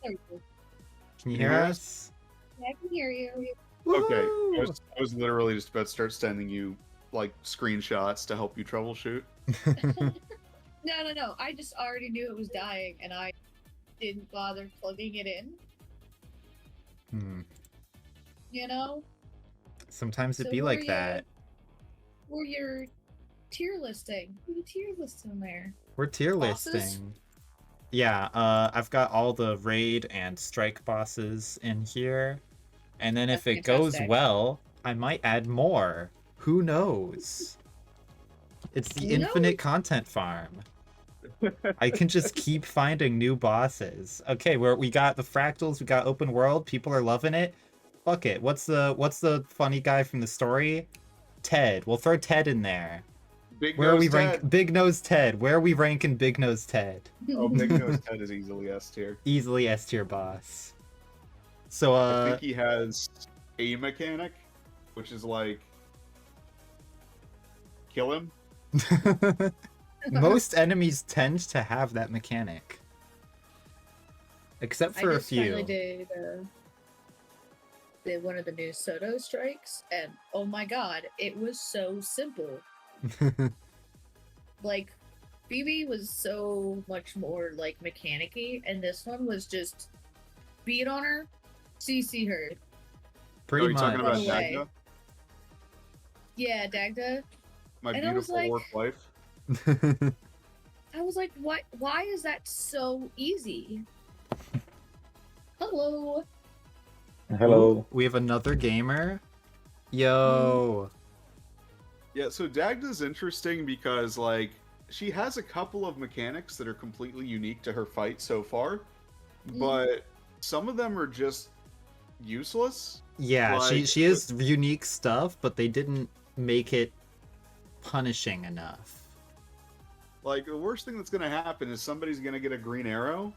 There we go. Can you hear us? Yeah, I can hear you. Okay, Woohoo! I was literally just about to start sending you like screenshots to help you troubleshoot. No. I just already knew it was dying, and I didn't bother plugging it in. You know. Sometimes it'd So be where like that. Where you're tier listing? Who you tier listing there? We're tier Bosses? listing. Yeah, I've got all the raid and strike bosses in here. And then if That's it goes fantastic. well, I might add more. Who knows? It's the Who knows? infinite content farm. I can just keep finding new bosses. Okay, we got the fractals, we got open world, people are loving it. Fuck it. What's the funny guy from the story? Ted. We'll throw Ted in there. Where are we rank Big Nose Ted? Where are we ranking Big Nose Ted? Oh, Big Nose Ted is easily S tier. Easily S tier boss. So I think he has a mechanic, which is like kill him. Most enemies tend to have that mechanic. Except for a few. I finally did one of the new Soto strikes, and oh my god, it was so simple. Like, BB was so much more like mechanic-y, and this one was just beat on her, CC her. Pretty much. Talking about Dagda? Yeah, Dagda. My and beautiful orc wife. I was like, what? Why is that so easy? Hello. Hello. We have another gamer. Yo. Yeah, so Dagda's interesting because, like, she has a couple of mechanics that are completely unique to her fight so far, but some of them are just useless. Yeah, like, she has unique stuff, but they didn't make it punishing enough. Like, the worst thing that's going to happen is somebody's going to get a green arrow,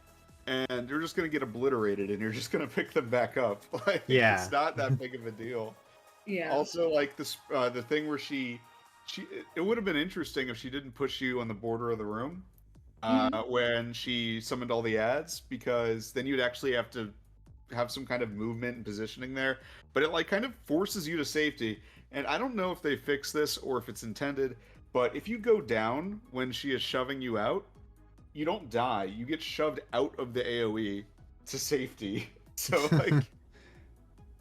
and you're just going to get obliterated, and you're just going to pick them back up. Like, yeah. It's not that big of a deal. Yeah. Also, like, the thing where it would have been interesting if she didn't push you on the border of the room when she summoned all the ads, because then you'd actually have to have some kind of movement and positioning there. But it, like, kind of forces you to safety. And I don't know if they fix this or if it's intended, but if you go down when she is shoving you out, you don't die. You get shoved out of the AoE to safety. So, like,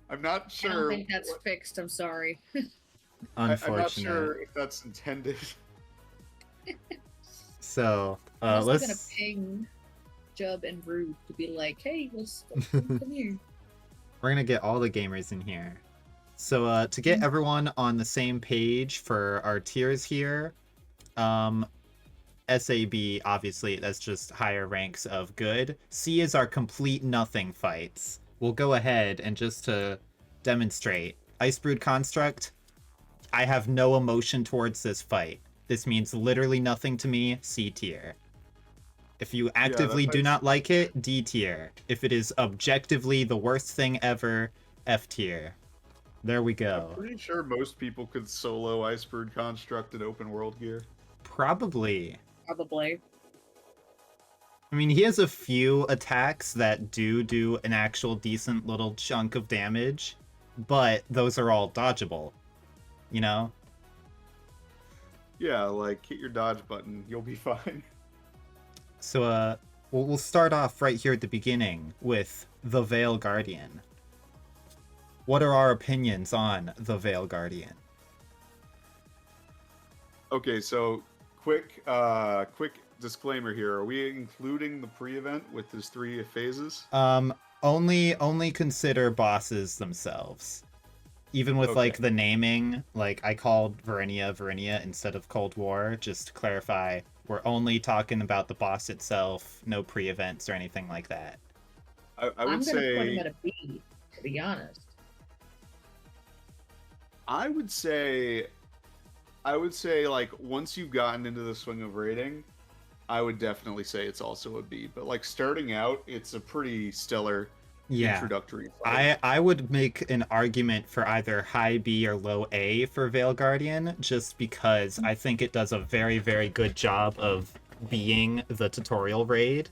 I'm not sure. I don't think that's fixed. I'm sorry. Unfortunate. I'm not sure if that's intended. So, I'm let's gonna ping Jub and Rude to be like, hey, let's come here. We're gonna get all the gamers in here. So, to get everyone on the same page for our tiers here, SAB, obviously, that's just higher ranks of good. C is our complete nothing fights. We'll go ahead and just to demonstrate. Icebrood Construct, I have no emotion towards this fight. This means literally nothing to me, C tier. If you actively do not like it, D tier. If it is objectively the worst thing ever, F tier. There we go. I'm pretty sure most people could solo Icebird Construct in open world gear. Probably. Probably. I mean, he has a few attacks that do an actual decent little chunk of damage, but those are all dodgeable, you know? Yeah, like, hit your dodge button, you'll be fine. So, we'll start off right here at the beginning with the Veil Guardian. What are our opinions on the Veil Guardian? Okay, so quick disclaimer here. Are we including the pre-event with his 3 phases? Only consider bosses themselves. Even with like the naming, like I called Verenia instead of Cold War, just to clarify, we're only talking about the boss itself, no pre-events or anything like that. I would say I'm gonna put him at a B, to be honest. I would say like once you've gotten into the swing of raiding, I would definitely say it's also a B. But like starting out, it's a pretty stellar introductory fight. I would make an argument for either high B or low A for Veil Guardian, just because I think it does a very, very good job of being the tutorial raid.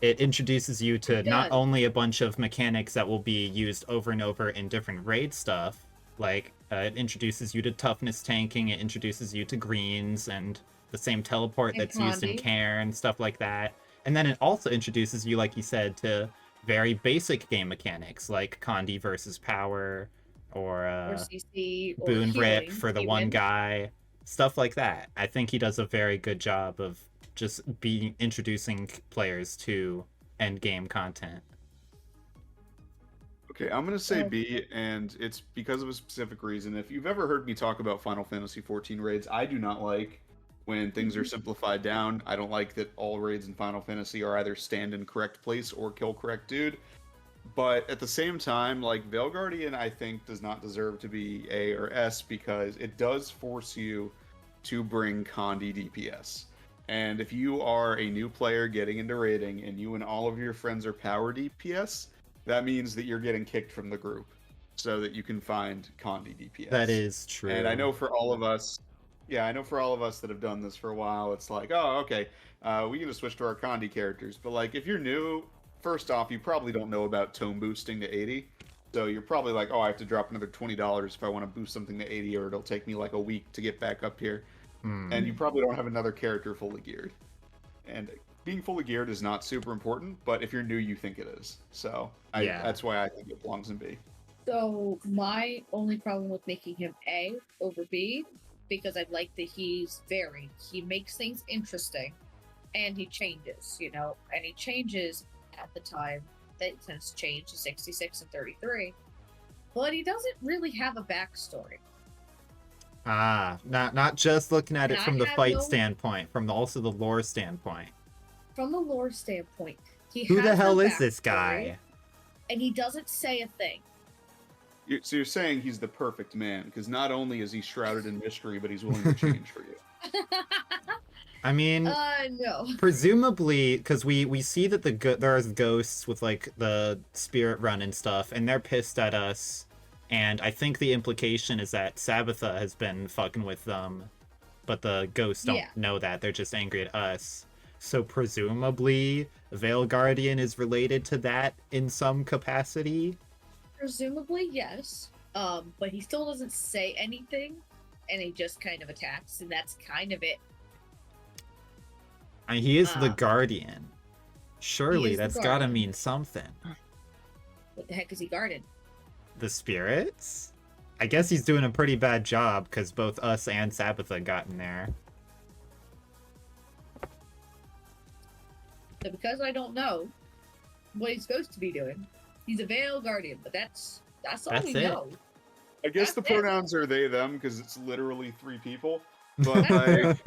It introduces you to It not does. only a bunch of mechanics that will be used over and over in different raid stuff, like it introduces you to toughness tanking, it introduces you to greens and the same teleport And that's used in Condi. Cairn, stuff like that. And then it also introduces you, like you said, to very basic game mechanics like Condi versus Power or Or CC or Boon Rip healing, for the one even. guy, stuff like that. I think he does a very good job of just introducing players to end game content. Okay, I'm gonna say Oh. B, and it's because of a specific reason. If you've ever heard me talk about Final Fantasy XIV raids, I do not like when things are simplified down. I don't like that all raids in Final Fantasy are either stand in correct place or kill correct dude. But at the same time, like Veil Guardian, I think does not deserve to be A or S because it does force you to bring Condi DPS. And if you are a new player getting into raiding and you and all of your friends are power DPS, that means that you're getting kicked from the group so that you can find Condi DPS. That is true. And I know for all of us, yeah, I know for all of us that have done this for a while, it's like, oh, okay, we can just switch to our Condi characters. But like, if you're new, first off, you probably don't know about tome boosting to 80. So you're probably like, oh, I have to drop another $20 if I want to boost something to 80, or it'll take me like a week to get back up here. And you probably don't have another character fully geared. And being fully geared is not super important, but if you're new, you think it is. So Yeah. that's why I think it belongs in B. So my only problem with making him A over B, because I like that he's varied. He makes things interesting, and he changes, and he changes at the time that it tends to change to 66 and 33. But he doesn't really have a backstory. Not just looking at it And from I the have fight no- standpoint, from also the lore standpoint. From the lore standpoint, he Who has the hell no is this backstory, guy? and he doesn't say a thing. So you're saying he's the perfect man, because not only is he shrouded in mystery, but he's willing to change for you. I mean, No. presumably, because we see that there's ghosts with like the spirit run and stuff, and they're pissed at us. And I think the implication is that Sabbatha has been fucking with them, but the ghosts don't know that. They're just angry at us. So presumably, Veil Guardian is related to that in some capacity. Presumably, yes. But he still doesn't say anything, and he just kind of attacks, and that's kind of it. I mean, he is the Guardian. Surely is the that's gotta Guardian. mean something. What the heck is he guarding? The spirits? I guess he's doing a pretty bad job because both us and Sabbatha got in there. So because I don't know what he's supposed to be doing, he's a Veil Guardian, but that's all That's we it. know. I guess the That's it. pronouns are they, them, because it's literally 3 people. But like,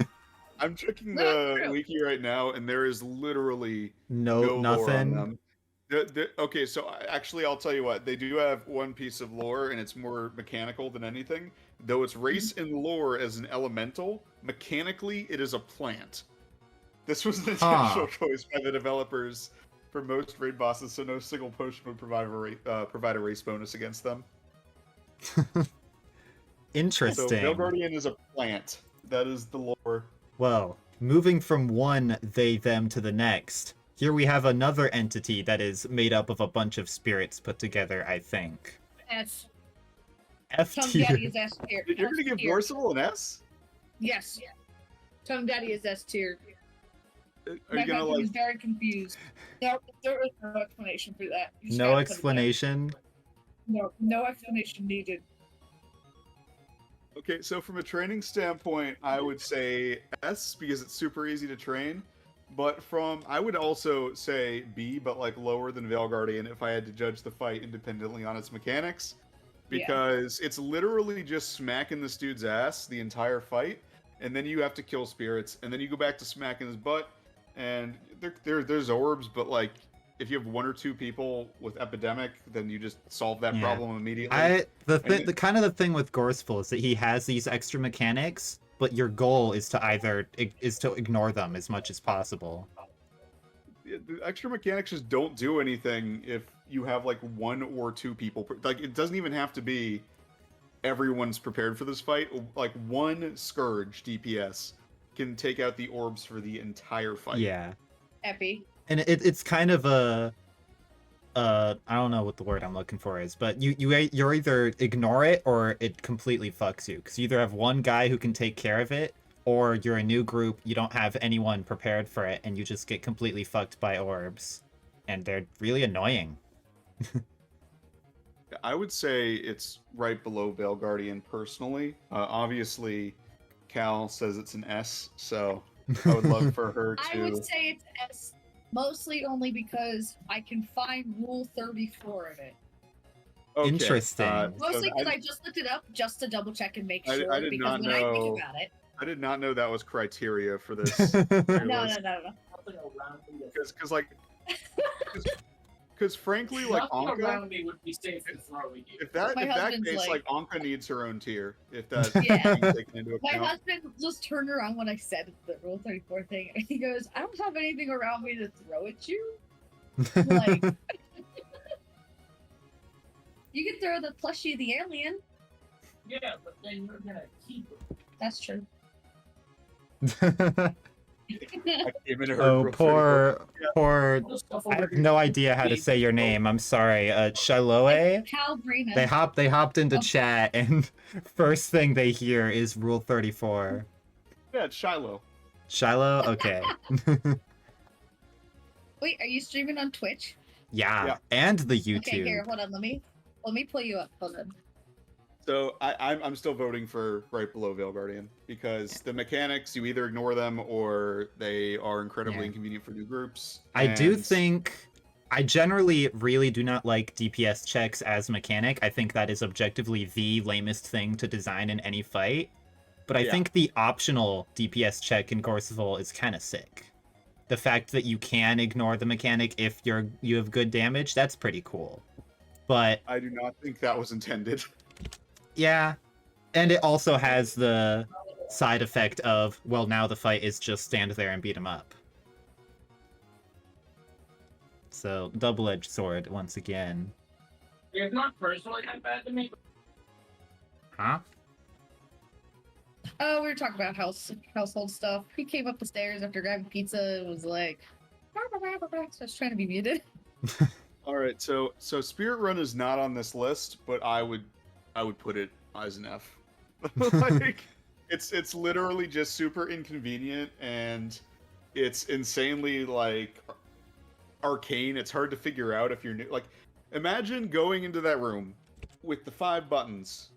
I'm checking That's the true. wiki right now, and there is literally No, lore on nothing. them. Okay, so actually, I'll tell you what. They do have one piece of lore, and it's more mechanical than anything. Though it's race in lore as an elemental, mechanically, it is a plant. This was an intentional choice by the developers for most raid bosses, so no single potion would provide a race bonus against them. Interesting. So Veil Guardian is a plant. That is the lore. Well, moving from one they/them to the next, here we have another entity that is made up of a bunch of spirits put together, I think. S. F Tongue tier. Daddy is S tier. You're gonna give Vorcival an S? Yes. Tongue Daddy is S tier. Are My you gonna husband like? is very confused. No, there is no explanation for that. You just No gotta put it explanation. there. No explanation needed. Okay, so from a training standpoint, I would say S because it's super easy to train. But I would also say B, but like lower than Veil Guardian if I had to judge the fight independently on its mechanics. Because it's literally just smacking this dude's ass the entire fight, and then you have to kill spirits, and then you go back to smacking his butt, and there's orbs, but like if you have 1 or 2 people with epidemic, then you just solve that problem immediately. The thing with Gorseful is that he has these extra mechanics, but your goal is to ignore them as much as possible. The extra mechanics just don't do anything if you have like 1 or 2 people. Like it doesn't even have to be everyone's prepared for this fight. Like 1 Scourge DPS can take out the orbs for the entire fight. Yeah. Epi. And it's kind of a I don't know what the word I'm looking for is, but you're either ignore it or it completely fucks you, because you either have one guy who can take care of it, or you're a new group, you don't have anyone prepared for it, and you just get completely fucked by orbs, and they're really annoying. I would say it's right below Veil Guardian personally. Obviously, Cal says it's an S, so I would love for her to. I would say it's S, mostly only because I can find Rule 34 in it. Okay, Interesting. Mostly because I just looked it up just to double check and make sure. I did because not when I know. think about it, I did not know that was criteria for this. no. Because like, because frankly, like Nothing Anka, around me would be safe in throwing you. if that My if that husband's case, like- Anka needs her own tier. If that's Yeah. being taken into my account. husband just turned around when I said the Rule 34 thing, and he goes, "I don't have anything around me to throw at you." Like, you can throw the plushie of the alien. Yeah, but then you're gonna keep it. That's true. I came in and heard Oh, real poor. All the stuff I over have here. no idea how to say your name. I'm sorry. Shiloh? Cal Brina. They hopped into Oh. chat, and first thing they hear is Rule 34. Yeah, it's Shiloh. Shiloh? Okay. Wait, are you streaming on Twitch? Yeah, and the YouTube. Okay, here, hold on. Let me pull you up. Hold on. So I'm still voting for right below Veil Guardian because the mechanics, you either ignore them or they are incredibly Yeah. inconvenient for new groups. I do and- think I generally really do not like DPS checks as mechanic. I think that is objectively the lamest thing to design in any fight. But I Yeah. think the optional DPS check in Gorseval is kind of sick. The fact that you can ignore the mechanic if you have good damage, that's pretty cool. But I do not think that was intended. yeah, and it also has the side effect of, well, now the fight is just stand there and beat him up. So, double-edged sword once again. It's not personally that bad to me. Huh? Oh, we were talking about household stuff. He came up the stairs after grabbing pizza and was like, so I was trying to be muted. All right, so Spirit Run is not on this list, but I would put it as an F. Like, it's literally just super inconvenient and it's insanely like arcane. It's hard to figure out if you're new. Like, imagine going into that room with the 5 buttons,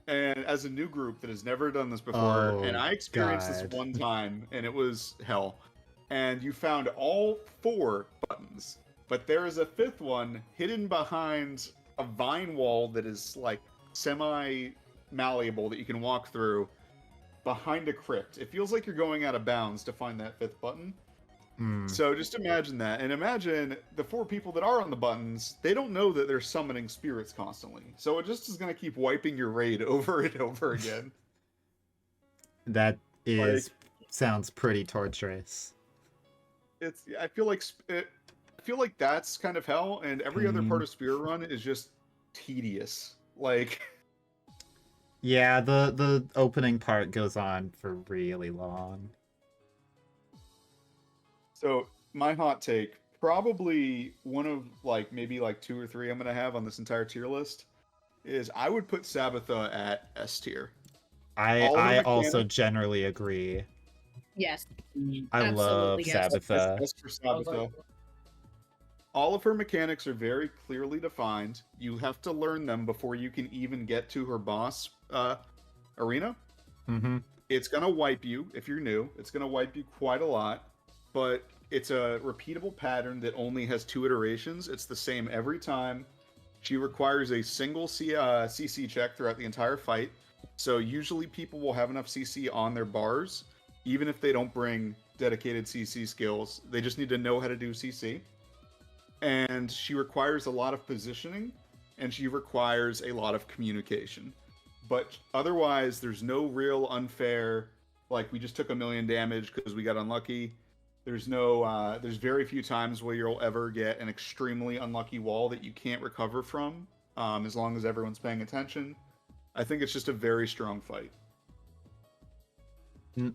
and as a new group that has never done this before, Oh, and I experienced God. this one time, and it was hell. And you found all 4 buttons, but there is a 5th one hidden behind a vine wall that is like semi-malleable that you can walk through behind a crypt. It feels like you're going out of bounds to find that 5th button. Hmm. So just imagine that, and imagine the 4 people that are on the buttons, they don't know that they're summoning spirits constantly. So it just is going to keep wiping your raid over and over again. That sounds pretty torturous. I feel like that's kind of hell, and every other part of Spirit Run is just tedious. Like, Yeah, the opening part goes on for really long. so my hot take, probably one of like maybe like 2 or 3 I'm gonna have on this entire tier list, is I would put Sabbatha at S tier. All of I the also mechanics- generally agree. Yes. I love Absolutely, yes. Sabbatha. S for I was Sabbatha. like, All of her mechanics are very clearly defined. You have to learn them before you can even get to her boss arena. Mm-hmm. It's gonna wipe you if you're new. It's gonna wipe you quite a lot, but it's a repeatable pattern that only has 2 iterations. It's the same every time. She requires a single CC check throughout the entire fight. So usually people will have enough CC on their bars, even if they don't bring dedicated CC skills. They just need to know how to do CC. And she requires a lot of positioning, and she requires a lot of communication. But otherwise, there's no real unfair, like, we just took 1 million damage because we got unlucky. There's very few times where you'll ever get an extremely unlucky wall that you can't recover from, as long as everyone's paying attention. I think it's just a very strong fight.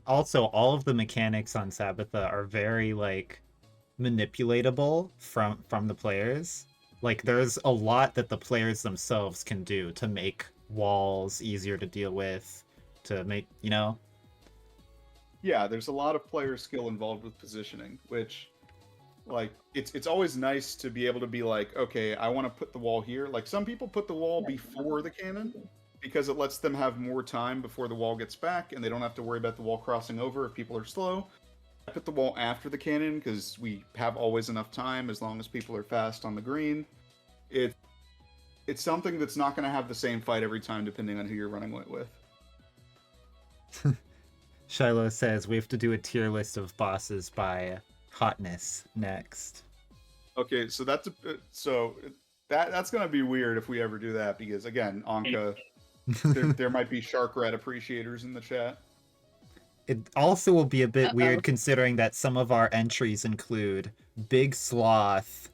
Also, all of the mechanics on Sabbatha are very, like, manipulatable from the players. Like there's a lot that the players themselves can do to make walls easier to deal with, to make, you know. Yeah, there's a lot of player skill involved with positioning, which like it's always nice to be able to be like, okay, I want to put the wall here. Like some people put the wall before the cannon because it lets them have more time before the wall gets back and they don't have to worry about the wall crossing over if people are slow. I put the wall after the cannon because we have always enough time as long as people are fast on the green. It's something that's not going to have the same fight every time depending on who you're running it with. Shiloh says we have to do a tier list of bosses by hotness next. Okay, so that's that's going to be weird if we ever do that because again, Anka, there might be shark rat appreciators in the chat. It also will be a bit weird considering that some of our entries include Big Sloth,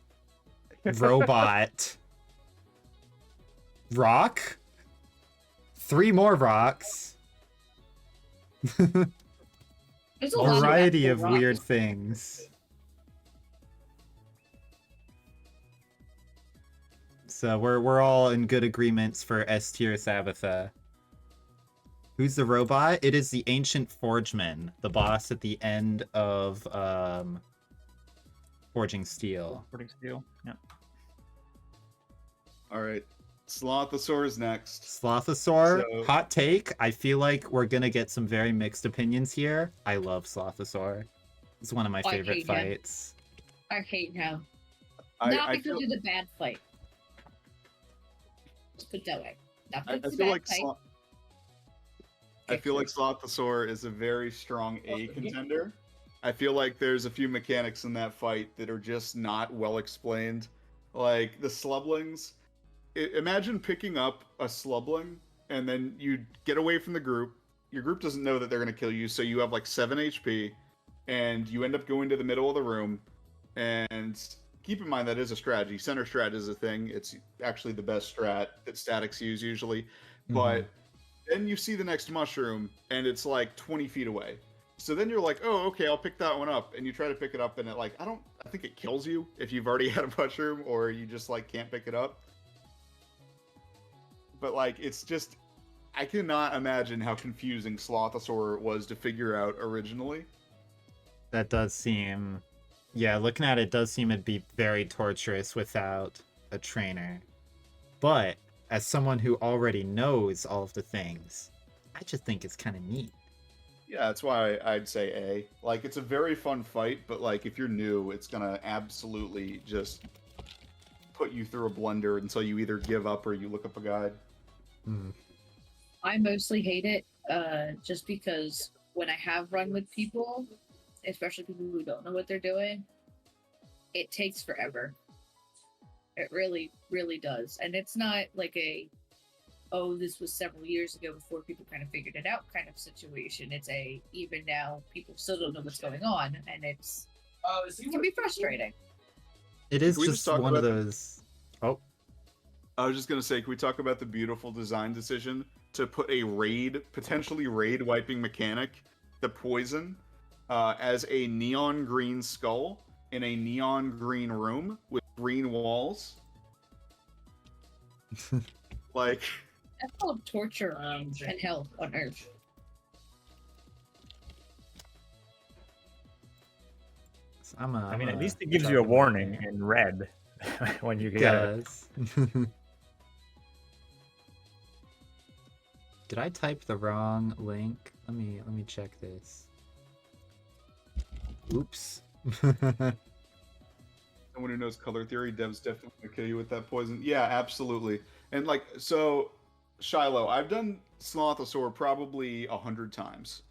Robot, Rock, 3 more rocks, There's a lot variety of rocks. weird things. So we're all in good agreements for S tier Sabbatha. Who's the robot? It is the Ancient Forgeman, the boss at the end of Forging Steel. Forging Steel. Yeah. All right, Slothosaur is next. Slothosaur, So- hot take. I feel like we're gonna get some very mixed opinions here. I love Slothosaur. It's one of my I favorite hate him. fights. I hate him. I Not because feel, it's a bad fight. Let's put it that way. Not I because it's a feel bad like fight. I feel like Slothosaur is a very strong A contender. I feel like there's a few mechanics in that fight that are just not well explained. Like the slublings. Imagine picking up a slubling and then you get away from the group. Your group doesn't know that they're going to kill you, so you have like 7 HP, and you end up going to the middle of the room. And keep in mind that is a strategy. Center strat is a thing. It's actually the best strat that statics use usually. But then you see the next mushroom, and it's like 20 feet away. So then you're like, oh, okay, I'll pick that one up. And you try to pick it up, and I think it kills you if you've already had a mushroom, or you just like can't pick it up. But like, it's just, I cannot imagine how confusing Slothosaur was to figure out originally. That does seem, yeah, looking at it does seem it'd be very torturous without a trainer. But as someone who already knows all of the things, I just think it's kind of neat. Yeah, that's why I'd say A. Like, it's a very fun fight, but like, if you're new, it's gonna absolutely just put you through a blender until you either give up or you look up a guide. I mostly hate it, just because when I have run with people, especially people who don't know what they're doing, it takes forever. It really, really does. And it's not like oh, this was several years ago before people kind of figured it out kind of situation. It's even now, people still don't know what's going on, and it can be frustrating. It is Can we just just talk one of about those. Oh, I was just gonna say, can we talk about the beautiful design decision to put a potentially raid wiping mechanic, the poison, as a neon green skull in a neon green room with green walls? Like, That's called torture and hell on Earth. I mean, at least it gives you a warning in red when you get it. Does. Did I type the wrong link? Let me check this. Oops. someone who knows color theory, Dev's definitely gonna kill you with that poison. Yeah, absolutely. And like, so Shiloh, I've done Slothosaur probably 100 times,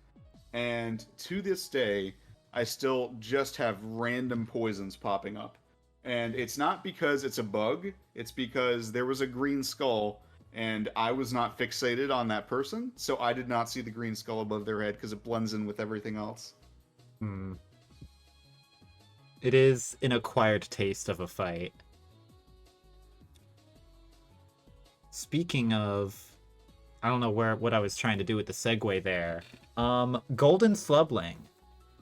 and to this day, I still just have random poisons popping up. And it's not because it's a bug, it's because there was a green skull, and I was not fixated on that person, so I did not see the green skull above their head because it blends in with everything else. It is an acquired taste of a fight. Speaking of, I don't know what I was trying to do with the segue there. Golden Slubling.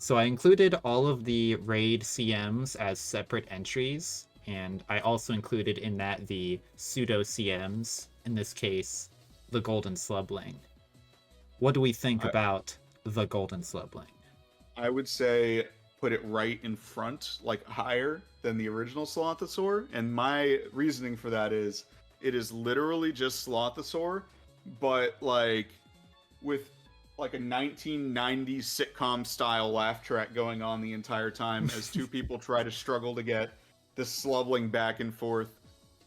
So I included all of the raid CMs as separate entries, and I also included in that the pseudo CMs, in this case, the Golden Slubling. What do we think about the Golden Slubling? I would say put it right in front, like higher than the original Slothosaur. And my reasoning for that is it is literally just Slothosaur, but like with like a 1990s sitcom style laugh track going on the entire time as two people try to struggle to get this slubling back and forth.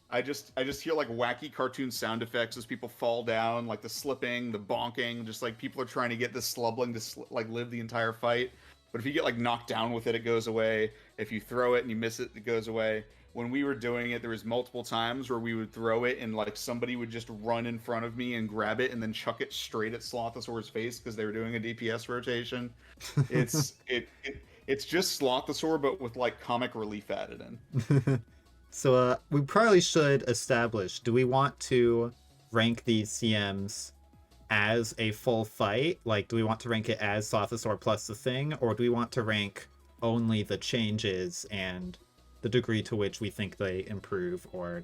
I just hear like wacky cartoon sound effects as people fall down, like the slipping, the bonking, just like people are trying to get this slubbling to like live the entire fight. But if you get like knocked down with it, it goes away. If you throw it and you miss it, it goes away. When we were doing it, there was multiple times where we would throw it and like somebody would just run in front of me and grab it and then chuck it straight at Slothosaur's face because they were doing a DPS rotation. It's it's just Slothosaur but with like comic relief added in. So we probably should establish, do we want to rank these CMs as a full fight? Like, do we want to rank it as Slothosaur plus the thing, or do we want to rank only the changes and the degree to which we think they improve or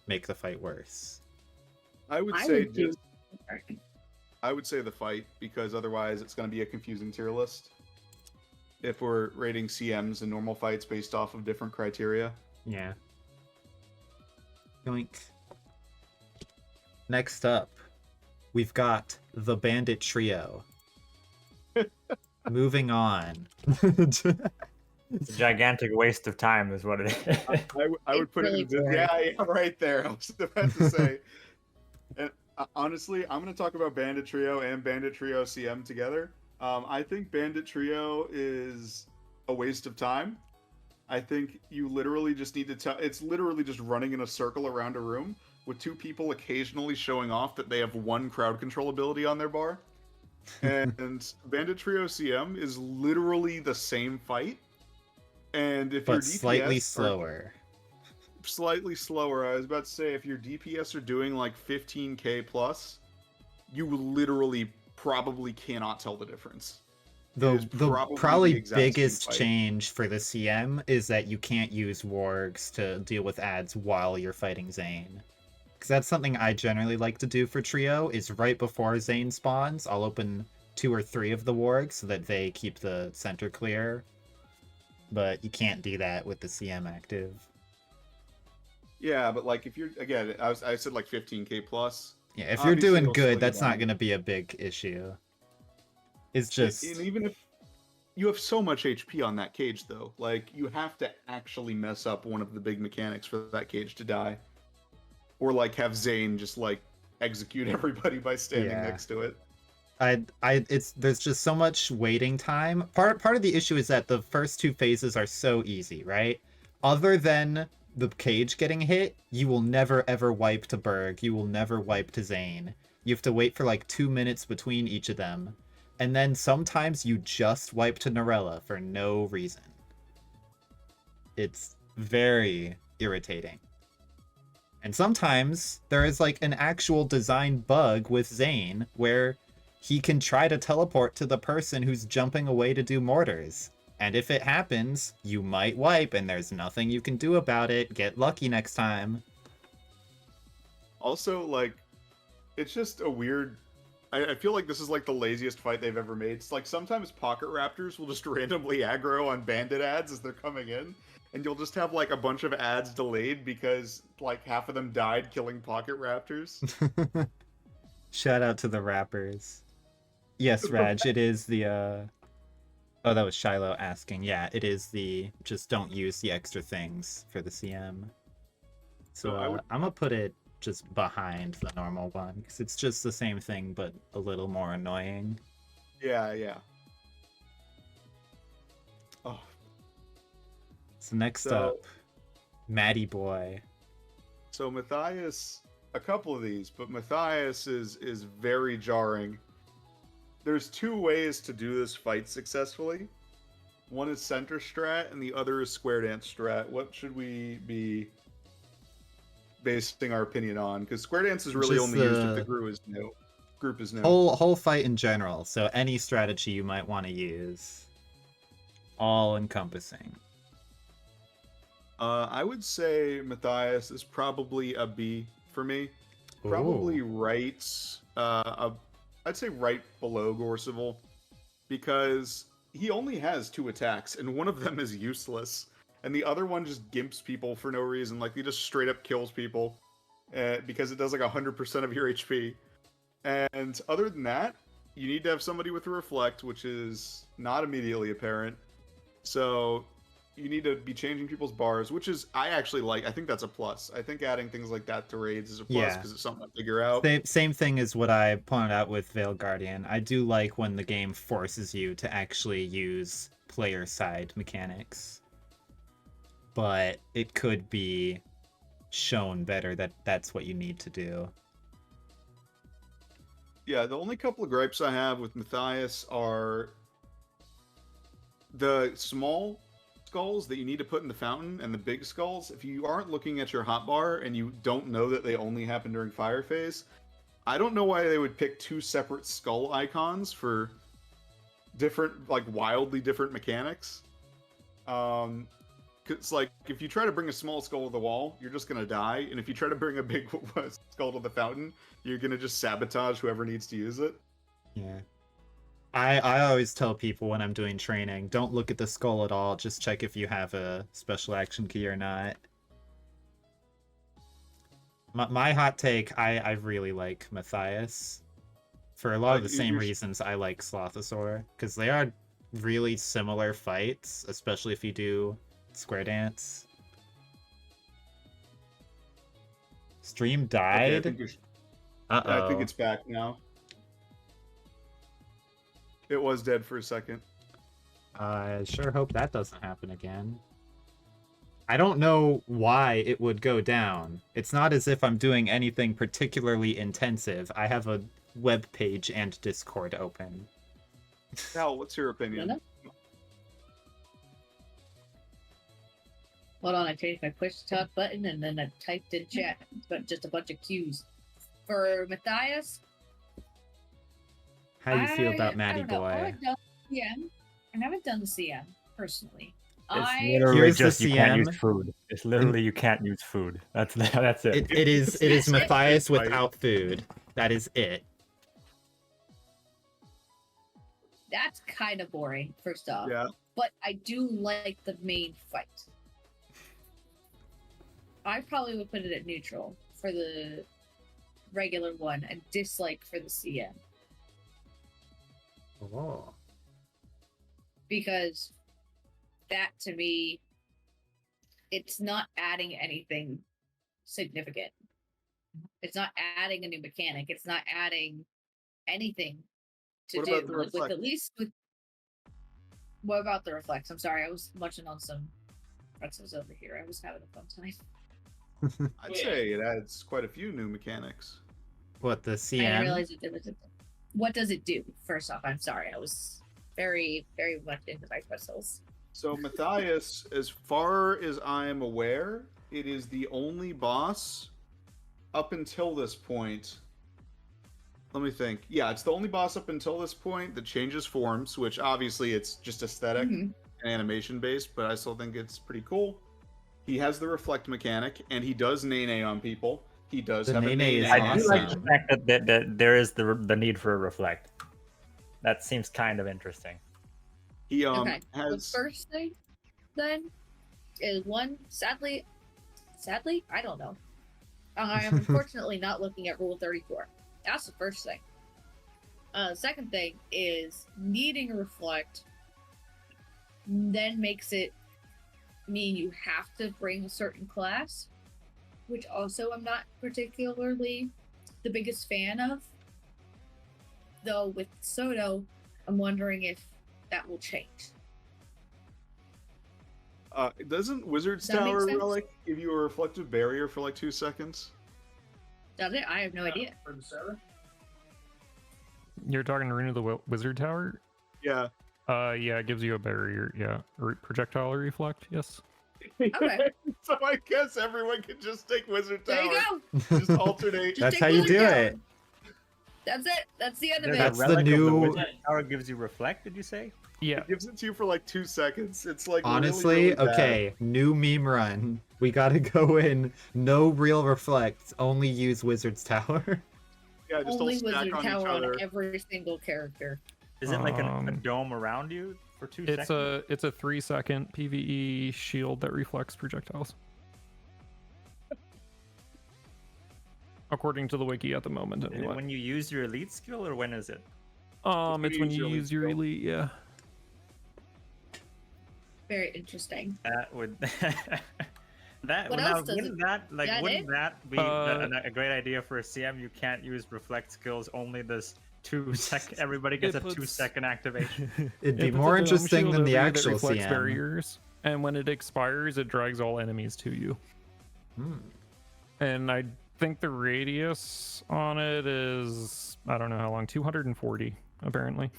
make the fight worse? I would say the fight, because otherwise it's going to be a confusing tier list if we're rating CMs and normal fights based off of different criteria. Yeah. Yoink. Next up, we've got the Bandit Trio. Moving on. It's a gigantic waste of time, is what it is. I would put really it in. Yeah, right there. I was about to say. And honestly, I'm going to talk about Bandit Trio and Bandit Trio CM together. I think Bandit Trio is a waste of time. I think you literally just need to tell. It's literally just running in a circle around a room with two people occasionally showing off that they have one crowd control ability on their bar. And Bandit Trio CM is literally the same fight. And if but your DPS slightly slower. Slightly slower. I was about to say, if your DPS are doing like 15k plus, you literally probably cannot tell the difference. The probably the exact same biggest fight. change for the CM is that you can't use wargs to deal with ads while you're fighting Zane. Because that's something I generally like to do for Trio, is right before Zane spawns, I'll open 2 or 3 of the wargs so that they keep the center clear. But you can't do that with the CM active. Yeah, but like if you're, again, I said like 15k plus. Yeah, if you're Obviously, doing it'll still good, get that's not on. going to be a big issue. It's just... And even if you have so much HP on that cage, though, like you have to actually mess up one of the big mechanics for that cage to die, or like have Zane just like execute everybody by standing Yeah. next to it. There's just so much waiting time. Part of the issue is that the first 2 phases are so easy, right? Other than the cage getting hit, you will never ever wipe to Berg. You will never wipe to Zane. You have to wait for like 2 minutes between each of them. And then sometimes you just wipe to Norella for no reason. It's very irritating. And sometimes there is like an actual design bug with Zane where he can try to teleport to the person who's jumping away to do mortars. And if it happens, you might wipe and there's nothing you can do about it. Get lucky next time. Also, like, it's just a weird. I feel like this is like the laziest fight they've ever made. It's like sometimes Pocket Raptors will just randomly aggro on bandit ads as they're coming in, and you'll just have like a bunch of ads delayed because like half of them died killing Pocket Raptors. Shout out to the rappers. Yes, Raj, it is the Oh, that was Shiloh asking. Yeah, it is the just don't use the extra things for the CM. So I'm gonna put it just behind the normal one because it's just the same thing but a little more annoying. Yeah. Oh. So next up, Matty Boy. So Matthias, a couple of these, but Matthias is very jarring. There's 2 ways to do this fight successfully. One is center strat, and the other is square dance strat. What should we be basing our opinion on? Because square dance is really Just only used if the group is new. Whole fight in general. So any strategy you might want to use. all encompassing. I would say Matthias is probably a B for me. Probably Ooh. right. I'd say right below Gorseval, because he only has 2 attacks, and one of them is useless, and the other one just gimps people for no reason. Like, he just straight up kills people because it does like 100% of your HP. And other than that, you need to have somebody with a reflect, which is not immediately apparent. So you need to be changing people's bars, which is, I actually like. I think that's a plus. I think adding things like that to raids is a plus because it's something to figure out. Same thing as what I pointed out with Veil Guardian. I do like when the game forces you to actually use player side mechanics, but it could be shown better that that's what you need to do. Yeah, the only couple of gripes I have with Matthias are the small skulls that you need to put in the fountain and the big skulls. If you aren't looking at your hotbar and you don't know that they only happen during fire phase, I don't know why they would pick 2 separate skull icons for different, like, wildly different mechanics. It's like, if you try to bring a small skull to the wall, you're just gonna die, and if you try to bring a big skull to the fountain, you're gonna just sabotage whoever needs to use it. Yeah. I always tell people when I'm doing training, don't look at the skull at all, just check if you have a special action key or not. My hot take, I really like Matthias. For a lot of the same reasons I like Slothosaur, because they are really similar fights, especially if you do Square Dance. Stream died? Okay, Uh-oh. I think it's back now. It was dead for a second. I sure hope that doesn't happen again. I don't know why it would go down. It's not as if I'm doing anything particularly intensive. I have a web page and Discord open. Cal, what's your opinion? Hold on, I changed my push to talk button and then I typed in chat, but just a bunch of Q's. For Matthias, How do you feel about Matty I don't know. Boy? I haven't done the CM personally. It's literally Here's just the you can't CM. use food. It's literally you can't use food. That's it. It is Matthias without food. That is it. That's kind of boring, first off. Yeah. But I do like the main fight. I probably would put it at neutral for the regular one and dislike for the CM. Oh. Because that, to me, it's not adding anything significant. It's not adding a new mechanic. It's not adding anything to What do. about the With reflect? at least with. What about the reflex? I'm sorry, I was munching on some pretzels over here. I was having a fun time. I'd say it adds quite a few new mechanics. What, the I CM? didn't realize it was. What does it do? First off, I'm sorry. I was very, very much into my pretzels. So Matthias, as far as I am aware, it is the only boss up until this point. Let me think. Yeah, it's the only boss up until this point that changes forms, which obviously it's just aesthetic and animation based, but I still think it's pretty cool. He has the reflect mechanic, and he does Nene on people. He does The have a Nene is Nene. I do like the awesome. fact that there is the need for a reflect. That seems kind of interesting. He Okay. has The first thing, then, is one. Sadly, I don't know. I am unfortunately not looking at Rule 34. That's the first thing. Second thing is needing a reflect. Then makes it mean you have to bring a certain class, which also I'm not particularly the biggest fan of. Though with Soto, I'm wondering if that will change. doesn't Wizard's Does that make Tower sense? Relic give you a reflective barrier for like 2 seconds? Does it? I have no idea. For the server? You're talking Arena of the Wizard Tower? Yeah. Yeah, it gives you a barrier. Yeah, projectile reflect. Yes. Okay. So I guess everyone can just take Wizard Tower. There you go. Just alternate. Just That's take how you Wizard do Tower. it. That's it. That's the end of There's it. a That's the relic of the new- wizard tower gives you reflect. Did you say? Yeah. It gives it to you for like 2 seconds. It's like Honestly, really, really bad. okay, new meme run. We gotta go in. No real reflects. Only use Wizard's Tower. Yeah, just Only all stack wizard on tower each on other. every single character. Is it like a Um, dome around you for 2 It's seconds? a 3-second PVE shield that reflects projectiles. According to the wiki at the moment, Is it anyway. when you use your elite skill, or when is it? It's when you use use your your elite elite, yeah. Very interesting. That would that What now, else does wouldn't it- that like that wouldn't it? that be a great idea for a CM? You can't use reflect skills, only this 2-second. Everybody gets It a puts- 2-second activation. It'd be It puts more a dome interesting shield than the over you that actual reflects CM. barriers, and when it expires, it drags all enemies to you. Hmm. And I think the radius on it is, I don't know how long, 240 apparently.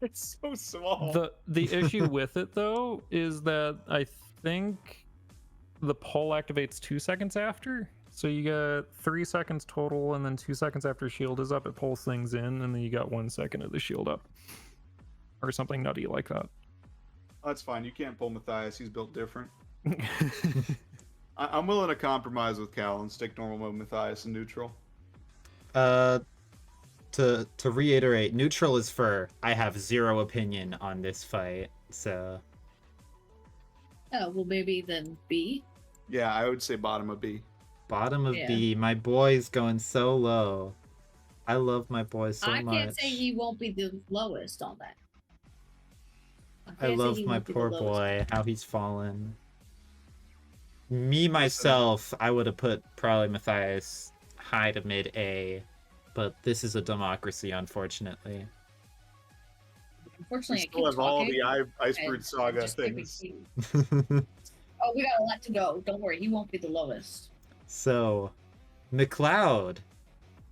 It's so small. The issue with it though is that I think the pull activates 2 seconds after. So you got 3 seconds total, and then 2 seconds after shield is up, it pulls things in, and then you got 1 second of the shield up. Or something nutty like that. That's fine. You can't pull Matthias. He's built different. I'm willing to compromise with Cal and stick normal mode Matthias in neutral. To reiterate, neutral is fur. I have zero opinion on this fight, so Oh, well, maybe then B. Yeah, I would say bottom of B. bottom of Yeah. B. My boy's going so low. I love my boy so I much. can't say he won't be the lowest on that. I can't say love he my won't be the poor lowest. boy, how he's fallen. Me, myself, I would have put probably Matthias high to mid A, but this is a democracy, unfortunately. We Unfortunately, I still keep have all talking. the Ice and Brood Saga just keep things. it- Oh, we got a lot to go. Don't worry, he won't be the lowest. So, McLeod,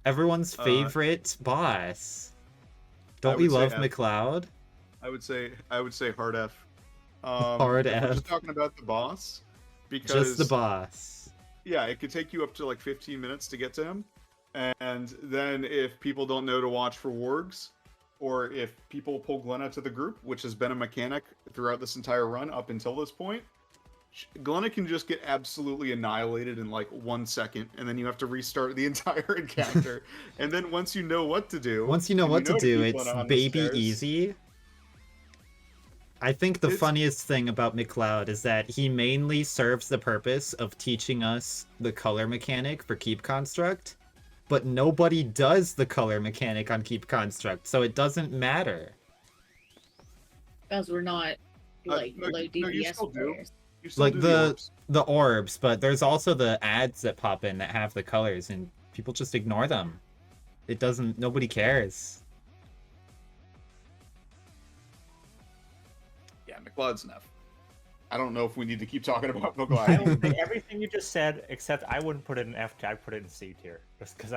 everyone's Uh, favorite boss. Don't I we would say love F. McLeod? I would say hard F. Hard if we're F. just talking about the boss, because Just the boss. yeah, it could take you up to like 15 minutes to get to him. And then if people don't know to watch for wargs, or if people pull Glenna to the group, which has been a mechanic throughout this entire run up until this point, Glenna can just get absolutely annihilated in like 1 second, and then you have to restart the entire encounter. And then once you know what to do, Once you know and what to do, keep it's Glenna on the baby stairs, easy. I think the It's- funniest thing about McLeod is that he mainly serves the purpose of teaching us the color mechanic for Keep Construct, but nobody does the color mechanic on Keep Construct, so it doesn't matter. Because we're not like no, low you DPS still do. players. You still Like do the orbs. the orbs, but there's also the ads that pop in that have the colors, and people just ignore them. It doesn't. Nobody cares. Yeah, McLeod's enough. I don't know if we need to keep talking about I McLeod. would say everything you just said, except I wouldn't put it in F tier. I put it in C tier, just because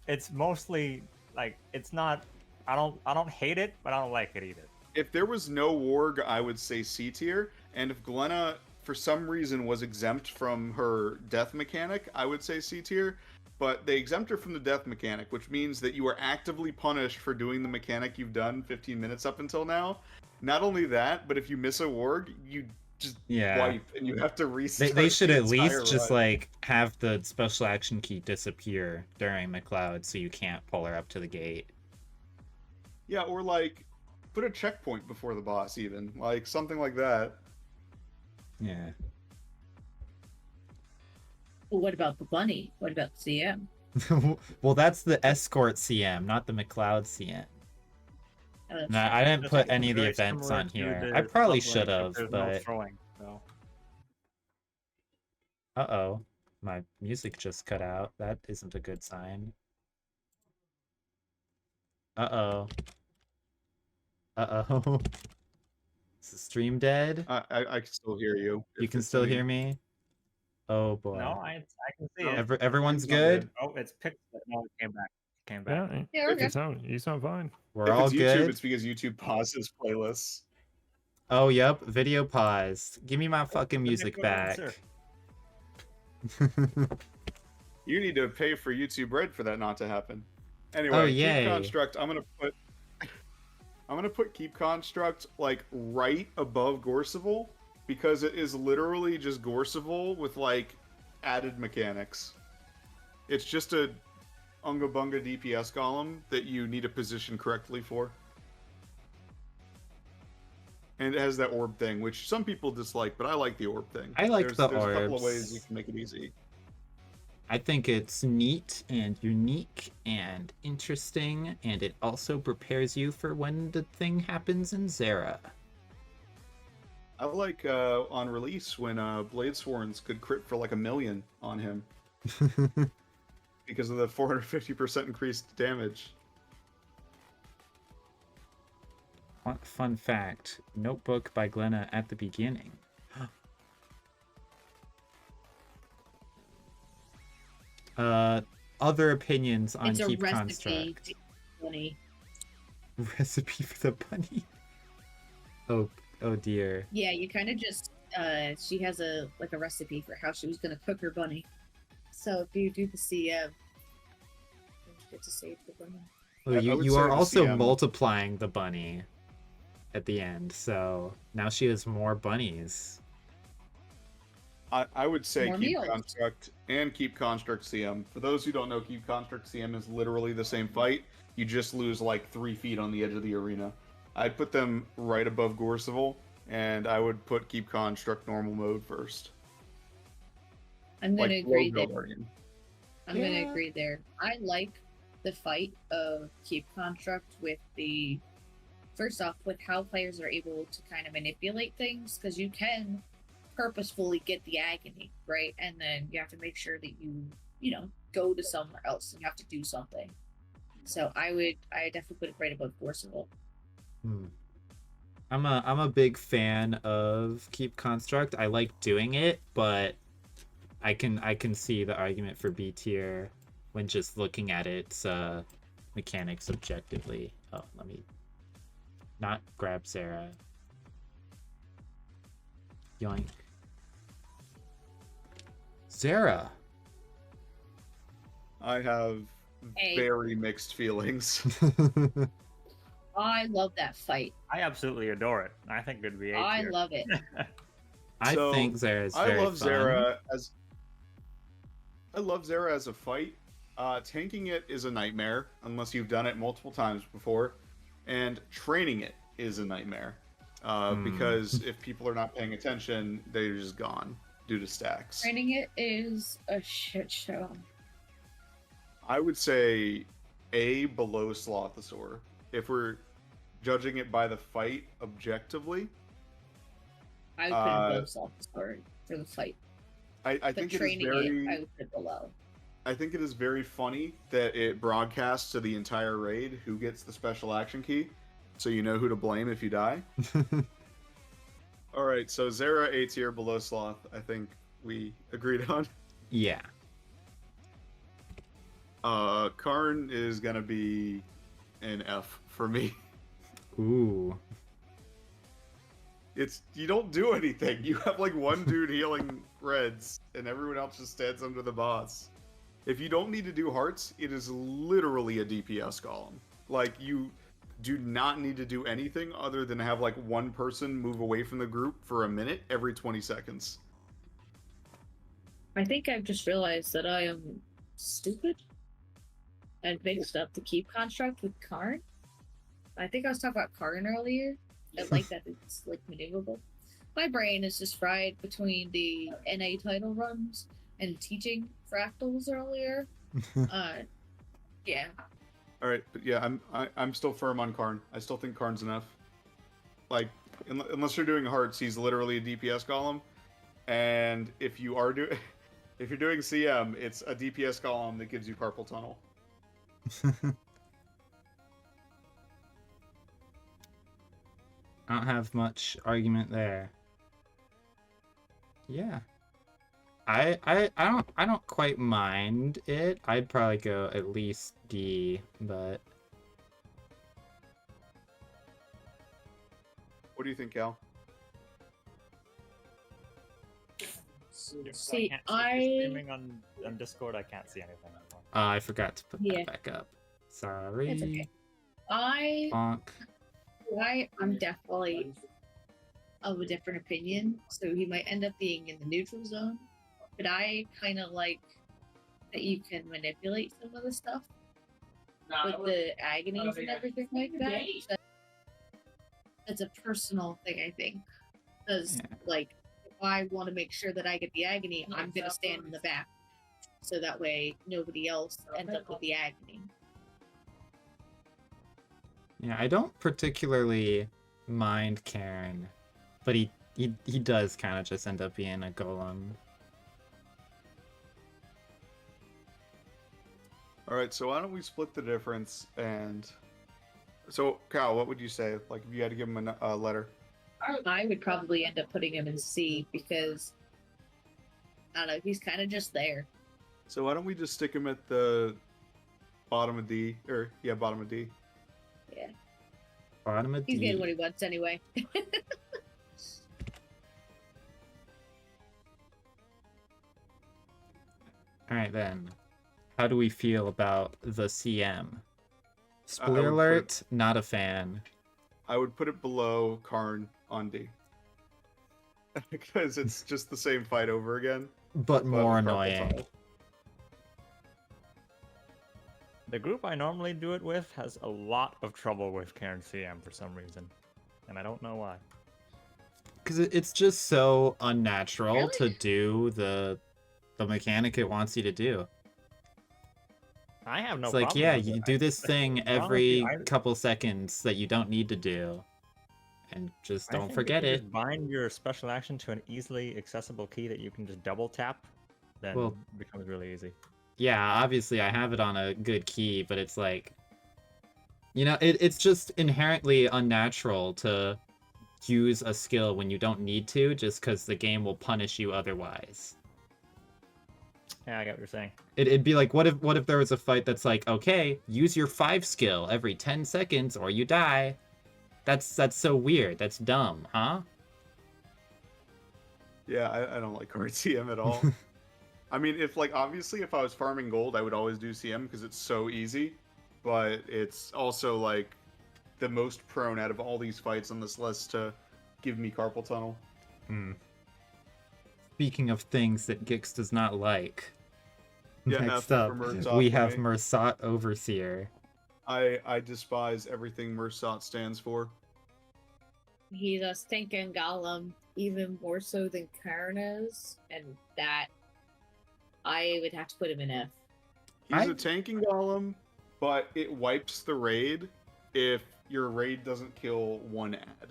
it's mostly like it's not. I don't hate it, but I don't like it either. If there was no warg, I would say C tier. And if Glenna, for some reason, was exempt from her death mechanic, I would say C tier. But they exempt her from the death mechanic, which means that you are actively punished for doing the mechanic you've done 15 minutes up until now. Not only that, but if you miss a warg, you just Yeah. wipe and you have to restart. They should the at least entire just run. like have the special action key disappear during McLeod, so you can't pull her up to the gate. Yeah, or like put a checkpoint before the boss, even like something like that. Yeah. Well, what about the bunny? What about the CM? Well, that's the escort CM, not the McLeod CM. Oh, that's No, I didn't Just put like any of the very events similar on to here. the I probably Subway, should have, there's no but throwing. So. uh-oh, my music just cut out. That isn't a good sign. Uh-oh. Uh-oh. Is the stream dead? I can still hear you. You if can it's still any- hear me? Oh boy. No, I can see No. it. Everyone's It's not good? Oh, it's picked. No, it came back. It came back. Yeah, Yeah, we're you sound fine. We're If all it's YouTube, good? it's because YouTube pauses playlists. Oh, yep. Video paused. Give me my fucking The music micro back. answer. You need to pay for YouTube Red for that not to happen. Anyway, Oh, keep yay. construct. I'm gonna put keep construct like right above Gorseval because it is literally just Gorseval with like added mechanics. It's just a Unga Bunga DPS column that you need to position correctly for. And it has that orb thing, which some people dislike, but I like the orb thing. I like there's the a couple of ways orbs. you can make it easy. I think it's neat and unique and interesting, and it also prepares you for when the thing happens in Zera. I like on release when Bladesworns could crit for like 1 million on him because of the 450% increased damage. Fun fact, notebook by Glenna at the beginning. Other opinions on It's a keep recipe. construct. Bunny. Recipe for the bunny. Oh dear. Yeah, you kind of just she has a recipe for how she was gonna cook her bunny. So if you do the CM, you get to save the bunny. Well, I would you say are the also CM. multiplying the bunny at the end, so now she has more bunnies. I would say More keep meals. construct and keep construct CM. For those who don't know, keep construct CM is literally the same fight. You just lose like 3 feet on the edge of the arena. I'd put them right above Gorseval, and I would put keep construct normal mode first. I'm gonna Like agree low there. Guardian. I'm gonna agree there. I like the fight of keep construct with the first off with how players are able to kind of manipulate things because you can purposefully get the agony, right? And then you have to make sure that you know, go to somewhere else and you have to do something. So I definitely put it right above Forcible. I'm a big fan of keep construct. I like doing it, but I can see the argument for B tier when just looking at its mechanics objectively. Oh, let me not grab Sarah. Yoink. Sarah. I have Hey. very mixed feelings. I love that fight. I absolutely adore it. I think it'd be A I tier. love it. I So, think Zera's I very love fun. Zera as a fight. Tanking it is a nightmare unless you've done it multiple times before, and training it is a nightmare because if people are not paying attention, they're just gone due to stacks. Training it is a shit show. I would say A below Slothosaur. If we're judging it by the fight objectively, I would put it above Soft for the fight. I But think it is training very. it, I would put below. I think it is very funny that it broadcasts to the entire raid who gets the special action key, so you know who to blame if you die. All right, so Zera A tier below Sloth. I think we agreed on. Yeah. Karn is gonna be an F for me. Ooh. You don't do anything. You have like one dude healing reds, and everyone else just stands under the boss. If you don't need to do hearts, it is literally a DPS column. Like, you do not need to do anything other than have like one person move away from the group for a minute every 20 seconds. I think I've just realized that I am stupid and mixed up the keep construct with Karn. I think I was talking about Karn earlier. I like that it's like maneuverable. My brain is just fried between the NA title runs and teaching fractals earlier. Yeah. All right, but yeah, I'm still firm on Karn. I still think Karn's enough. Like, unless you're doing hearts, he's literally a DPS column. And if you are if you're doing CM, it's a DPS column that gives you carpal tunnel. I don't have much argument there. Yeah. I don't quite mind it. I'd probably go at least D, but What do you think, Cal? See, Streaming on Discord, I can't see anything. I forgot to put Yeah. that back up. Sorry. It's okay. I'm definitely of a different opinion, so he might end up being in the neutral zone. But I kind of like that you can manipulate some of the stuff with the agonies and everything like that. So that's a personal thing, I think. Because, like, if I want to make sure that I get the agony, I'm going to stand in the back. So that way nobody else ends up with the agony. Yeah, I don't particularly mind Karen, but he does kind of just end up being a golem. All right, so why don't we split the difference? And so, Cal, what would you say? Like, if you had to give him a letter? I would probably end up putting him in C because, I don't know, he's kind of just there. So why don't we just stick him at the bottom of D, or yeah, bottom of D. Yeah. Bottom of D. He's getting what he wants anyway. Alright then. How do we feel about the CM? Spoiler would alert, not a fan. I would put it below Karn on D. Because it's just the same fight over again. But more with carpal annoying. tunnel. The group I normally do it with has a lot of trouble with Karen CM for some reason, and I don't know why. Because it's just so unnatural Really? to do the mechanic it wants you to do. I have no It's like, problem yeah, with you it. do this thing honestly, every I- couple seconds that you don't need to do. And just I don't think forget if you it. Just bind your special action to an easily accessible key that you can just double tap, then Well- it becomes really easy. Yeah, obviously I have it on a good key, but it's like, you know, it's just inherently unnatural to use a skill when you don't need to, just because the game will punish you otherwise. Yeah, I get what you're saying. It'd be like, what if there was a fight that's like, okay, use your 5 skill every 10 seconds or you die. That's so weird. That's dumb, huh? Yeah, I don't like Karn CM at all. I mean, if like obviously if I was farming gold, I would always do CM because it's so easy. But it's also like the most prone out of all these fights on this list to give me carpal tunnel. Hmm. Speaking of things that Gix does not like. Yeah, Next nothing up, for Murtaugh we for have me. Mersat Overseer. I despise everything Mersat stands for. He's a stinking golem, even more so than Karn is, and that I would have to put him in F. He's a tanking golem, but it wipes the raid if your raid doesn't kill one ad.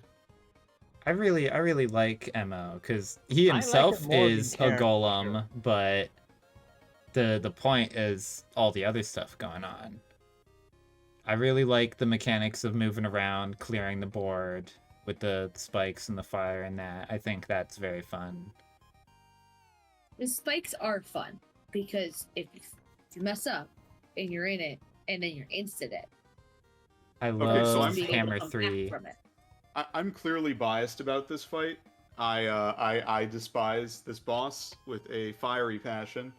I really like Emo because he I like himself it more than is a Karen, for golem, sure. but the point is all the other stuff going on. I really like the mechanics of moving around, clearing the board with the spikes and the fire and that. I think that's very fun. The spikes are fun because if you mess up and you're in it and then you're instant it, I Okay, so love I'm- being able to Hammer come back 3. from it. I'm clearly biased about this fight. I despise this boss with a fiery passion.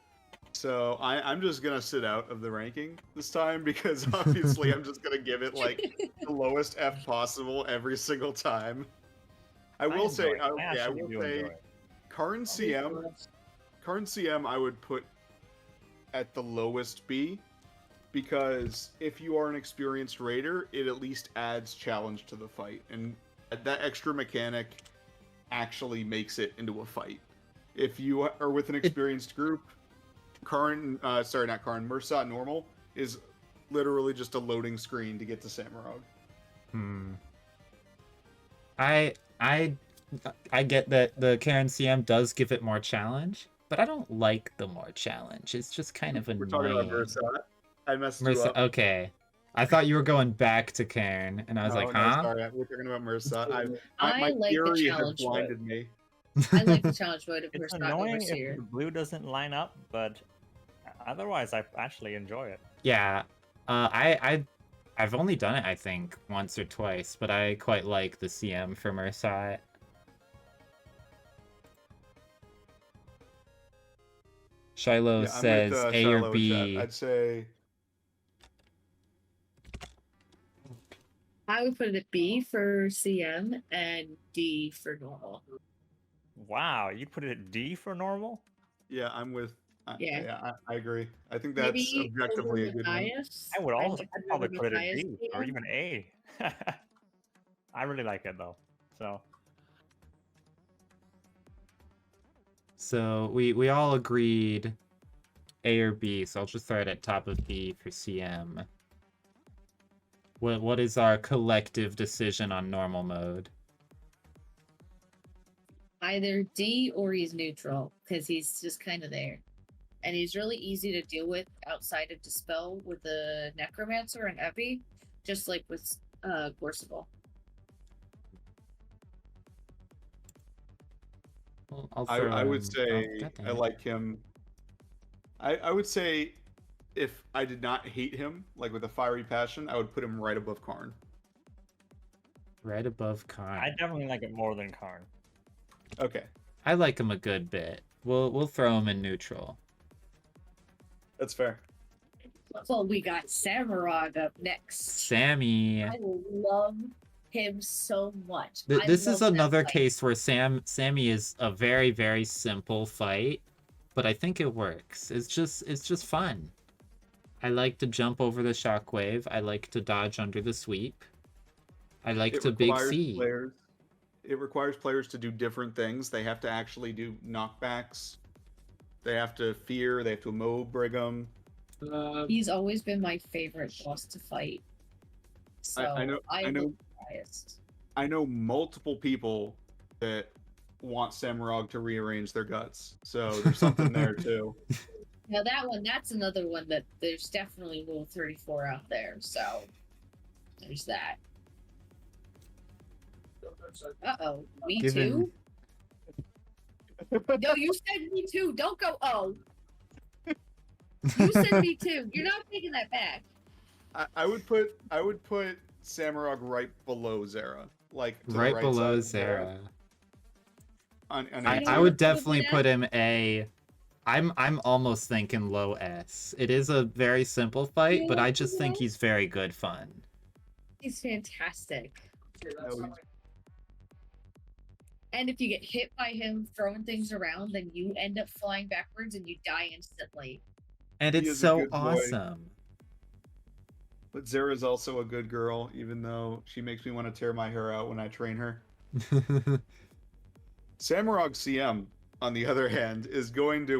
So I'm just gonna sit out of the ranking this time because obviously I'm just gonna give it like the lowest F possible every single time. I will say, enjoy it. okay, I actually will do say, enjoy it. Karn CM I would put at the lowest B because if you are an experienced raider, it at least adds challenge to the fight, and that extra mechanic actually makes it into a fight. If you are with an experienced group, Mersat normal is literally just a loading screen to get to Samurag. I get that the Karen CM does give it more challenge, but I don't like the more challenge. It's just kind of We're talking about annoying. Mersat. I messed you Mersa, up. okay. I thought you were going back to Karen, and I was No, like, no, huh? sorry, we're talking about Mersat. I My like the theory has challenge blinded me. I like the challenge mode of It's Mersat annoying Overseer. if the blue doesn't line up, but otherwise I actually enjoy it. Yeah. I've only done it, I think, once or twice, but I quite like the CM for Mersat. Shiloh Yeah, I'm says with, A Shiloh or in B. chat. I'd say I would put it at B for CM and D for normal. Wow, you put it at D for normal? Yeah, I'm with. Yeah. Yeah, I agree. I think that's Maybe objectively over a good one. Matthias. I would also I'd probably rather put it at Matthias D or CM. even A. I really like it though. So we all agreed A or B, so I'll just throw it at top of B for CM. What is our collective decision on normal mode? Either D or he's neutral because he's just kind of there. And he's really easy to deal with outside of Dispel with the Necromancer and Epi, just like with Gorsival. Well, I'll I throw would him- say oh, God damn I it. like him. I would say if I did not hate him, like with a fiery passion, I would put him right above Karn. Right above Karn. I definitely like it more than Karn. Okay, I like him a good bit. We'll throw him in neutral. that's fair. Well, we got Samurag up next. Sammy. I love him so much. This is love that another fight. case where Sammy is a very, very simple fight, but I think it works. It's just fun. I like to jump over the shockwave. I like to dodge under the sweep. I like to big C. It requires players to do different things. They have to actually do knockbacks. They have to fear. They have to mob Brigham. He's always been my favorite boss to fight. So I know. I I'm know. biased. I know multiple people that want Samurag to rearrange their guts. So there's something there too. Now that's another one that there's definitely Rule 34 out there. So there's that. Uh-oh. Me Given- too? No, you said me too. Don't go, oh. You said me too. You're not taking that back. I would put Samurag right below Zera, like to the Right side below of Zera. Zera. On I A2. know would what definitely that- put him A. I'm almost thinking low S. It is a very simple fight, but I just think he's very good fun. He's fantastic. No, And if you get hit by him throwing things around, then you end up flying backwards and you die instantly. And He it's is a so good boy. awesome. But Zera's also a good girl, even though she makes me want to tear my hair out when I train her. Samurag CM, on the other hand, is going to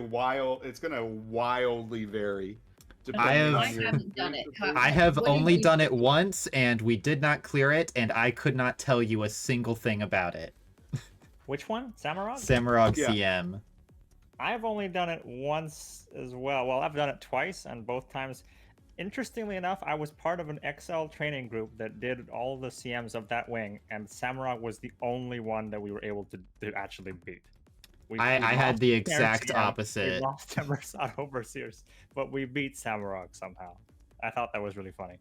wildly vary. I depending have- on I your haven't done it. experience. I have What do only you done it think? once, and we did not clear it, and I could not tell you a single thing about it. Which one? Samurag? Samurag Yeah. CM. I've only done it once as well. Well, I've done it twice, and both times, interestingly enough, I was part of an XL training group that did all the CMs of that wing, and Samurag was the only one that we were able to actually beat. I had the lost exact Terran CM, opposite. We lost Emerson Overseers, but we beat Samurag somehow. I thought that was really funny.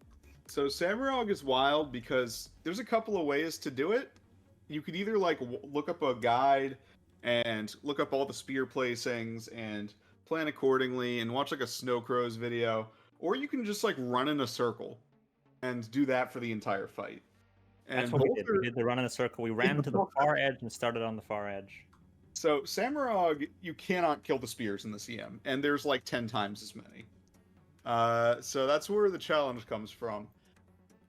So Samurag is wild because there's a couple of ways to do it. You could either like look up a guide and look up all the spear placings and plan accordingly and watch like a Snow Crows video, or you can just like run in a circle and do that for the entire fight. And That's what we both did. are- We did the run in a circle. We ran to the far edge and started on the far edge. So Samurag, you cannot kill the spears in the CM, and there's like 10 times as many. So that's where the challenge comes from.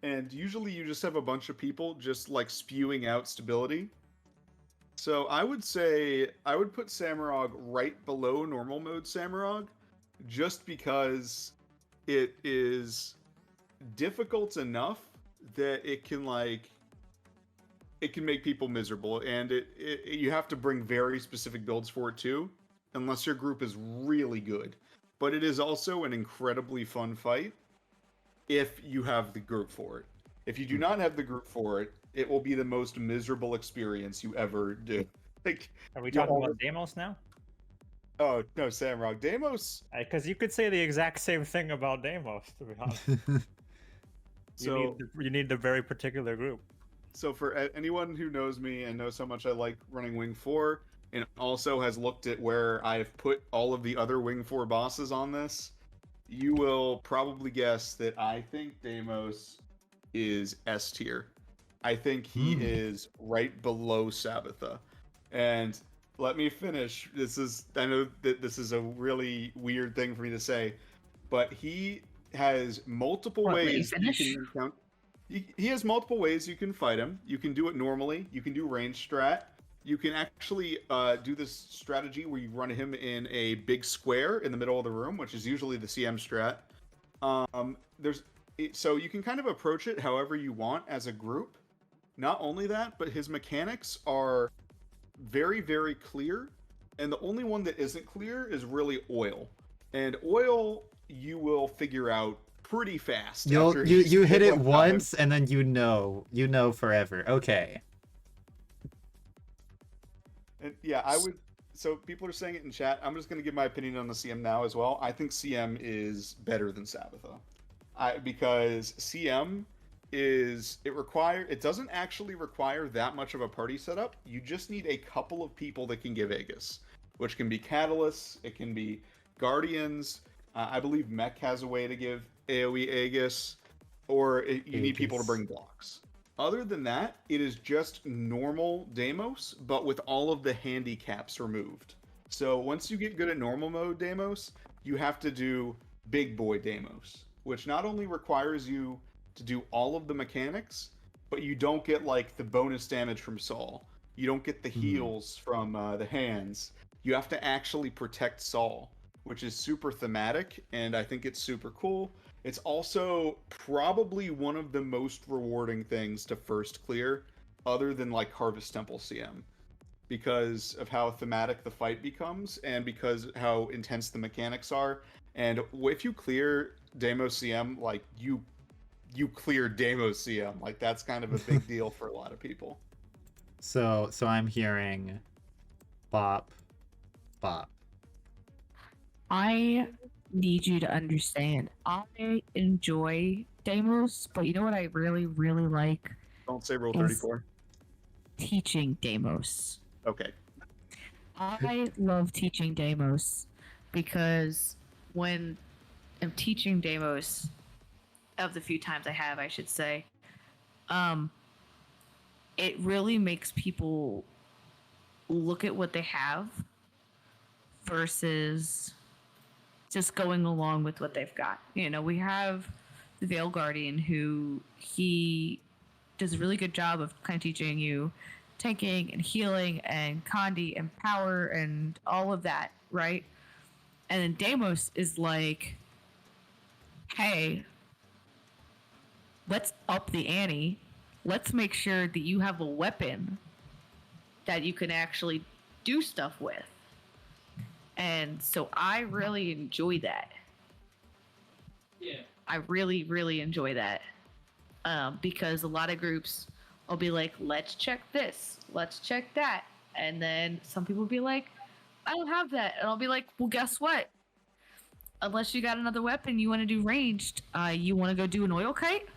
And usually you just have a bunch of people just like spewing out stability. So I would say I would put Samurag right below normal mode Samurag, just because it is difficult enough that it can make people miserable, and you have to bring very specific builds for it too, unless your group is really good. But it is also an incredibly fun fight if you have the group for it. If you do not have the group for it, it will be the most miserable experience you ever do. Like, Are we you talking always- about Deimos now? oh no, Samurag, Deimos. Because you could say the exact same thing about Deimos, to be honest. So You need the very particular group. So for anyone who knows me and knows how much I like running Wing 4, and also has looked at where I've put all of the other Wing 4 bosses on this, you will probably guess that I think Deimos is S tier. I think he Hmm. is right below Sabitha. And let me finish. I know that this is a really weird thing for me to say, but he has multiple What, let you ways finish? can count. He has multiple ways you can fight him. You can do it normally. You can do range strat. You can actually do this strategy where you run him in a big square in the middle of the room, which is usually the CM strat. So you can kind of approach it however you want as a group. Not only that, but his mechanics are very, very clear. And the only one that isn't clear is really oil. And oil, you will figure out pretty fast. You hit it once and then you know forever. Okay. And yeah, I would. So people are saying it in chat. I'm just going to give my opinion on the CM now as well. I think CM is better than Sabitha, because CM it doesn't actually require that much of a party setup. You just need a couple of people that can give Aegis, which can be Catalysts, it can be Guardians. I believe Mech has a way to give AoE Aegis, or you need people to Aegis. bring blocks. Other than that, it is just normal Deimos, but with all of the handicaps removed. So once you get good at normal mode Deimos, you have to do big boy Deimos, which not only requires you to do all of the mechanics, but you don't get like the bonus damage from Saul. You don't get the heals from the hands. You have to actually protect Saul, which is super thematic, and I think it's super cool. It's also probably one of the most rewarding things to first clear, other than like Harvest Temple CM, because of how thematic the fight becomes and because how intense the mechanics are. And if you clear Deimos CM, like you clear Deimos CM, like that's kind of a big deal for a lot of people. So I'm hearing bop, bop. I need you to understand. I enjoy Deimos, but you know what I really, really like? Don't say Rule Is- 34. Teaching Deimos. Okay. I love teaching Deimos because when I'm teaching Deimos, of the few times I have, I should say, it really makes people look at what they have versus just going along with what they've got. You know, we have the Veil Guardian who he does a really good job of kind of teaching you tanking and healing and Condi and power and all of that, right? And then Deimos is like, hey, let's up the ante. Let's make sure that you have a weapon that you can actually do stuff with. And so I really enjoy that. Yeah. I really, really enjoy that. Because a lot of groups will be like, let's check this, let's check that. And then some people will be like, I don't have that. And I'll be like, well, guess what? Unless you got another weapon you want to do ranged, you want to go do an oil kite?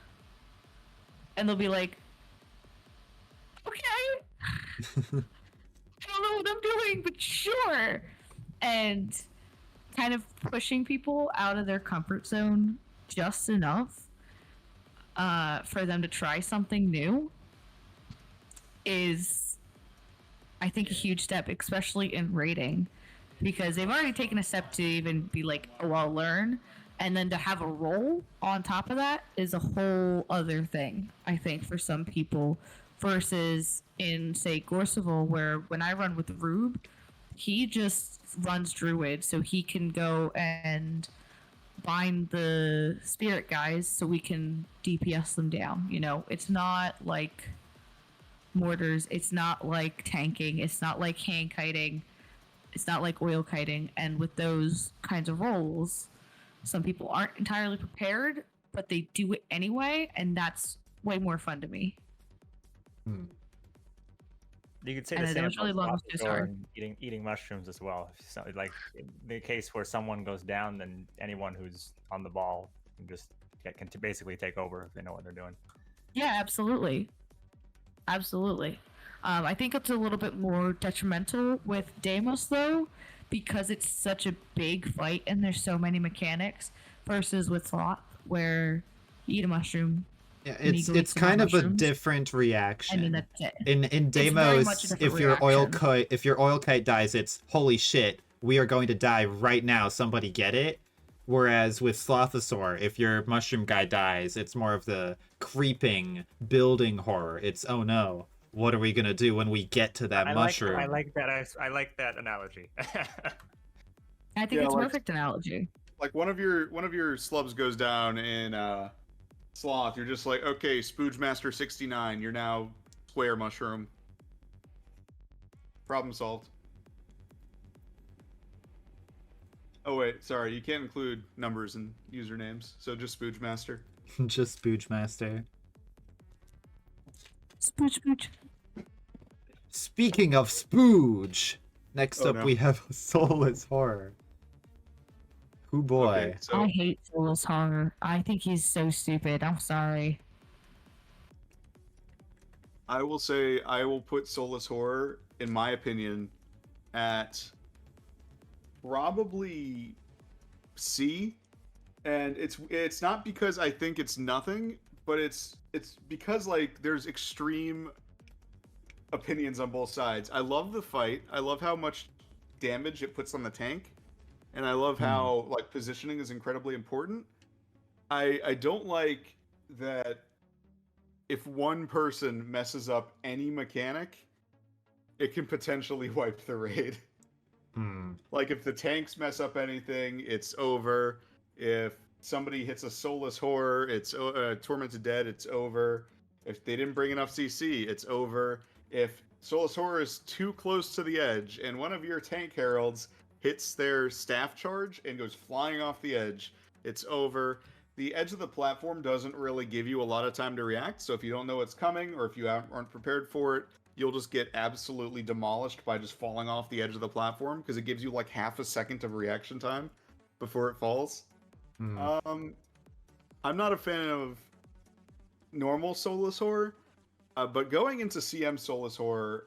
And they'll be like, okay. I don't know what I'm doing, but sure. And kind of pushing people out of their comfort zone just enough for them to try something new is, I think, a huge step, especially in rating, because they've already taken a step to even be like, oh, I'll learn. And then to have a role on top of that is a whole other thing, I think, for some people, versus in, say, Gorseval, where when I run with Rube, he just runs Druid, so he can go and bind the spirit guys so we can DPS them down. You know, it's not like mortars, it's not like tanking, it's not like hand kiting, it's not like oil kiting. And with those kinds of roles, some people aren't entirely prepared, but they do it anyway, and that's way more fun to me. You could say And the it same was really about long Lost to Door start. and eating mushrooms as well. So, like in the case where someone goes down, then anyone who's on the ball can just can basically take over if they know what they're doing. Yeah, absolutely. Absolutely. I think it's a little bit more detrimental with Deimos, though, because it's such a big fight and there's so many mechanics, versus with Sloth, where you eat a mushroom, Yeah, and he it's goes it's to more kind of a mushrooms. different reaction. I mean, that's it. In It's very much a Deimos, different if your oil kite dies, it's holy shit, we are going to die right now. Somebody get it. Whereas with Slothosaur, if your mushroom guy dies, it's more of the creeping, building horror. It's oh no, what are we gonna do when we get to that mushroom? I like that. I like that analogy. I think Yeah, it's a like- perfect analogy. Like one of your slubs goes down in Sloth, you're just like, okay, Spooge Master 69, you're now square mushroom. Problem solved. Oh wait, sorry, you can't include numbers and usernames, so just Spooge Master. Just Spooge Master. Spooch, spooch. Speaking of Spooge, next Oh, up no. we have Soulless Horror. Who boy? Okay, so I hate Soulless Horror. I think he's so stupid. I'm sorry. I will say I will put Soulless Horror, in my opinion, at probably C, and it's not because I think it's nothing, but it's because like there's extreme opinions on both sides. I love the fight. I love how much damage it puts on the tank, and I love how like positioning is incredibly important. I don't like that if one person messes up any mechanic, it can potentially wipe the raid. Like if the tanks mess up anything, it's over. If somebody hits a Soulless Horror, it's Tormented Dead, it's over. If they didn't bring enough CC, it's over. If Soulless Horror is too close to the edge and one of your tank heralds hits their staff charge and goes flying off the edge, it's over. The edge of the platform doesn't really give you a lot of time to react, so if you don't know what's coming or if you aren't prepared for it, you'll just get absolutely demolished by just falling off the edge of the platform because it gives you like half a second of reaction time before it falls. I'm not a fan of normal Soulless Horror, but going into CM Soulless Horror,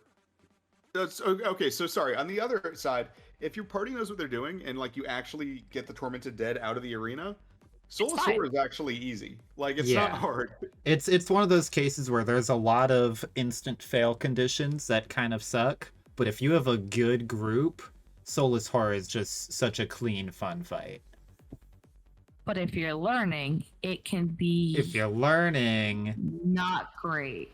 that's okay. So sorry. On the other side, if your party knows what they're doing and like you actually get the Tormented Dead out of the arena, Soulless fine. Horror is actually easy. Like it's Yeah. not hard. It's one of those cases where there's a lot of instant fail conditions that kind of suck, but if you have a good group, Soulless Horror is just such a clean, fun fight. But if you're learning, it can be If you're learning, not great.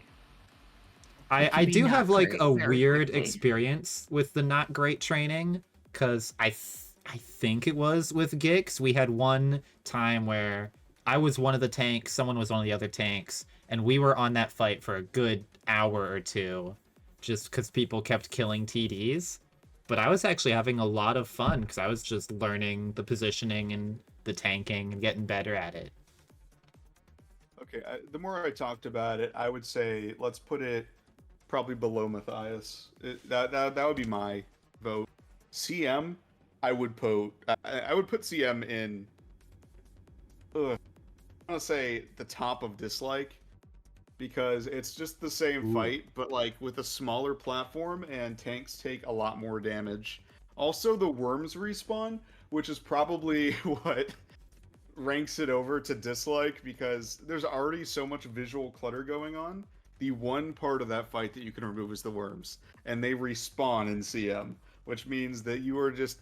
I can be do not have like great a very weird quickly. experience with the not great training because I think it was with Gix. We had one time where I was one of the tanks, someone was one of the other tanks, and we were on that fight for a good hour or two just because people kept killing TDs. But I was actually having a lot of fun because I was just learning the positioning and the tanking and getting better at it. Okay, the more I talked about it, I would say let's put it probably below Matthias. That would be my vote. CM, I would put CM in. I want to say the top of dislike because it's just the same fight, but like with a smaller platform and tanks take a lot more damage. Also, the worms respawn, which is probably what ranks it over to dislike because there's already so much visual clutter going on. The one part of that fight that you can remove is the worms, and they respawn in CM, which means that you are just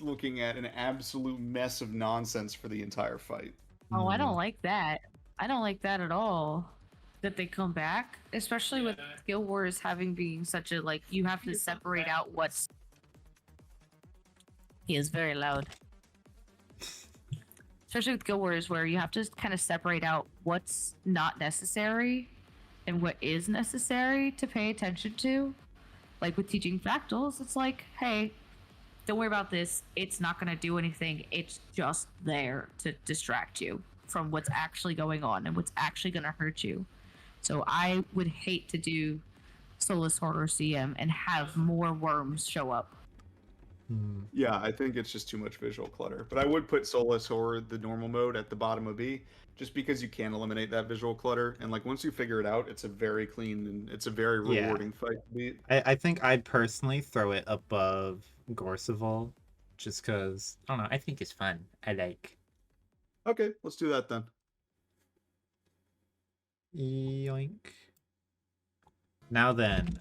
looking at an absolute mess of nonsense for the entire fight. Oh, I don't like that. I don't like that at all. That they come back, especially with Guild Wars having being such a like you have to separate out what's. He is very loud. Especially with Guild Wars, where you have to kind of separate out what's not necessary and what is necessary to pay attention to. Like with teaching fractals, it's like, hey, don't worry about this. It's not going to do anything. It's just there to distract you from what's actually going on and what's actually going to hurt you. So I would hate to do Soulless Horror CM and have more worms show up. Yeah, I think it's just too much visual clutter. But I would put Soulless Horror, the normal mode, at the bottom of B, just because you can eliminate that visual clutter. And like once you figure it out, it's a very clean and it's a very rewarding fight to beat. I think I'd personally throw it above Gorseval, just because, I don't know, I think it's fun. I like. Okay, let's do that then. Yoink. Now then,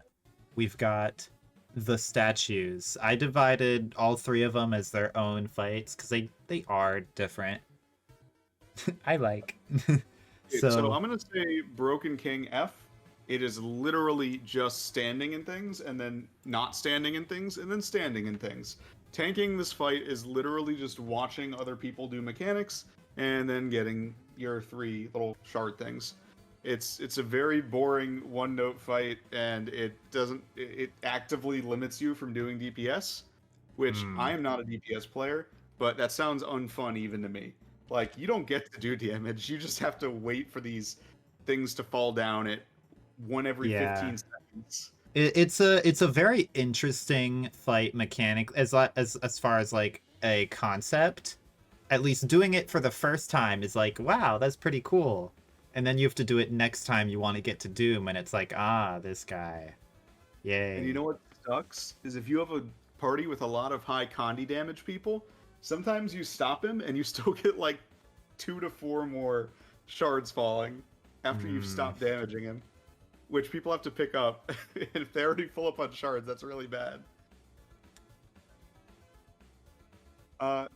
we've got the statues. I divided all three of them as their own fights because they are different. I like. So I'm gonna say Broken King F. It is literally just standing in things and then not standing in things and then standing in things. Tanking this fight is literally just watching other people do mechanics and then getting your 3 little shard things. It's a very boring one-note fight, and it actively limits you from doing DPS, which I am not a DPS player, but that sounds unfun even to me. Like, you don't get to do damage, you just have to wait for these things to fall down at 1 every 15 seconds. It's a very interesting fight mechanic as far as like a concept. At least doing it for the first time is like, wow, that's pretty cool. And then you have to do it next time you want to get to Doom, and it's like, this guy. Yay. And you know what sucks? Is if you have a party with a lot of high Condi damage people, sometimes you stop him and you still get like 2 to 4 more shards falling after you've stopped damaging him, which people have to pick up. And if they're already full up on shards, that's really bad.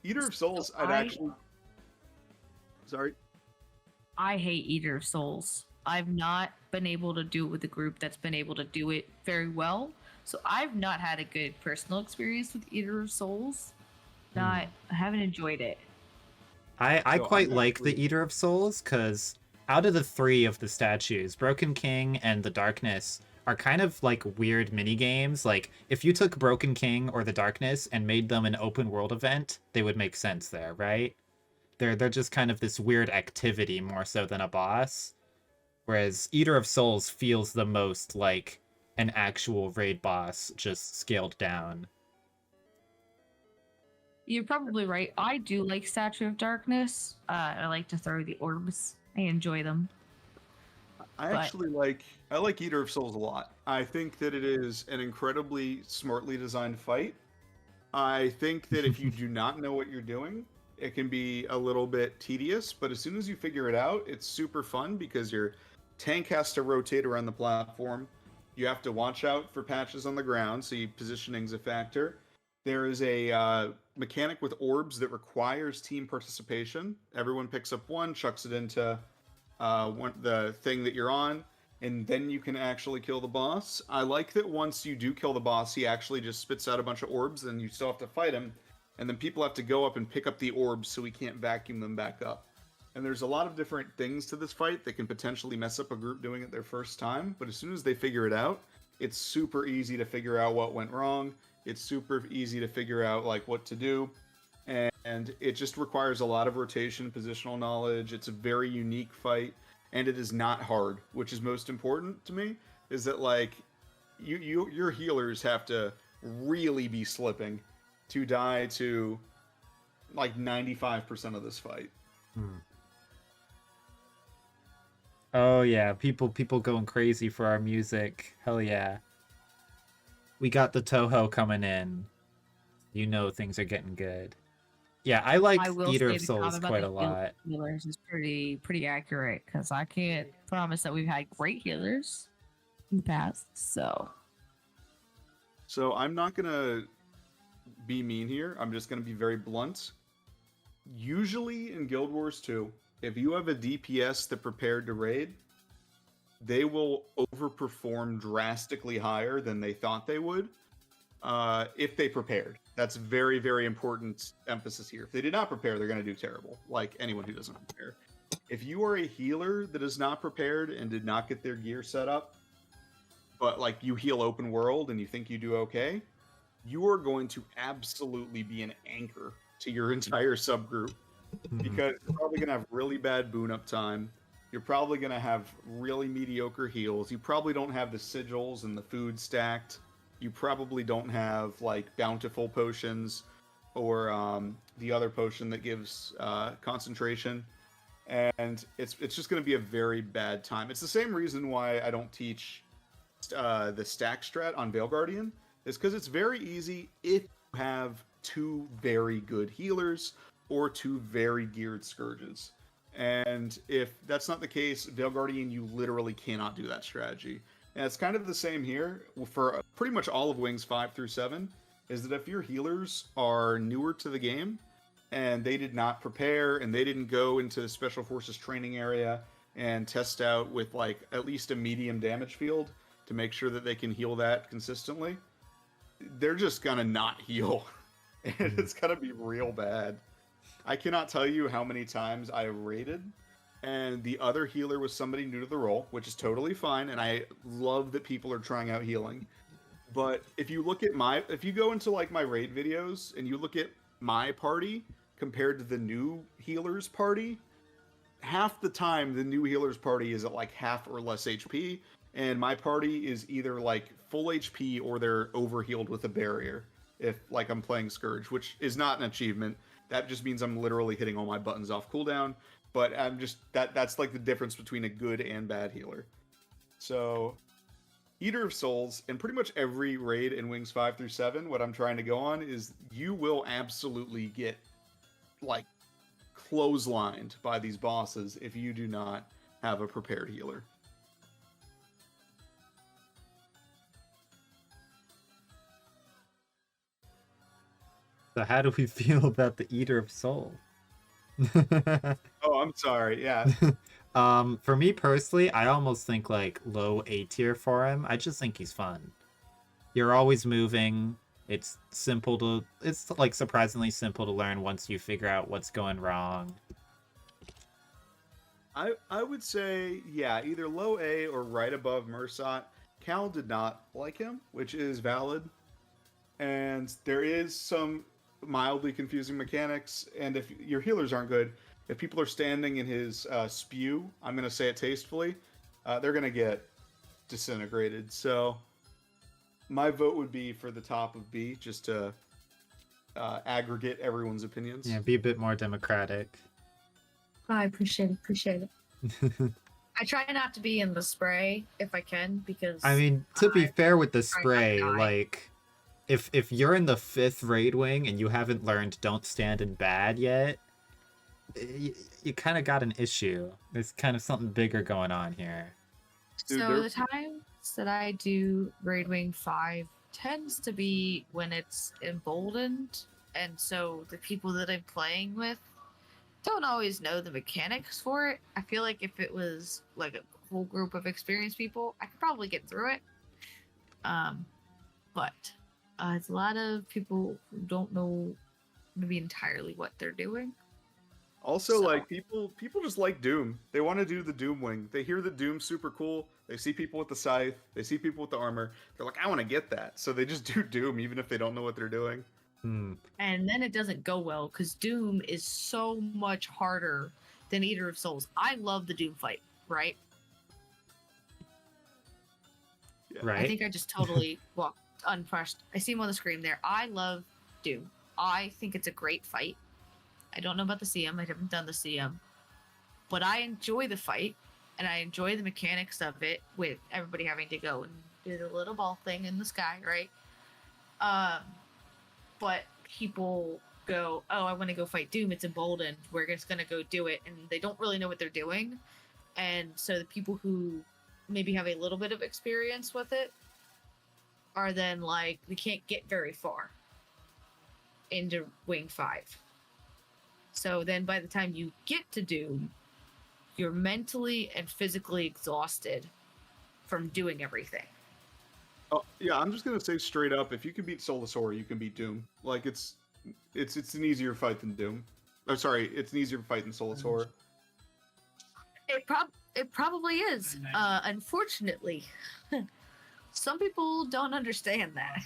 Eater of Souls, Sorry. I hate Eater of Souls. I've not been able to do it with a group that's been able to do it very well. So I've not had a good personal experience with Eater of Souls. I haven't enjoyed it. I quite like the Eater of Souls because out of the 3 of the statues, Broken King and the Darkness are kind of like weird mini games. Like if you took Broken King or the Darkness and made them an open world event, they would make sense there, right? They're just kind of this weird activity more so than a boss. Whereas Eater of Souls feels the most like an actual raid boss, just scaled down. You're probably right. I do like Statue of Darkness. I like to throw the orbs. I enjoy them. I like Eater of Souls a lot. I think that it is an incredibly smartly designed fight. I think that if you do not know what you're doing, it can be a little bit tedious, but as soon as you figure it out, it's super fun because your tank has to rotate around the platform. You have to watch out for patches on the ground, so positioning's a factor. There is a mechanic with orbs that requires team participation. Everyone picks up one, chucks it into the thing that you're on, and then you can actually kill the boss. I like that once you do kill the boss, he actually just spits out a bunch of orbs, and you still have to fight him. And then people have to go up and pick up the orbs so we can't vacuum them back up. And there's a lot of different things to this fight that can potentially mess up a group doing it their first time, but as soon as they figure it out, it's super easy to figure out what went wrong. It's super easy to figure out like what to do. And it just requires a lot of rotation, positional knowledge. It's a very unique fight, and it is not hard, which is most important to me, is that like your healers have to really be slipping to die to like 95% of this fight. Oh yeah, people going crazy for our music. Hell yeah. We got the Toho coming in. You know things are getting good. Yeah, I like Eater of Souls quite a lot. Healers is pretty accurate because I can't promise that we've had great healers in the past. So I'm not gonna be mean here. I'm just gonna be very blunt. Usually in Guild Wars 2, if you have a DPS that prepared to raid, they will overperform drastically higher than they thought they would if they prepared. That's very, very important emphasis here. If they did not prepare, they're going to do terrible, like anyone who doesn't prepare. If you are a healer that is not prepared and did not get their gear set up, but like you heal open world and you think you do okay, you are going to absolutely be an anchor to your entire subgroup because you're probably going to have really bad boon up time. You're probably going to have really mediocre heals. You probably don't have the sigils and the food stacked. You probably don't have like bountiful potions or the other potion that gives concentration. And it's just going to be a very bad time. It's the same reason why I don't teach the stack strat on Veil Guardian, is because it's very easy if you have 2 very good healers or 2 very geared scourges. And if that's not the case, Veil Guardian, you literally cannot do that strategy. And it's kind of the same here for pretty much all of Wings 5 through 7, is that if your healers are newer to the game, and they did not prepare, and they didn't go into the Special Forces training area and test out with like at least a medium damage field to make sure that they can heal that consistently, they're just gonna not heal. And it's gonna be real bad. I cannot tell you how many times I raided and the other healer was somebody new to the role, which is totally fine, and I love that people are trying out healing. But if you look at if you go into like my raid videos and you look at my party compared to the new healer's party, half the time the new healer's party is at like half or less HP, and my party is either like full HP or they're overhealed with a barrier if like I'm playing Scourge, which is not an achievement. That just means I'm literally hitting all my buttons off cooldown, but I'm just that's like the difference between a good and bad healer. So Eater of Souls, and pretty much every raid in Wings 5 through 7, what I'm trying to go on is you will absolutely get like clotheslined by these bosses if you do not have a prepared healer. So how do we feel about the Eater of Soul? Oh, I'm sorry. Yeah. For me personally, I almost think like low A tier for him. I just think he's fun. You're always moving. It's like surprisingly simple to learn once you figure out what's going wrong. I would say, yeah, either low A or right above Mursat. Cal did not like him, which is valid. And there is some mildly confusing mechanics, and if your healers aren't good, if people are standing in his spew, I'm going to say it tastefully, they're going to get disintegrated. So my vote would be for the top of B, just to aggregate everyone's opinions. Yeah, be a bit more democratic. I appreciate it. I try not to be in the spray if I can, because I mean, to be fair with the try not to spray, die. like if you're in the 5th raid wing and you haven't learned Don't Stand in Bad yet, you kind of got an issue. There's kind of something bigger going on here. Dude, So they're- the times that I do Raid Wing 5 tends to be when it's emboldened, and so the people that I'm playing with don't always know the mechanics for it. I feel like if it was like a whole group of experienced people, I could probably get through it. But it's a lot of people who don't know maybe entirely what they're doing. Also, So- like people just like Doom. They want to do the Doom wing. They hear that Doom's super cool. They see people with the scythe. They see people with the armor. They're like, I want to get that. So they just do Doom, even if they don't know what they're doing. And then it doesn't go well because Doom is so much harder than Eater of Souls. I love the Doom fight, right? Right? I think I just totally walked unpressed. I see him on the screen there. I love Doom. I think it's a great fight. I don't know about the CM. I haven't done the CM. But I enjoy the fight, and I enjoy the mechanics of it with everybody having to go and do the little ball thing in the sky, right? But people go, oh, I want to go fight Doom. It's emboldened. We're just going to go do it. And they don't really know what they're doing. And so the people who maybe have a little bit of experience with it are then like, we can't get very far into Wing 5. So then by the time you get to Doom, you're mentally and physically exhausted from doing everything. Oh, yeah, I'm just gonna say straight up, if you can beat Soulless Horror, you can beat Doom. Like it's an easier fight than Doom. Oh, sorry, it's an easier fight than Soulless Horror. It probably is. Unfortunately, some people don't understand that.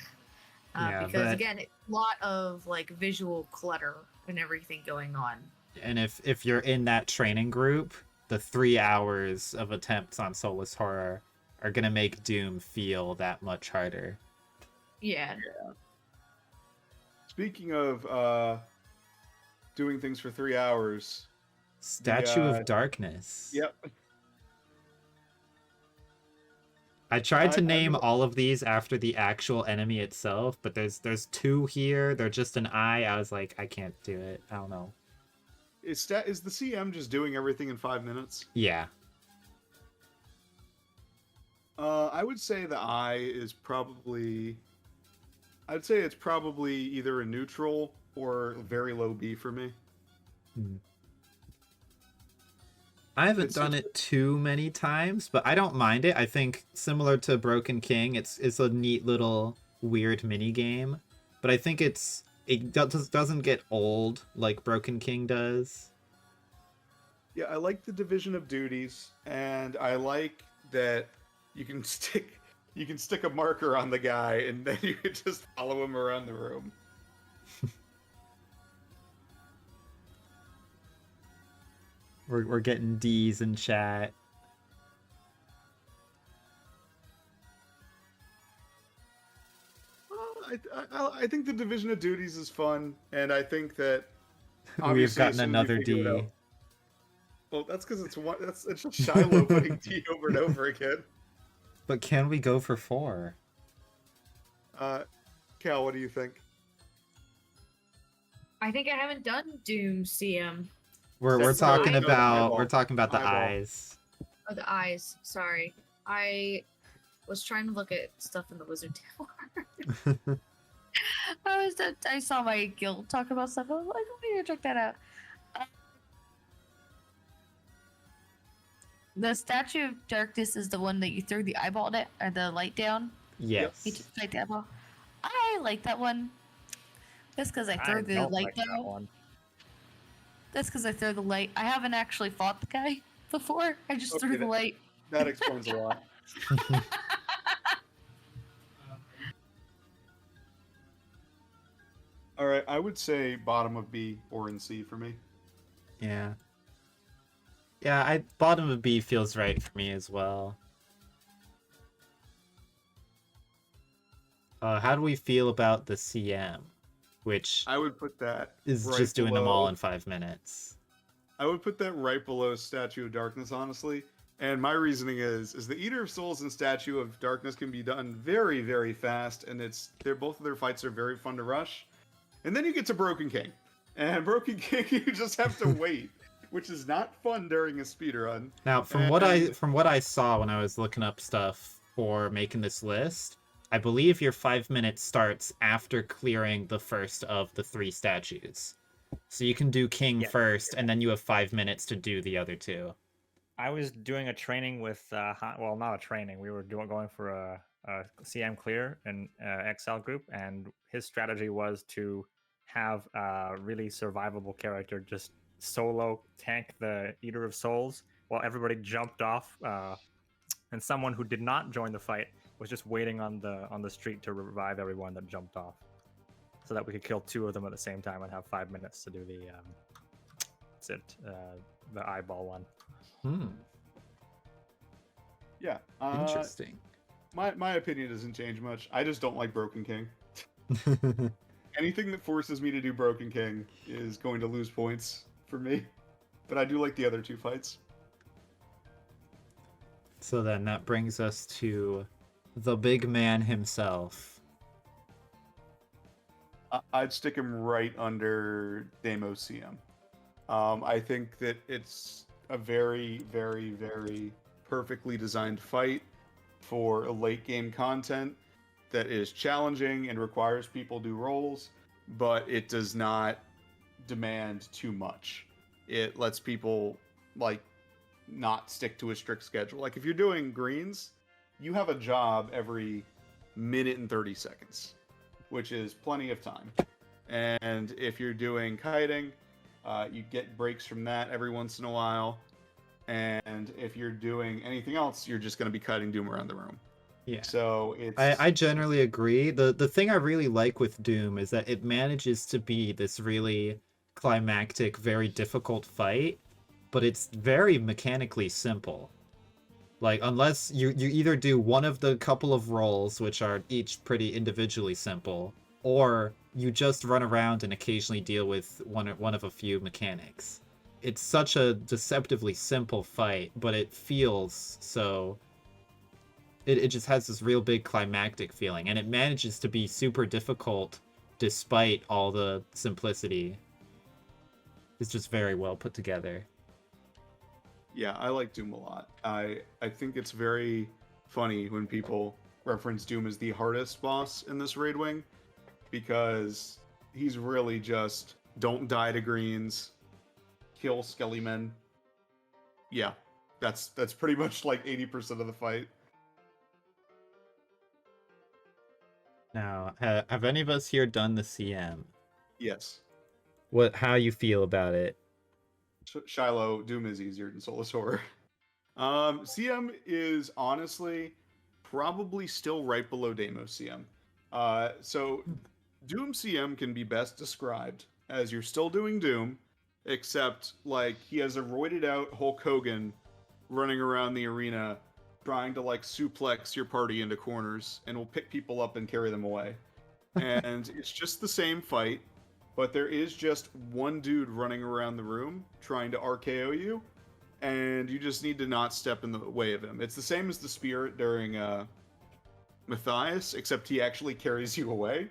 Yeah, Because but- again, it's a lot of like visual clutter and everything going on. And if you're in that training group, the 3 hours of attempts on Soulless Horror are gonna make Doom feel that much harder. Yeah. Speaking of doing things for 3 hours, Statue Yeah. of Darkness. yep. I tried to I name will- all of these after the actual enemy itself, but there's 2 here. They're just an eye. I was like, I can't do it. I don't know. is the CM just doing everything in 5 minutes? Yeah. I would say the I is probably. I'd say it's probably either a neutral or very low B for me. I haven't It's done it too many times, but I don't mind it. I think similar to Broken King, it's a neat little weird mini game, but I think it doesn't get old like Broken King does. Yeah, I like the division of duties, and I like that you can stick a marker on the guy, and then you can just follow him around the room. We're getting D's in chat. I think the division of duties is fun, and I think that We've obviously, as gotten soon as you another figure it D. out- Well, that's because it's just Shiloh putting D over and over again. But can we go for 4? Cal, what do you think? I think I haven't done Doom CM. We're That's talking no, about eyeball. the Eyeball. eyes. Oh, the eyes. Sorry. I was trying to look at stuff in the Wizard Tower. I saw my guild talk about stuff. I was like, let me check that out. The Statue of Darkness is the one that you throw the eyeball at, or the light down. Yes. You just light the eyeball. I like that one. That's because I throw the don't light like that down. one. That's because I throw the light. I haven't actually fought the guy before. I just Okay, threw the light. That explains a lot. All right, I would say bottom of B or in C for me. Yeah. Yeah, bottom of B feels right for me as well. How do we feel about the CM, which I would put that is right just doing them below- all in 5 minutes? I would put that right below Statue of Darkness, honestly. And my reasoning is the Eater of Souls and Statue of Darkness can be done very, very fast, and both of their fights are very fun to rush. And then you get to Broken King, and Broken King you just have to wait, which is not fun during a speedrun. Now, from what I saw when I was looking up stuff for making this list, I believe your 5 minutes starts after clearing the first of the 3 statues. So you can do King first, and then you have 5 minutes to do the other 2. I was doing a training with, well, not a training. We were going for a CM clear in XL group, and his strategy was to have a really survivable character just solo tank the Eater of Souls while everybody jumped off, and someone who did not join the fight was just waiting on the street to revive everyone that jumped off, so that we could kill 2 of them at the same time and have 5 minutes to do the eyeball one. Yeah. Interesting. My opinion doesn't change much. I just don't like Broken King. Anything that forces me to do Broken King is going to lose points for me. But I do like the other 2 fights. So then that brings us to the big man himself. I'd stick him right under Demo CM. I think that it's a very, very, very perfectly designed fight for a late game content that is challenging and requires people do rolls, but it does not demand too much. It lets people not stick to a strict schedule. Like if you're doing greens, you have a job every minute and 30 seconds, which is plenty of time. And if you're doing kiting, you get breaks from that every once in a while. And if you're doing anything else, you're just going to be kiting Doom around the room. Yeah. So it's... I generally agree. The thing I really like with Doom is that it manages to be this really climactic, very difficult fight, but it's very mechanically simple. Like, unless you either do one of the couple of rolls, which are each pretty individually simple, or you just run around and occasionally deal with one of a few mechanics. It's such a deceptively simple fight, but it feels so... It just has this real big climactic feeling, and it manages to be super difficult despite all the simplicity. is just very well put together. Yeah, I like Doom a lot. I think it's very funny when people reference Doom as the hardest boss in this raid wing, because he's really just don't die to greens, kill skellymen. Yeah, that's pretty much like 80% of the fight. Now, have any of us here done the CM? Yes. How you feel about it? Shiloh, Doom is easier than Soulless Horror. CM is honestly probably still right below Deimos CM. So Doom CM can be best described as you're still doing Doom, except like he has a roided out Hulk Hogan running around the arena trying to like suplex your party into corners and will pick people up and carry them away. And it's just the same fight, but there is just one dude running around the room trying to RKO you, and you just need to not step in the way of him. It's the same as the Spirit during Matthias, except he actually carries you away.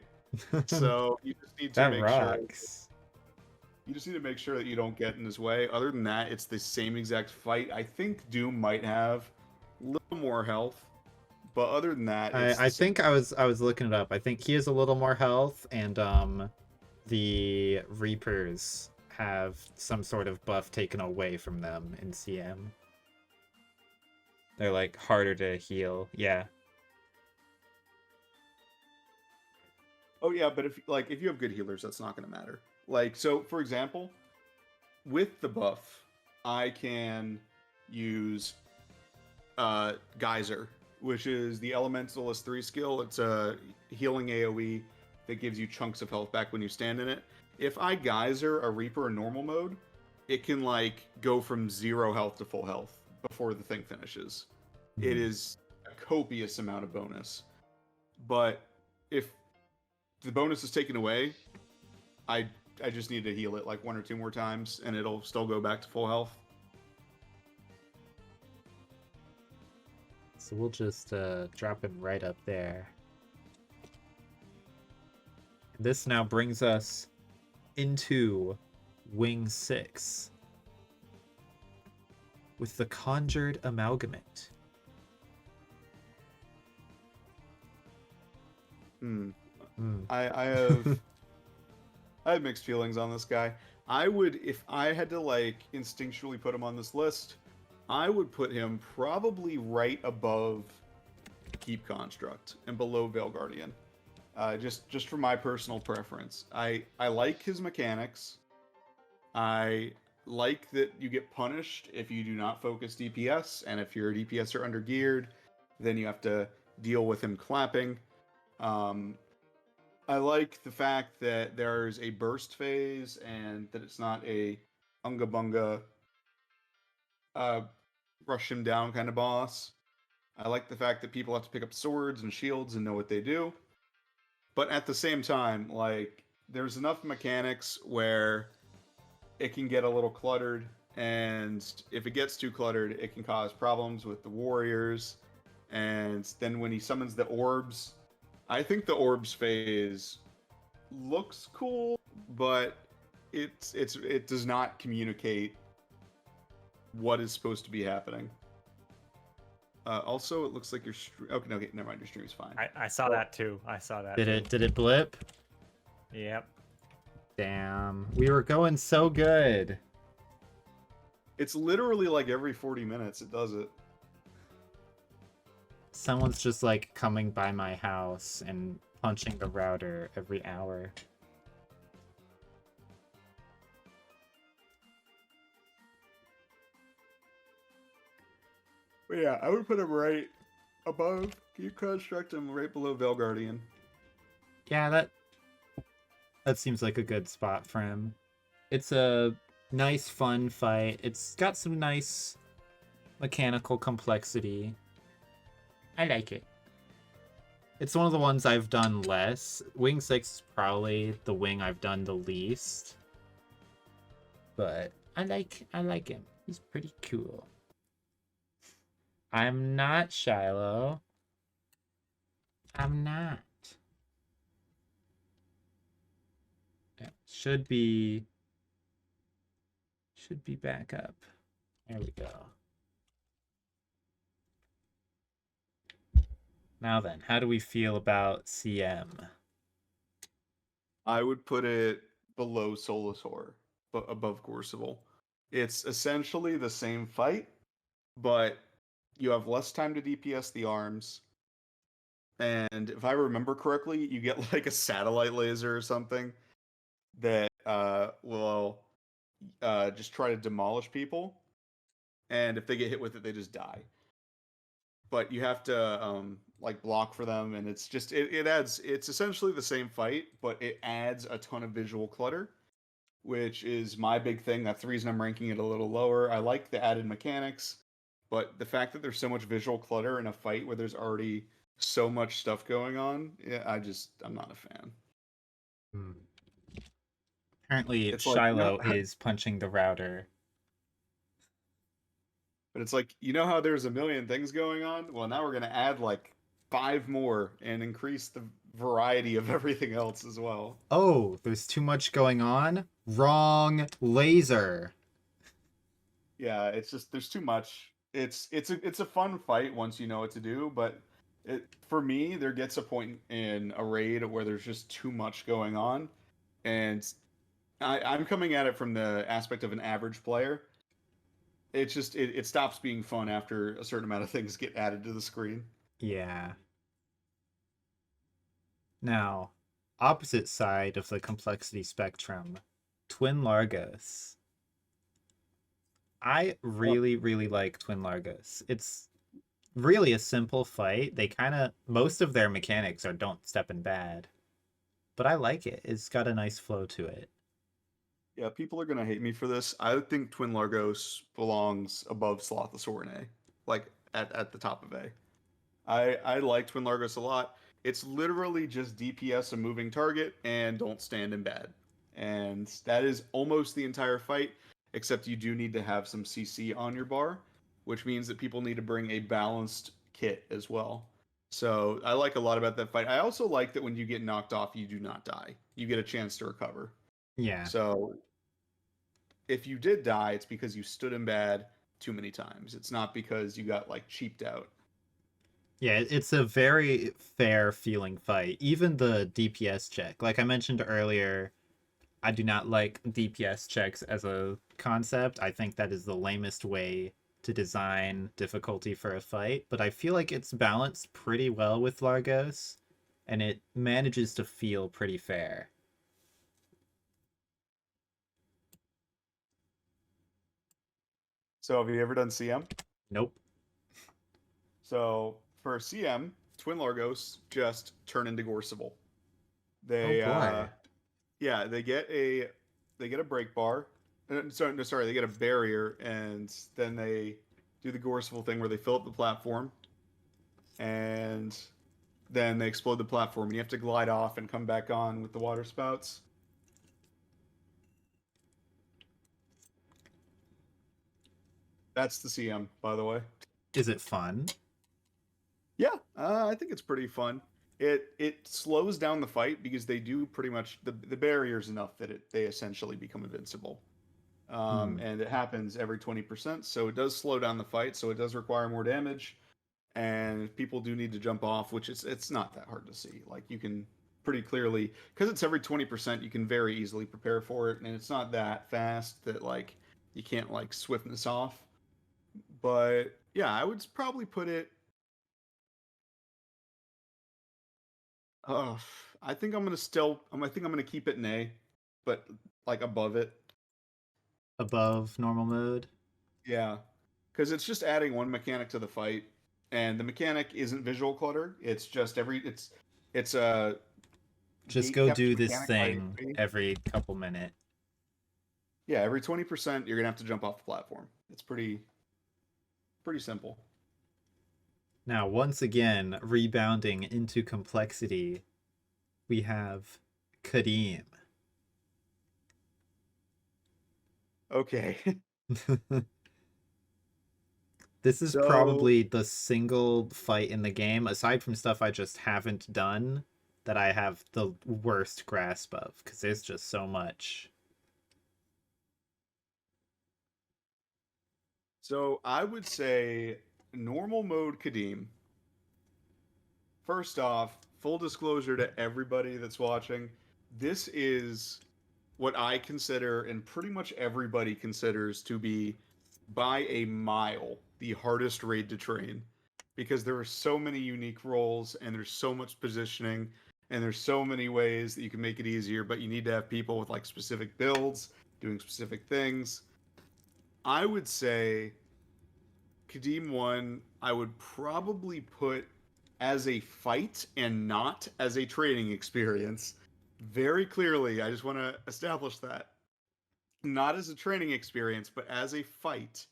So you just need to That make rocks. you just need to make sure that you don't get in his way. Other than that, it's the same exact fight. I think Doom might have a little more health, but other than that, it's I think I was looking it up. I think he has a little more health, and the Reapers have some sort of buff taken away from them in CM. They're like harder to heal. Yeah. Oh yeah, but if you have good healers, that's not going to matter. Like, so for example, with the buff, I can use Geyser, which is the Elementalist 3 skill. It's a healing AoE that gives you chunks of health back when you stand in it. If I Geyser a Reaper in normal mode, it can like go from 0 health to full health before the thing finishes. It is a copious amount of bonus. But if the bonus is taken away, I just need to heal it like 1 or 2 more times, and it'll still go back to full health. So we'll just drop him right up there. This now brings us into Wing 6 with the Conjured Amalgamate. I have I have mixed feelings on this guy. I would, if I had to like instinctually put him on this list, I would put him probably right above Keep Construct and below Veil Guardian. Just for my personal preference. I like his mechanics. I like that you get punished if you do not focus DPS, and if your DPS are under geared, then you have to deal with him clapping. I like the fact that there's a burst phase and that it's not a unga bunga rush him down kind of boss. I like the fact that people have to pick up swords and shields and know what they do. But at the same time, like, there's enough mechanics where it can get a little cluttered, and if it gets too cluttered, it can cause problems with the warriors. And then when he summons the orbs, I think the orbs phase looks cool, but it does not communicate what is supposed to be happening. Also, it looks like your stream. Okay, never mind. Your stream's fine. I saw that too. I saw that. Did it blip? Yep. Damn. We were going so good. It's literally like every 40 minutes it does it. Someone's just like coming by my house and punching the router every hour. But yeah, I would put him right above Keep Construct and right below Veil Guardian. Yeah, that seems like a good spot for him. It's a nice, fun fight. It's got some nice mechanical complexity. I like it. It's one of the ones I've done less. Wing 6 is probably the wing I've done the least. But I like him. He's pretty cool. I'm not Shiloh. I'm not. Yeah, should be Should be back up. There we go. Now then, how do we feel about CM? I would put it below Solasaur, but above Gorseval. It's essentially the same fight, but you have less time to DPS the arms. And if I remember correctly, you get like a satellite laser or something that will just try to demolish people. And if they get hit with it, they just die. But you have to like block for them, and it's just it adds. It's essentially the same fight, but it adds a ton of visual clutter, which is my big thing. That's the reason I'm ranking it a little lower. I like the added mechanics, but the fact that there's so much visual clutter in a fight where there's already so much stuff going on, yeah, I'm not a fan. Apparently, It's like, Shiloh is punching the router. But it's like, you know how there's a million things going on? Well, now we're going to add like 5 more and increase the variety of everything else as well. Oh, there's too much going on? Wrong laser. Yeah, it's just there's too much. It's a fun fight once you know what to do, but for me there gets a point in a raid where there's just too much going on, and I'm coming at it from the aspect of an average player. It's just it stops being fun after a certain amount of things get added to the screen. Yeah. Now, opposite side of the complexity spectrum, Twin Largos. I really, really like Twin Largos. It's really a simple fight. They most of their mechanics are don't step in bad. But I like it. It's got a nice flow to it. Yeah, people are gonna hate me for this. I think Twin Largos belongs above Slothosaur in A, like at the top of A. I like Twin Largos a lot. It's literally just DPS a moving target and don't stand in bad, and that is almost the entire fight. Except you do need to have some CC on your bar, which means that people need to bring a balanced kit as well. So I like a lot about that fight. I also like that when you get knocked off, you do not die. You get a chance to recover. Yeah. So if you did die, it's because you stood in bad too many times. It's not because you got like cheaped out. Yeah, it's a very fair feeling fight. Even the DPS check. Like I mentioned earlier, I do not like DPS checks as a concept. I think that is the lamest way to design difficulty for a fight, but I feel like it's balanced pretty well with Largos, and it manages to feel pretty fair. So have you ever done CM? Nope. So for CM, Twin Largos just turn into Gorseval. Oh They boy. yeah, they get a break bar. Sorry, they get a barrier, and then they do the Gorseval thing where they fill up the platform, and then they explode the platform. And you have to glide off and come back on with the water spouts. That's the CM, by the way. Is it fun? Yeah, I think it's pretty fun. It slows down the fight because they do pretty much the barrier's enough that they essentially become invincible. And it happens every 20%, so it does slow down the fight, so it does require more damage, and people do need to jump off, which it's not that hard to see. Like you can pretty clearly, because it's every 20%, you can very easily prepare for it, and it's not that fast that like you can't like swiftness off. But yeah, I would probably put it. Uh, I think I'm gonna still. I think I'm gonna keep it in A, but like above it. Above normal mode? Yeah, because it's just adding one mechanic to the fight, and the mechanic isn't visual clutter. It's just it's a Just gate go kept do this mechanic by thing HP. every couple minutes. Yeah, every 20% you're gonna have to jump off the platform. It's pretty simple. Now, once again, rebounding into complexity, we have Kareem. Okay. This is So- probably the single fight in the game, aside from stuff I just haven't done, that I have the worst grasp of, because there's just so much. So I would say normal mode Kadim. First off, full disclosure to everybody that's watching, this is what I consider, and pretty much everybody considers, to be by a mile the hardest raid to train, because there are so many unique roles and there's so much positioning and there's so many ways that you can make it easier, but you need to have people with like specific builds doing specific things. I would say Kadim 1, I would probably put as a fight and not as a training experience. Very clearly, I just want to establish that. Not as a training experience, but as a fight,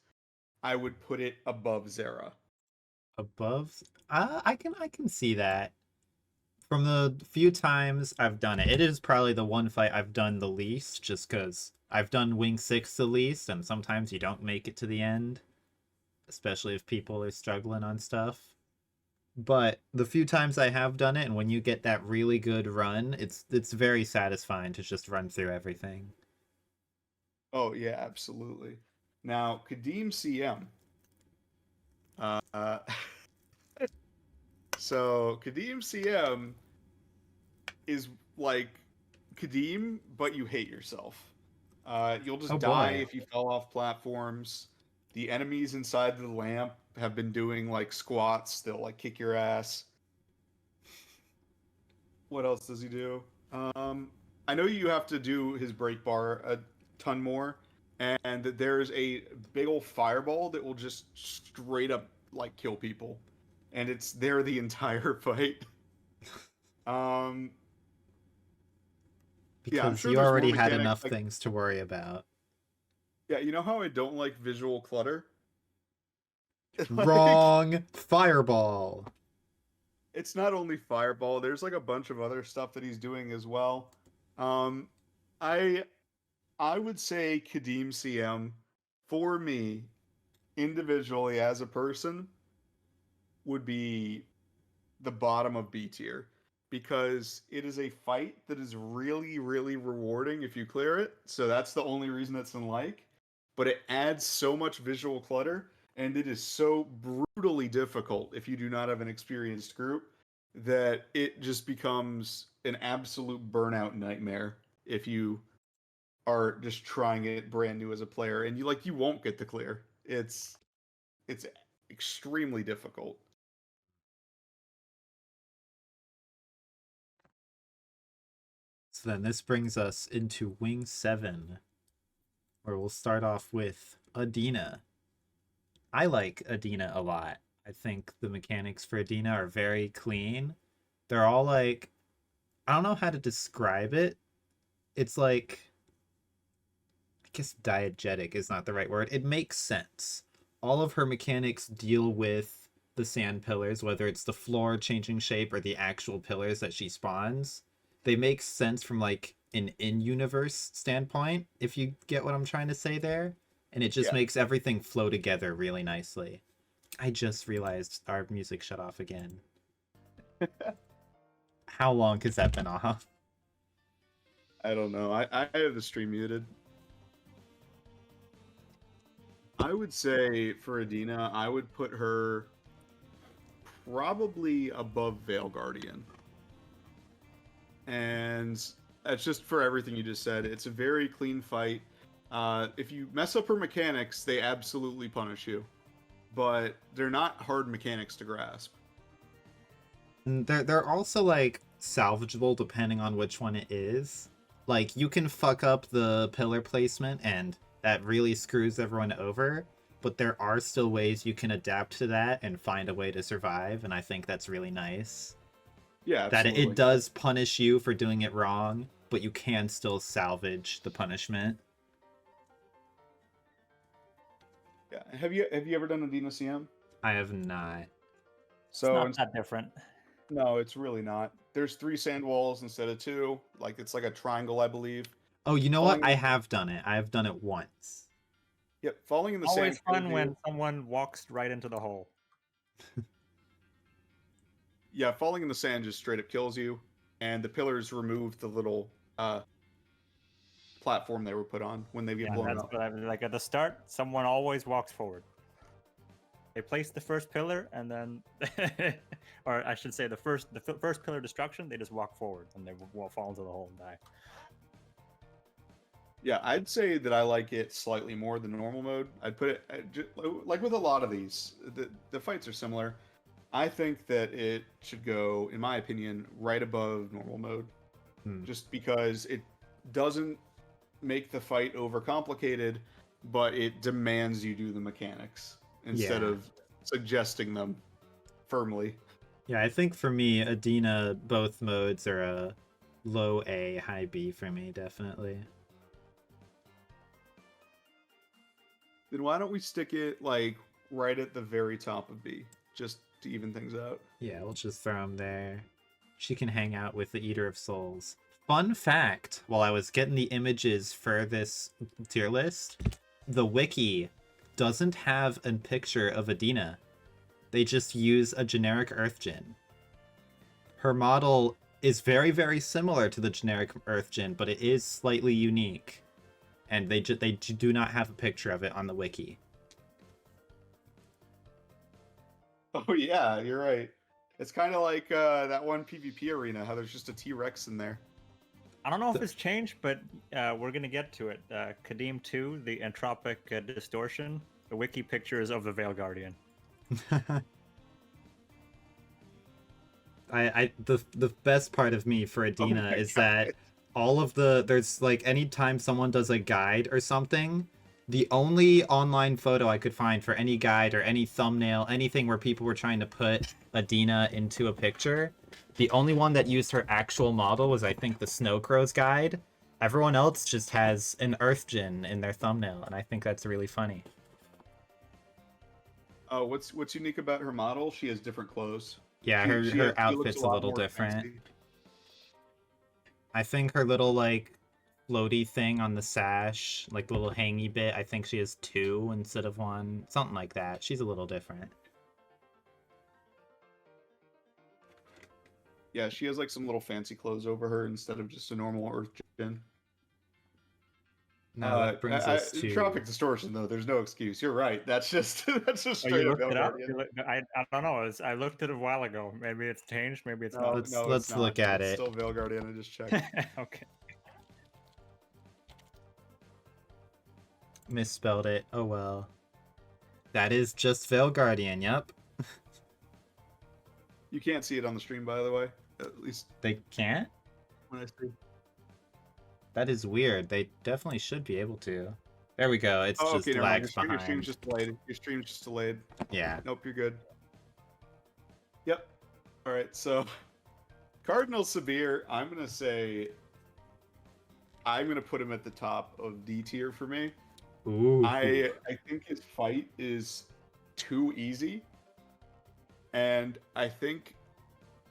I would put it above Zera. Above, I can see that. From the few times I've done it, it is probably the one fight I've done the least, just because I've done Wing 6 the least, and sometimes you don't make it to the end, especially if people are struggling on stuff. But the few times I have done it, and when you get that really good run, it's very satisfying to just run through everything. Oh yeah, absolutely. Now, Kadim CM. Uh, so Kadim CM is like Kadim, but you hate yourself. You'll just Oh, die boy. if you fall off platforms. The enemies inside the lamp have been doing like squats. They'll like kick your ass. What else does he do? I know you have to do his break bar a ton more, and that there's a big old fireball that will just straight up like kill people, and it's there the entire fight. Um, yeah, I'm Because sure you there's more already had mechanics. enough Like, things to worry about. yeah, you know how I don't like visual clutter? Like, Wrong! Fireball! it's not only fireball. There's like a bunch of other stuff that he's doing as well. Um, I I would say Kadim CM for me individually as a person would be the bottom of B tier because it is a fight that is really, really rewarding if you clear it. So that's the only reason it's in like. But it adds so much visual clutter and it is so brutally difficult if you do not have an experienced group that it just becomes an absolute burnout nightmare if you are just trying it brand new as a player and you won't get the clear. It's extremely difficult. So then this brings us into Wing 7, where we'll start off with Adina. I like Adina a lot. I think the mechanics for Adina are very clean. They're all like, I don't know how to describe it. It's like, I guess diegetic is not the right word. It makes sense. All of her mechanics deal with the sand pillars, whether it's the floor changing shape or the actual pillars that she spawns. They make sense from like an in-universe standpoint, if you get what I'm trying to say there. And it just Yeah. makes everything flow together really nicely. I just realized our music shut off again. How long has that been off? I don't know. I have the stream muted. I would say for Adina, I would put her probably above Veil Guardian. And that's just for everything you just said. It's a very clean fight. If you mess up her mechanics, they absolutely punish you. But they're not hard mechanics to grasp. And they're also like salvageable depending on which one it is. Like you can fuck up the pillar placement and that really screws everyone over, but there are still ways you can adapt to that and find a way to survive, and I think that's really nice. Yeah, That absolutely. it does punish you for doing it wrong, but you can still salvage the punishment. Yeah. Have you ever done Adina CM? I have not. So It's not that different. no, it's really not. There's 3 sand walls instead of 2. Like it's like a triangle, I believe. Oh, you know what? Falling I in- have done it. I have done it once. Yep, falling in the Always sand. kills fun you. when someone walks right into the hole. Yeah, falling in the sand just straight up kills you, and the pillars remove the little platform they were put on when they get Yeah, blown that's up. what I like at the start. Someone always walks forward. They place the first pillar, and then, or I should say, the first pillar destruction. They just walk forward, and they will fall into the hole and die. Yeah, I'd say that I like it slightly more than normal mode. I'd put it like with a lot of these. The fights are similar. I think that it should go, in my opinion, right above normal mode, just because it doesn't make the fight overcomplicated, but it demands you do the mechanics instead of suggesting them firmly. Yeah, I think for me, Adina, both modes are a low A, high B for me, definitely. Then why don't we stick it like right at the very top of B, just to even things out? Yeah, we'll just throw him there. She can hang out with the Eater of Souls. Fun fact, while I was getting the images for this tier list, the wiki doesn't have a picture of Adina. They just use a generic Earth Djinn. Her model is very, very similar to the generic Earth Djinn, but it is slightly unique. And they do not have a picture of it on the wiki. Oh yeah, you're right. It's kind of like that one PvP arena, how there's just a T-Rex in there. I don't know if it's changed, but we're gonna get to it. Kadim 2, the entropic distortion. The wiki picture is of the Veil Guardian. The best part of me for Adina is that all of there's like anytime someone does a guide or something, the only online photo I could find for any guide or any thumbnail, anything where people were trying to put Adina into a picture, the only one that used her actual model was, I think, the Snow Crow's guide. Everyone else just has an Earth Djinn in their thumbnail, and I think that's really funny. What's unique about her model? She has different clothes. Yeah, her outfit's a little different. Fancy. I think her little, like, floaty thing on the sash, like the little hangy bit, I think she has 2 instead of 1. Something like that. She's a little different. Yeah, she has like some little fancy clothes over her instead of just a normal Earth Djinn. No, that brings us to Tropic Distortion, though. There's no excuse. You're right. That's just straight up Veil Guardian. I don't know. I looked at it a while ago. Maybe it's changed. Maybe it's not. Let's look at it. It's still Veil Guardian. I just checked. Okay. Misspelled it. Oh well. That is just Veil Guardian. Yep. You can't see it on the stream, by the way. At least they can't. When I see. That is weird. They definitely should be able to. There we go. It's just lagged behind. Your stream's just delayed. Your stream's just delayed. Yeah. Nope, you're good. Yep. All right. So, Cardinal Sabir, I'm gonna put him at the top of D tier for me. Ooh. I think his fight is too easy, and I think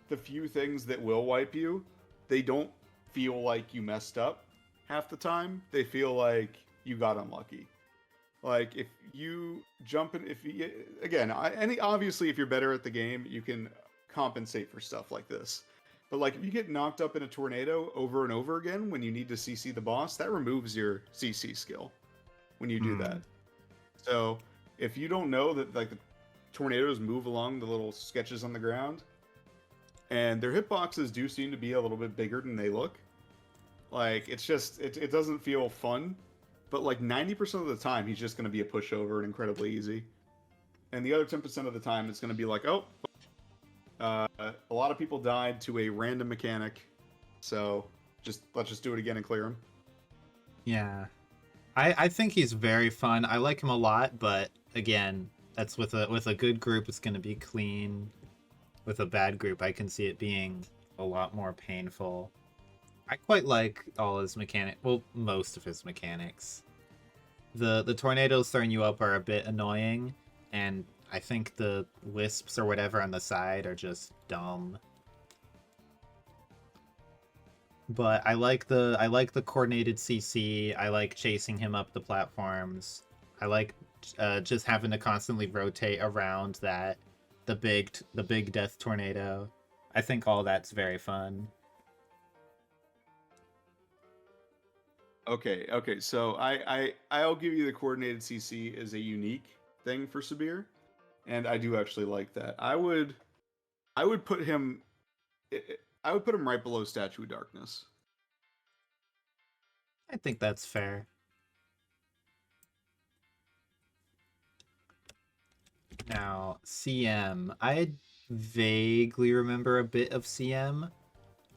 the few things that will wipe you, they don't feel like you messed up half the time. They feel like you got unlucky. Like if you jump in, obviously if you're better at the game, you can compensate for stuff like this. But like if you get knocked up in a tornado over and over again when you need to CC the boss, that removes your CC skill when you do that. So if you don't know that like the tornadoes move along the little sketches on the ground, and their hitboxes do seem to be a little bit bigger than they look. Like, it's just, it doesn't feel fun. But, like, 90% of the time, he's just going to be a pushover and incredibly easy. And the other 10% of the time, it's going to be like, oh, a lot of people died to a random mechanic. So, let's just do it again and clear him. Yeah. I think he's very fun. I like him a lot, but, again, that's with a good group, it's going to be clean. With a bad group, I can see it being a lot more painful. I quite like all his most of his mechanics. The tornadoes throwing you up are a bit annoying, and I think the wisps or whatever on the side are just dumb. But I like the coordinated CC. I like chasing him up the platforms. I like just having to constantly rotate around the big death tornado. I think all that's very fun. Okay, so I'll give you the coordinated CC as a unique thing for Sabir. and I do actually like that. I would put him. I would put him right below Statue of Darkness. I think that's fair. Now, CM. I vaguely remember a bit of CM.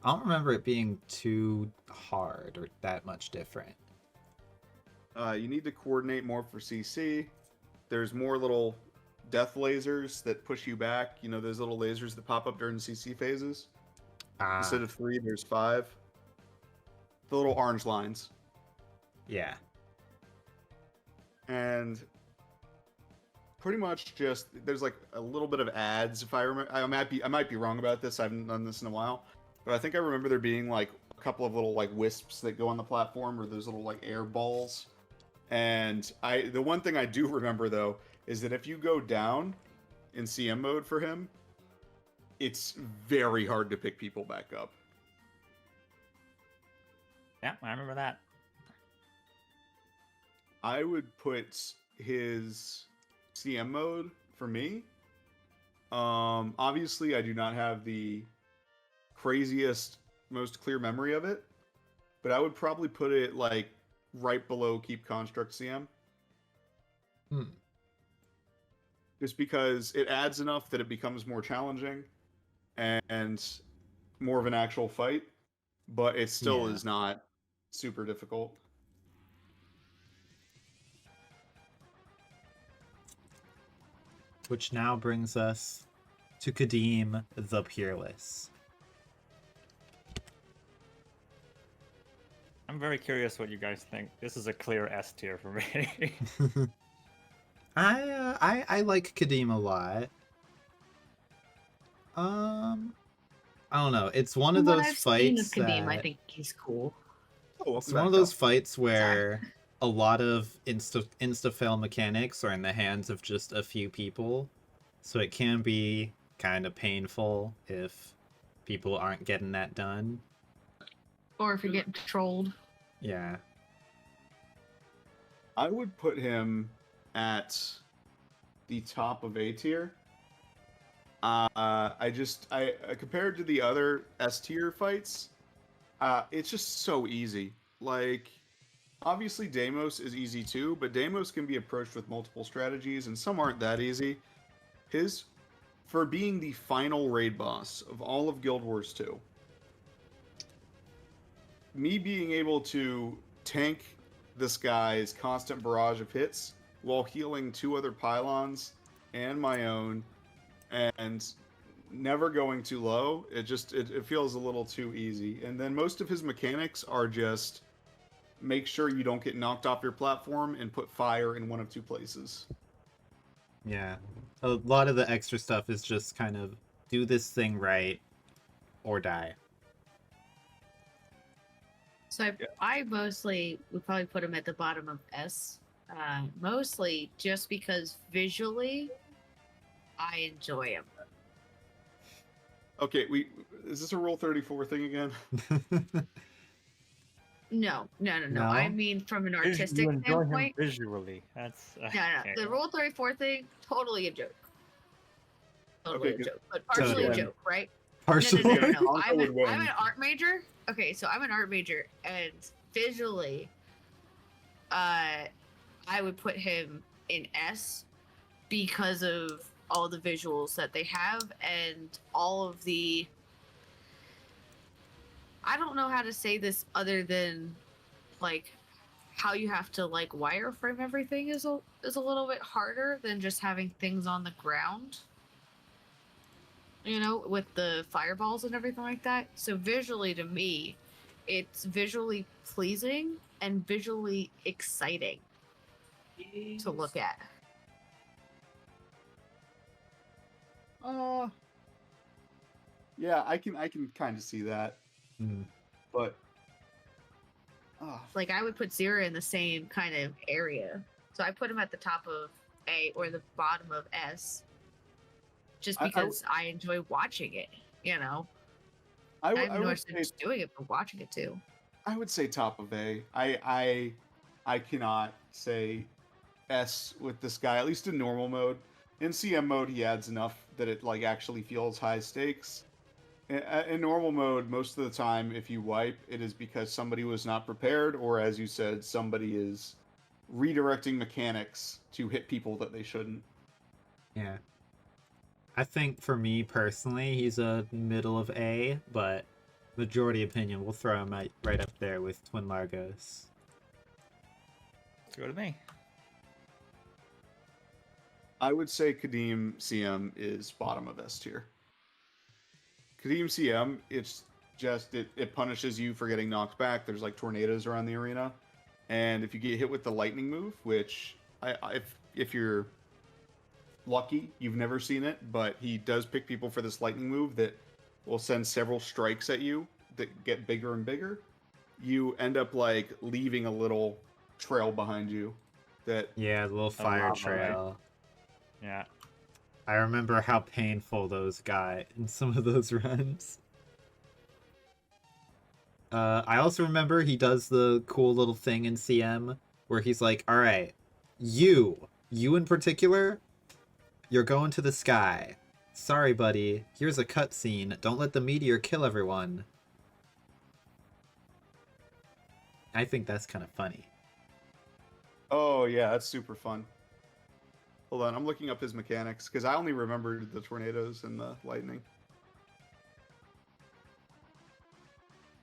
I don't remember it being too hard or that much different. You need to coordinate more for CC. There's more little death lasers that push you back. You know, those little lasers that pop up during CC phases. Instead of 3, there's 5. The little orange lines. Yeah. And pretty much just there's like a little bit of ads. If I remember, I might be wrong about this. I haven't done this in a while, but I think I remember there being like a couple of little like wisps that go on the platform, or those little like air balls. And the one thing I do remember though is that if you go down in CM mode for him, it's very hard to pick people back up. Yeah, I remember that. I would put his CM mode for me. Obviously, I do not have the craziest, most clear memory of it, but I would probably put it like right below Keep Construct CM. Just because it adds enough that it becomes more challenging and more of an actual fight, but it still is not super difficult. Which now brings us to Kadim the Peerless. I'm very curious what you guys think. This is a clear S tier for me. I like Kadim a lot. I don't know. It's one of From what those I've seen of fights Kadim, that I think he's cool. Oh, it's one of those fights where a lot of insta-fail mechanics are in the hands of just a few people, so it can be kind of painful if people aren't getting that done. Or if you're getting trolled. Yeah. I would put him at the top of A tier. I compared to the other S tier fights, it's just so easy. Like, obviously Deimos is easy too, but Deimos can be approached with multiple strategies, and some aren't that easy. For being the final raid boss of all of Guild Wars 2, me being able to tank this guy's constant barrage of hits while healing 2 other pylons and my own, and never going too low, it feels a little too easy. And then most of his mechanics are just make sure you don't get knocked off your platform and put fire in one of 2 places. Yeah. A lot of the extra stuff is just kind of do this thing right or die. So I mostly would probably put him at the bottom of S, mostly just because visually I enjoy him. Okay, is this a Rule 34 thing again? No. No? I mean, from an artistic You enjoy him standpoint. visually. That's No. okay. The Rule 34 thing, totally a joke. Totally Okay, a joke, but partially a Totally. joke, right? Partially. No. Alpha I'm would win. an art major. Okay, so I'm an art major, and visually, I would put him in S because of all the visuals that they have and all of the. I don't know how to say this other than, like, how you have to like wireframe everything is a little bit harder than just having things on the ground. You know, with the fireballs and everything like that. So visually, to me, it's visually pleasing and visually exciting to look at. Yeah, I can kind of see that, but Like, I would put Zero in the same kind of area. So I put him at the top of A or the bottom of S. Just because I enjoy watching it, you know. I I enjoy would say just doing it, but watching it too. I would say top of A. I cannot say S with this guy, at least in normal mode. in CM mode, he adds enough that it like actually feels high stakes. In normal mode, most of the time, if you wipe, it is because somebody was not prepared, or as you said, somebody is redirecting mechanics to hit people that they shouldn't. Yeah. I think for me personally, he's a middle of A, but majority opinion, we'll throw him right up there with Twin Largos. Let's go to me. I would say Kadim CM is bottom of S tier. Kadim CM, it's just it punishes you for getting knocked back. There's like tornadoes around the arena, and if you get hit with the lightning move, which if you're lucky, you've never seen it, but he does pick people for this lightning move that will send several strikes at you that get bigger and bigger. You end up like leaving a little trail behind you. That Yeah, the little fire lava, right? trail. Yeah. I remember how painful those got in some of those runs. I also remember he does the cool little thing in CM where he's like, all right, you in particular, you're going to the sky. Sorry, buddy. Here's a cutscene. Don't let the meteor kill everyone. I think that's kind of funny. Oh yeah, that's super fun. Hold on, I'm looking up his mechanics because I only remembered the tornadoes and the lightning.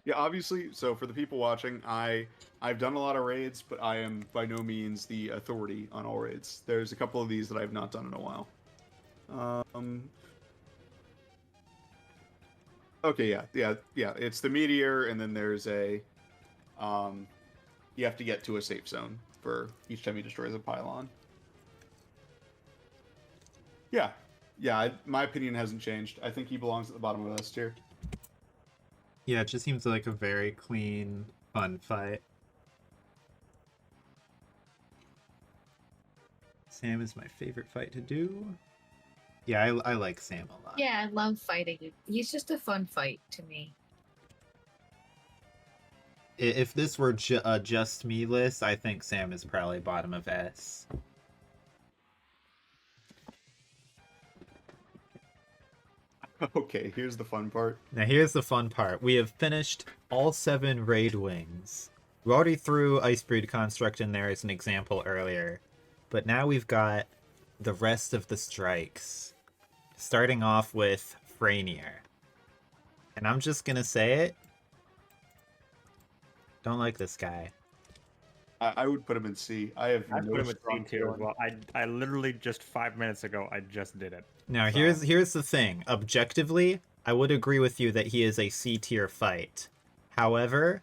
Yeah, obviously. So for the people watching, I've done a lot of raids, but I am by no means the authority on all raids. There's a couple of these that I've not done in a while. Okay, yeah. It's the meteor, and then there's a, you have to get to a safe zone for each time he destroys a pylon. Yeah. My opinion hasn't changed. I think he belongs at the bottom of this tier. Yeah, it just seems like a very clean, fun fight. Sam is my favorite fight to do. Yeah, I like Sam a lot. Yeah, I love fighting him. He's just a fun fight to me. If this were a just me list, I think Sam is probably bottom of S. Okay, here's the fun part. Now here's the fun part. We have finished all 7 raid wings. We already threw Icebreed Construct in there as an example earlier, but now we've got the rest of the strikes. Starting off with Franier. And I'm just gonna say it. Don't like this guy. I would put him in C. I put him in C tier as well. I literally just 5 minutes ago I just did it. Now So- here's the thing. Objectively, I would agree with you that he is a C tier fight. However,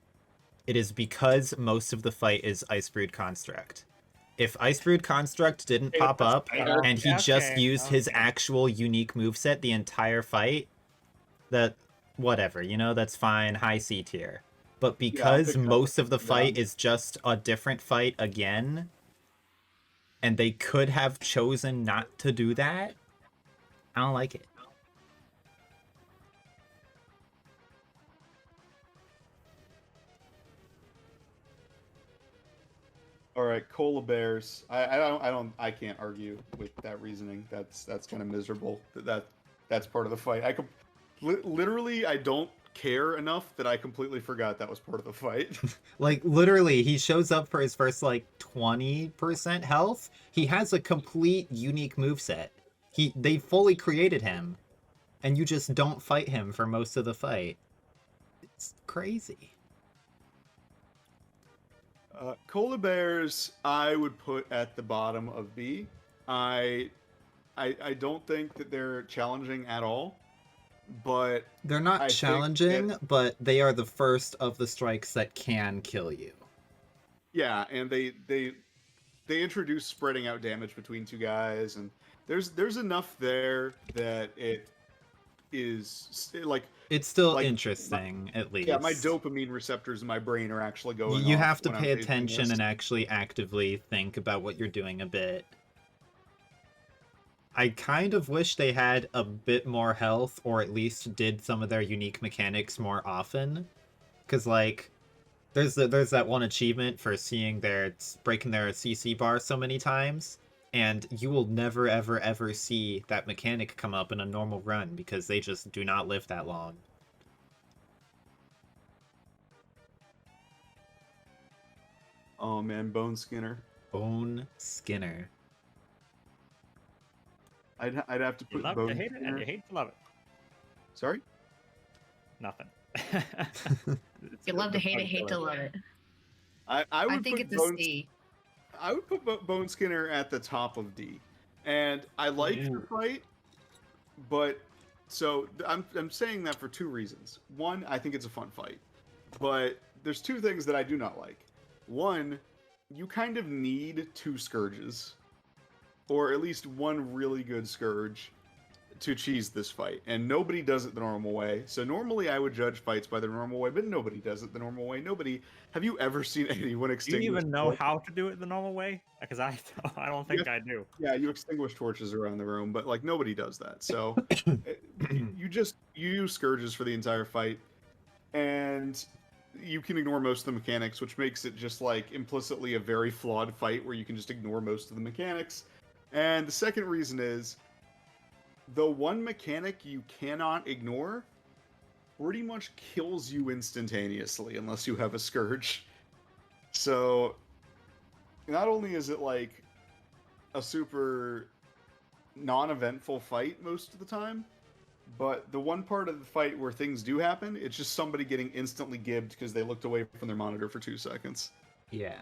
it is because most of the fight is Icebreed Construct. If Icebreed Construct didn't pop up and he just used his actual unique moveset the entire fight, that whatever, that's fine, high C tier. But because most of the fight is just a different fight again, and they could have chosen not to do that, I don't like it. All right, Cola Bears. I can't argue with that reasoning. That's kind of miserable. That's part of the fight. Literally, I don't care enough that I completely forgot that was part of the fight. Like, literally, he shows up for his first, 20% health. He has a complete unique moveset. They fully created him, and you just don't fight him for most of the fight. It's crazy. Cola Bears, I would put at the bottom of B. I don't think that they're challenging at all. But they're not challenging, but they are the first of the strikes that can kill you. Yeah, and they introduce spreading out damage between 2 guys, and there's enough there that it is it's still interesting, at least. Yeah, my dopamine receptors in my brain are actually going. You have to pay attention and actually actively think about what you're doing a bit. I kind of wish they had a bit more health, or at least did some of their unique mechanics more often. Because, there's that one achievement for breaking their CC bar so many times. And you will never, ever, ever see that mechanic come up in a normal run because they just do not live that long. Oh man, Bone Skinner. Bone Skinner. I'd have to You put love Bone to hate it, Skinner. and you hate to love it. Sorry. Nothing. You love to hate it, hate to love it. I would I think put it's a Bone C. I would put Bone Skinner at the top of D, and I like her Ooh. fight, but so I'm saying that for two reasons. One, I think it's a fun fight, but there's two things that I do not like. One, you kind of need two Scourges, or at least one really good Scourge, to cheese this fight, and nobody does it the normal way. So normally I would judge fights by the normal way, but nobody does it the normal way. Nobody. Have you ever seen anyone Do you extinguish? even know torches? how to do it the normal way? Because I don't think I do. Yeah, you extinguish torches around the room, but like nobody does that. So you use Scourges for the entire fight, and you can ignore most of the mechanics, which makes it just like implicitly a very flawed fight where you can just ignore most of the mechanics. And the second reason is the one mechanic you cannot ignore pretty much kills you instantaneously unless you have a Scourge. So not only is it like a super non-eventful fight most of the time, but the one part of the fight where things do happen, it's just somebody getting instantly gibbed because they looked away from their monitor for 2 seconds. Yeah.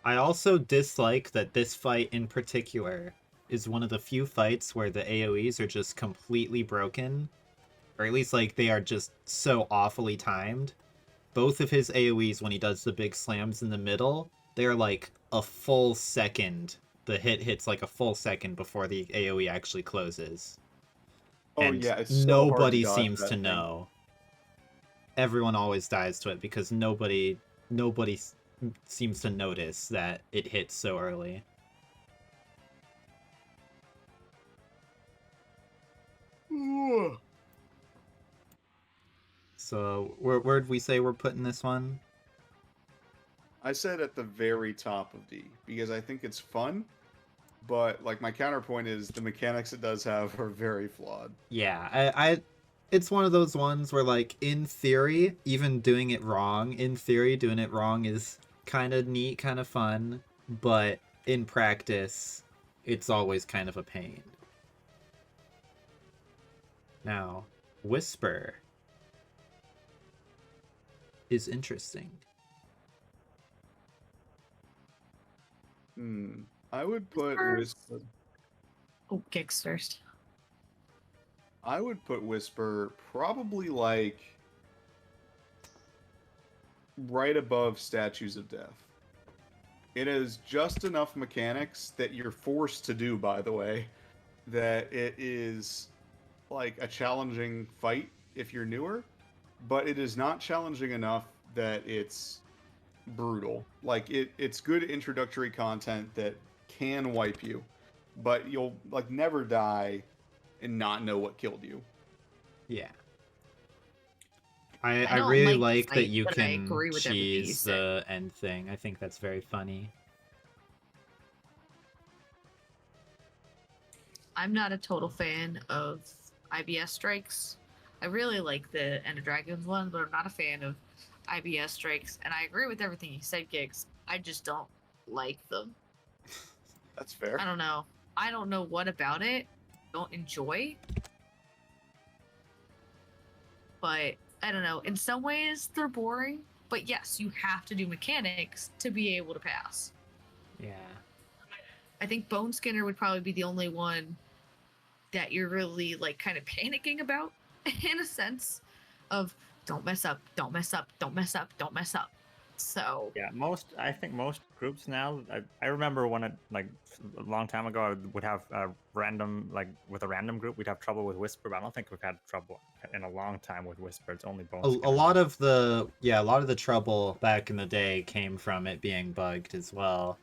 I also dislike that this fight in particular is one of the few fights where the AoEs are just completely broken. Or at least, like, they are just so awfully timed. Both of his AoEs, when he does the big slams in the middle, they're like a full second. The hit hits like a full second before the AoE actually closes. Oh And yeah, it's so hard nobody dodge seems that to thing. know. Everyone always dies to it because nobody seems to notice that it hits so early. So where'd we say we're putting this one? I said at the very top of D because I think it's fun, but like my counterpoint is the mechanics it does have are very flawed. Yeah, I it's one of those ones where, like, in theory, even doing it wrong, doing it wrong is kind of neat, kind of fun, but in practice, it's always kind of a pain. Now, Whisper is interesting. I would put Whisper. Oh, kicks first. I would put Whisper probably like right above Statues of Death. It has just enough mechanics that you're forced to do, by the way, that it is like a challenging fight if you're newer, but it is not challenging enough that it's brutal. Like it's good introductory content that can wipe you, but you'll like never die and not know what killed you. Yeah. I don't really like like the that fight, you but I can agree with everything you cheese said. the end thing. I think that's very funny. I'm not a total fan of IBS strikes. I really like the End of Dragons one, but I'm not a fan of IBS strikes. And I agree with everything you said, Gigs. I just don't like them. That's fair. I don't know. I don't know what about it I don't enjoy. But I don't know. In some ways, they're boring. But yes, you have to do mechanics to be able to pass. Yeah. I think Bone Skinner would probably be the only one that you're really like kind of panicking about in a sense of don't mess up, don't mess up, don't mess up, don't mess up. So Yeah, I think most groups now. I remember when it like a long time ago, I would have a random with a random group, we'd have trouble with Whisper, but I don't think we've had trouble in a long time with Whisper. It's only Bone A Skinner. lot of the trouble back in the day came from it being bugged as well.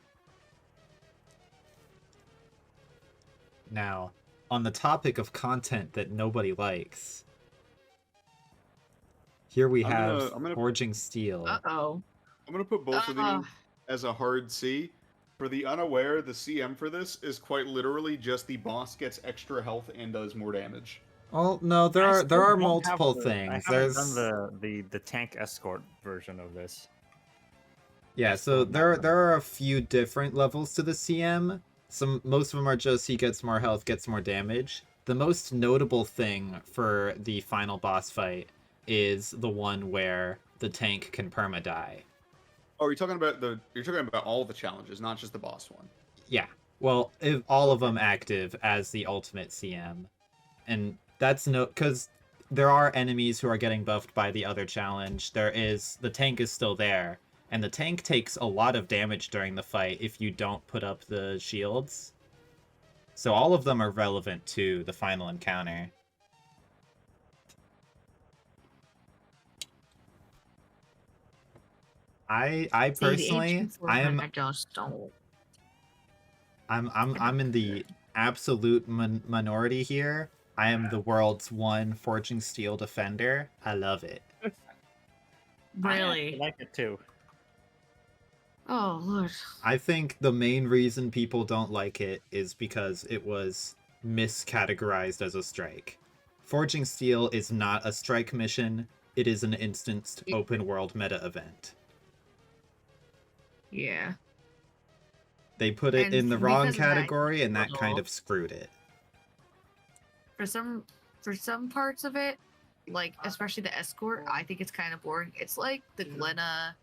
Now, on the topic of content that nobody likes, here we have I'm gonna Forging Steel. uh-oh. I'm gonna put both of these as a hard C, For the unaware, the CM for this is quite literally just the boss gets extra health and does more damage. Well, no, there I are still don't have multiple the- things. I haven't There's done the tank escort version of this. yeah, That's so still there not there are a few different levels to the CM. Most of them are just he gets more health, gets more damage. The most notable thing for the final boss fight is the one where the tank can perma die. Oh, you're talking about all the challenges, not just the boss one. Yeah. Well, if all of them active as the ultimate CM. And that's because there are enemies who are getting buffed by the other challenge. The tank is still there, and the tank takes a lot of damage during the fight if you don't put up the shields. So all of them are relevant to the final encounter. I See, the personally, HP4 I just don't. I'm in the absolute minority here. I am the world's one Forging Steel defender. I love it. I Really? like it too. Oh Lord. I think the main reason people don't like it is because it was miscategorized as a strike. Forging Steel is not a strike mission, it is an instanced open world meta event. Yeah. They put it And in the because wrong of that, category and that little- kind of screwed it. For some parts of it, like especially the escort, I think it's kind of boring. It's like the Glenna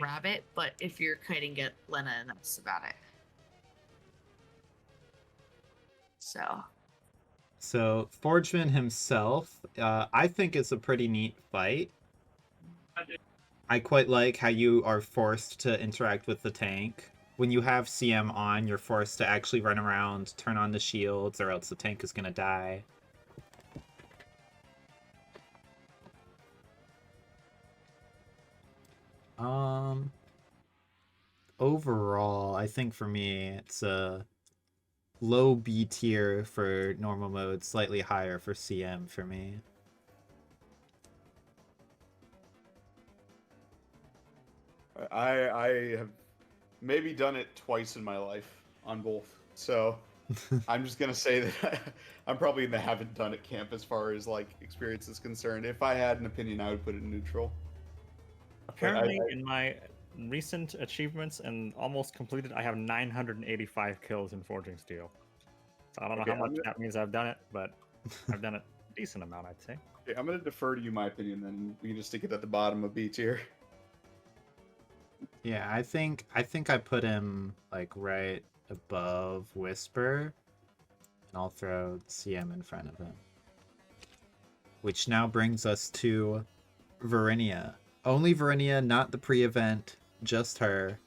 rabbit, but if you're kiting get Lena, and that's about it. So Forgeman himself, I think it's a pretty neat fight. I quite like how you are forced to interact with the tank. When you have CM on, you're forced to actually run around, turn on the shields, or else the tank is gonna die. Overall, I think for me, it's a low B tier for normal mode, slightly higher for CM for me. I have maybe done it twice in my life on both, so I'm just gonna say that I'm probably in the haven't done it camp as far as like experience is concerned. If I had an opinion, I would put it in neutral. Apparently, in my recent achievements and almost completed, I have 985 kills in Forging Steel. So I don't know how much that means I've done it, but I've done it a decent amount, I'd say. Okay, I'm gonna defer to you my opinion, then we can just stick it at the bottom of B tier. Yeah, I think I put him like right above Whisper, and I'll throw CM in front of him. Which now brings us to Verinia. Only Verinia, not the pre-event, just her.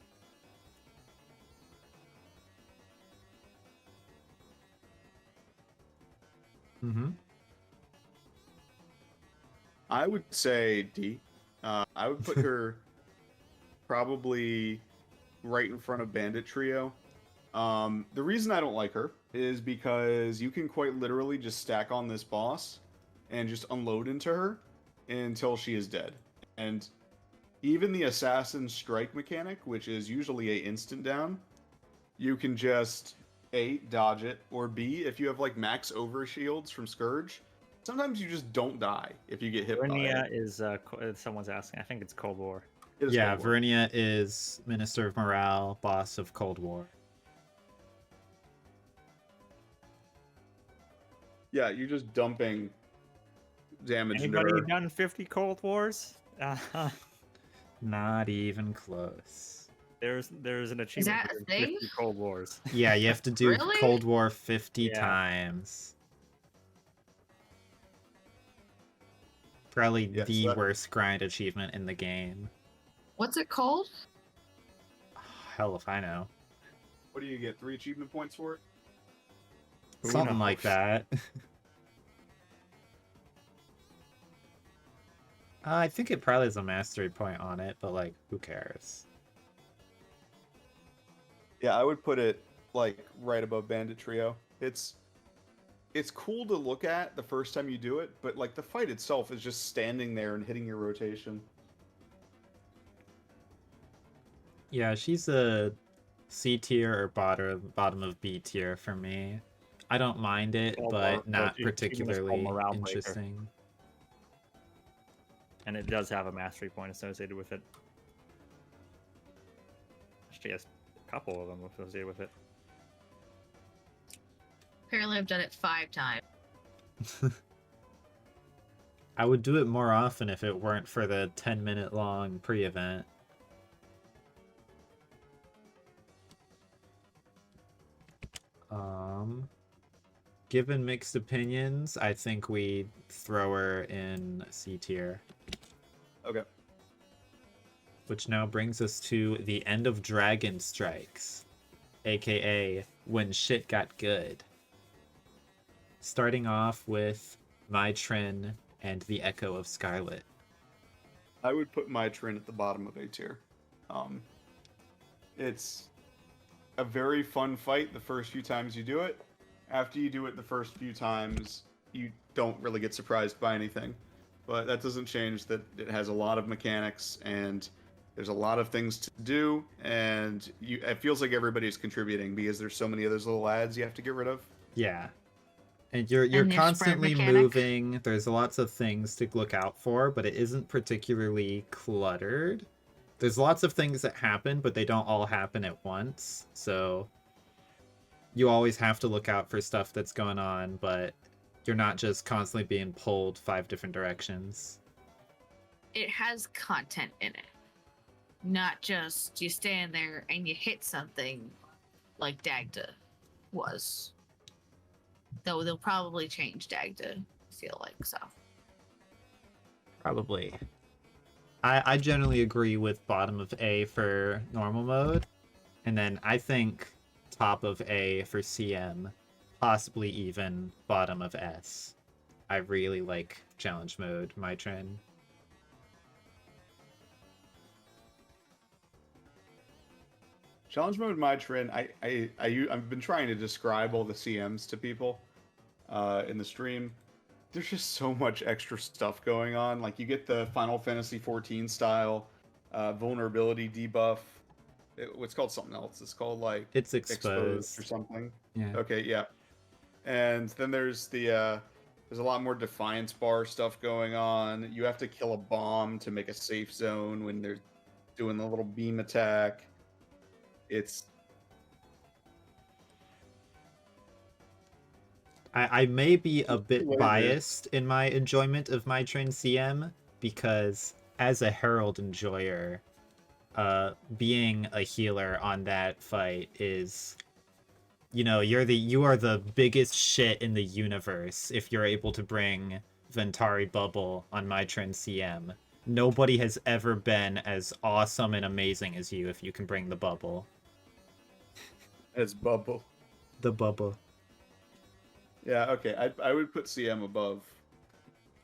I would say D. I would put her probably right in front of Bandit Trio. The reason I don't like her is because you can quite literally just stack on this boss and just unload into her until she is dead. And even the Assassin Strike mechanic, which is usually a instant down, you can just A, dodge it, or B, if you have like max overshields from Scourge, sometimes you just don't die if you get hit by Vernia it. is, someone's asking, I think it's Cold War. It is Yeah, Cold War. Verinia is Minister of Morale, boss of Cold War. Yeah, you're just dumping damage into Anybody her. done 50 Cold Wars? Not even close. There's an achievement that a for thing? 50 Cold Wars. Yeah, you have to do Really? Cold War 50 Yeah. times. Probably Yes, the that- worst grind achievement in the game. What's it called? Hell if I know. What do you get? 3 achievement points for it? Who Something like knows? that. I think it probably has a mastery point on it, but like, who cares? Yeah, I would put it like right above Bandit Trio. It's cool to look at the first time you do it, but like the fight itself is just standing there and hitting your rotation. Yeah, she's a C tier or bottom of B tier for me. I don't mind it, Well, but not even it's called particularly Morale Breaker. interesting. And it does have a mastery point associated with it. Actually, has a couple of them associated with it. Apparently, I've done it 5 times. I would do it more often if it weren't for the 10-minute long pre-event. Given mixed opinions, I think we throw her in C tier. Okay. Which now brings us to the end of Dragon Strikes, aka when shit got good. Starting off with My Trin and the Echo of Scarlet. I would put my Trin at the bottom of A tier. It's a very fun fight the first few times you do it. After you do it the first few times, you don't really get surprised by anything. But that doesn't change that it has a lot of mechanics and there's a lot of things to do, and it feels like everybody's contributing because there's so many of those little ads you have to get rid of. Yeah. And you're And your spread constantly mechanic. moving. There's lots of things to look out for, but it isn't particularly cluttered. There's lots of things that happen, but they don't all happen at once. So you always have to look out for stuff that's going on, but you're not just constantly being pulled 5 different directions. It has content in it. Not just you stand there and you hit something like Dagda was. Though they'll probably change Dagda, I feel like, so. Probably. I generally agree with bottom of A for normal mode, and then I think top of A for CM, possibly even bottom of S. I really like challenge mode, my trend. Challenge mode, my Trin. I've been trying to describe all the CMs to people in the stream. There's just so much extra stuff going on. Like you get the Final Fantasy XIV style vulnerability debuff. What's called something else? It's called like It's exposed or something. Yeah. Okay, yeah. And then there's there's a lot more Defiance bar stuff going on. You have to kill a bomb to make a safe zone when they're doing the little beam attack. I may be a bit What is it? biased in my enjoyment of my train CM because as a Herald enjoyer, being a healer on that fight is, you know, you are the biggest shit in the universe if you're able to bring Ventari Bubble on my train CM. Nobody has ever been as awesome and amazing as you if you can bring the bubble. As bubble. The bubble. Yeah, okay. I would put CM above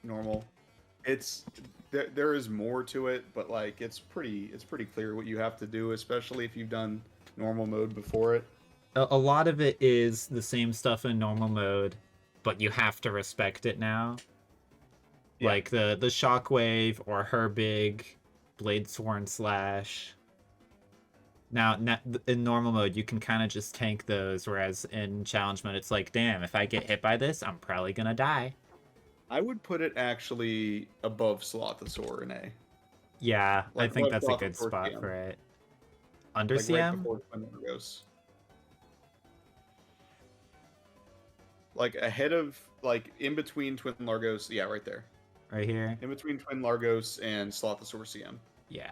normal. There is more to it, but like it's pretty clear what you have to do, especially if you've done normal mode before it. A lot of it is the same stuff in normal mode, but you have to respect it now. Yeah. Like the Shockwave or her big Blade Sworn Slash. Now, in normal mode, you can kind of just tank those, whereas in challenge mode, it's like, damn, if I get hit by this, I'm probably gonna die. I would put it actually above Slothosaur in A. Yeah, Like, I think what that's a Sloth good before spot CM? for it. Under Like right CM? before Twin Largos. Like ahead of, like in between Twin Largos, yeah, right there. Right here? In between Twin Largos and Slothosaur CM. Yeah.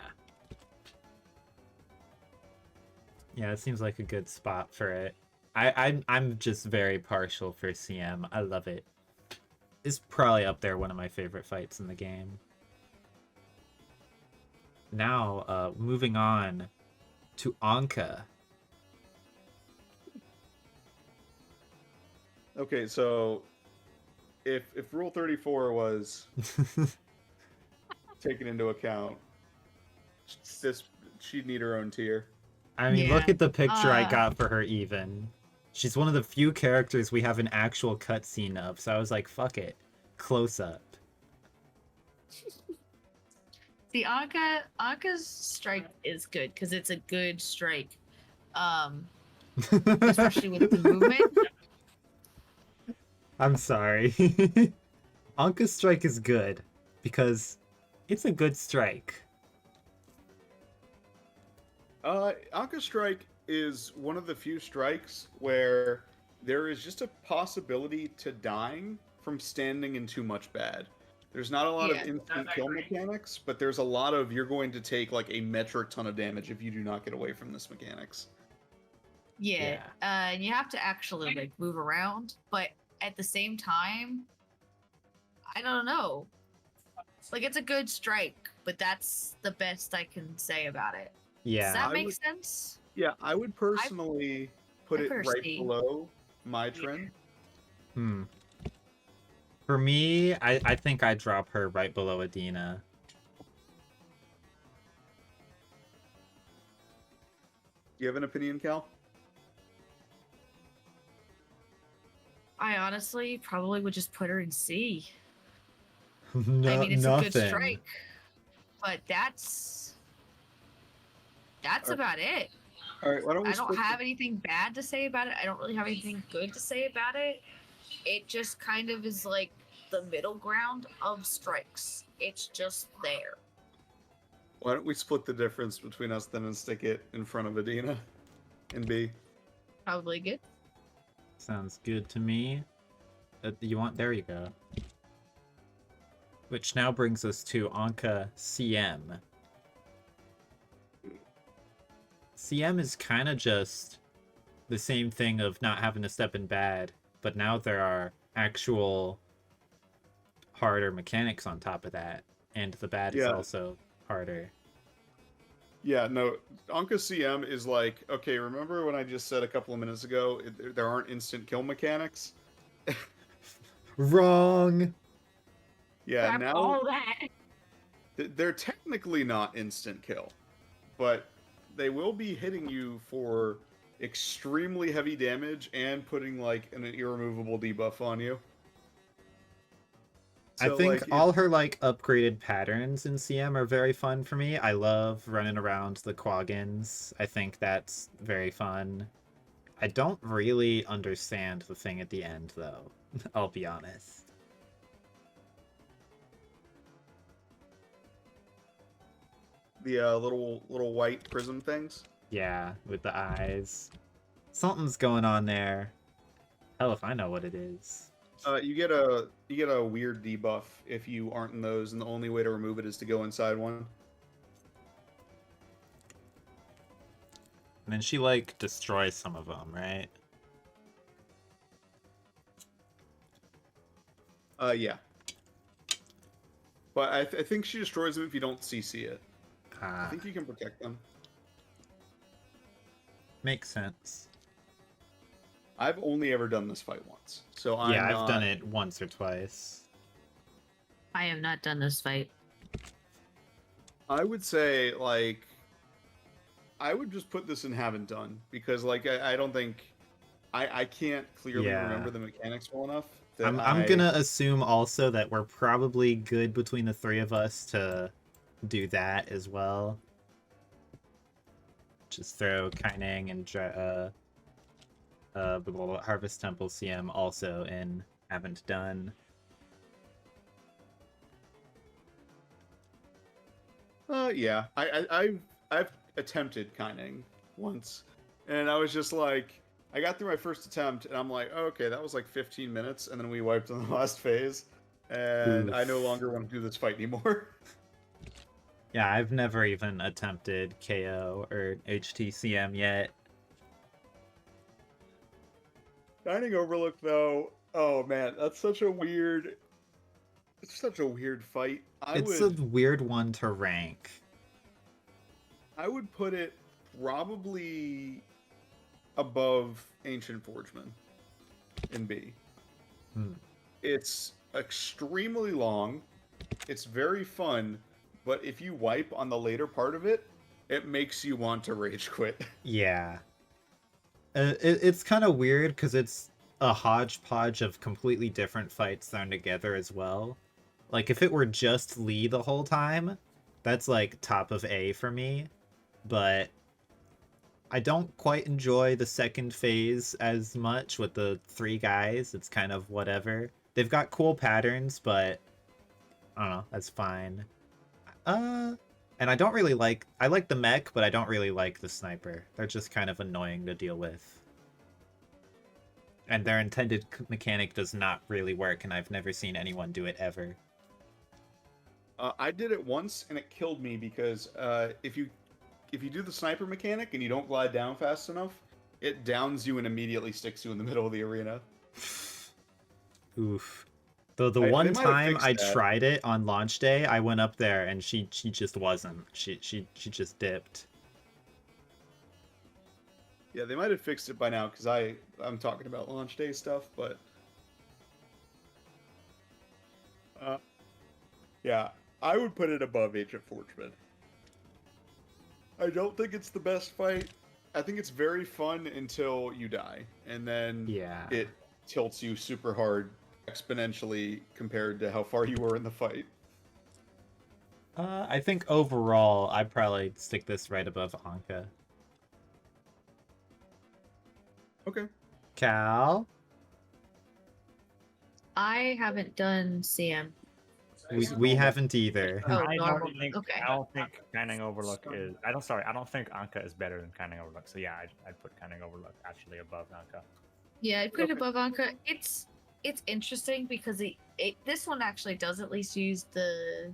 Yeah, it seems like a good spot for it. I'm just very partial for CM. I love it. It's probably up there one of my favorite fights in the game. Now, moving on to Anka. Okay, so if Rule 34 was taken into account, she'd need her own tier. I mean, Yeah, look at the picture I uh, got for her even. She's one of the few characters we have an actual cutscene of, so I was like, fuck it. Close up. The Anka's strike is good because it's a good strike. especially with the movement. I'm sorry. Anka's strike is good because it's a good strike. Anka Strike is one of the few strikes where there is just a possibility to dying from standing in too much bad. There's not a lot of Yeah, instant kill mechanics, but there's a lot of you're going to take like a metric ton of damage if you do not get away from this mechanics. Yeah, and you have to actually like move around, but at the same time, I don't know. Like it's a good strike, but that's the best I can say about it. Does Yeah. that I make would- sense? Yeah, I would personally put I it put her right C. below my trend. For me, I think I drop her right below Adina. You have an opinion, Cal? I honestly probably would just put her in C. No, I mean, it's nothing. a good strike, but that's Alright. about it. All right, why don't we I don't split have anything bad to say about it. I don't really have anything good to say about it. It just kind of is like the middle ground of strikes. It's just there. Why don't we split the difference between us then and stick it in front of Adina and B? Probably good. Sounds good to me. You want? There you go. Which now brings us to Anka CM. CM is kind of just the same thing of not having to step in bad, but now there are actual harder mechanics on top of that, and the bad is Yeah. also harder. Yeah, no, Anka CM is like, okay, remember when I just said a couple of minutes ago there aren't instant kill mechanics? Wrong! Yeah, Grab now all that. they're technically not instant kill, but they will be hitting you for extremely heavy damage and putting like an irremovable debuff on you. I So, think like, all her like upgraded patterns in CM are very fun for me. I love running around the Quaggins. I think that's very fun. I don't really understand the thing at the end though. I'll be honest. the little white prism things. Yeah, with the eyes. Something's going on there. Hell if I know what it is. You get a weird debuff if you aren't in those, and the only way to remove it is to go inside one. And then she like destroys some of them, right? Yeah. But I think she destroys them if you don't CC it. I Ah, think you can protect them. makes sense. I've only ever done this fight once, so I'm Yeah, I've not... done it once or twice. I have not done this fight. I would say, like, I would just put this in haven't done, because, like, I don't think... I can't clearly Yeah. remember the mechanics well enough. That I'm gonna assume also that we're probably good between the three of us to do that as well. Just throw Kaineng and Harvest Temple CM also in haven't done. Yeah. I've attempted Kaineng once, and I was just like... I got through my first attempt, and I'm like, oh, okay, that was like 15 minutes, and then we wiped on the last phase, and I no longer want to do this fight anymore. Yeah, I've never even attempted KO or HTCM yet. Dining Overlook, though, oh man, that's such a weird... It's such a weird fight. It's a weird one to rank. I would put it probably above Ancient Forgeman in B. It's extremely long. It's very fun, but if you wipe on the later part of it, it makes you want to rage quit. Yeah. It's kind of weird because it's a hodgepodge of completely different fights thrown together as well. Like, if it were just Lee the whole time, that's like top of A for me. But I don't quite enjoy the second phase as much with the 3 guys. It's kind of whatever. They've got cool patterns, but I don't know, that's fine. And I don't really like... I like the mech, but I don't really like the sniper. They're just kind of annoying to deal with. And their intended mechanic does not really work, and I've never seen anyone do it ever. I did it once, and it killed me because if you do the sniper mechanic and you don't glide down fast enough, it downs you and immediately sticks you in the middle of the arena. Oof. Though the They one might have time fixed I that. tried it on launch day, I went up there and she just wasn't. She just dipped. Yeah, they might have fixed it by now because I'm talking about launch day stuff, but yeah, I would put it above Age of Forgeman. I don't think it's the best fight. I think it's very fun until you die, and then Yeah. it tilts you super hard exponentially compared to how far you were in the fight. I think overall, I'd probably stick this right above Anka. Okay. Cal? I haven't done CM. We haven't either. Oh, I normal. don't think Okay. I don't think Canning Overlook is. I don't think Anka is better than Canning Overlook. So yeah, I'd put Canning Overlook actually above Anka. Yeah, I put it Okay. above Anka. It's interesting because this one actually does at least use the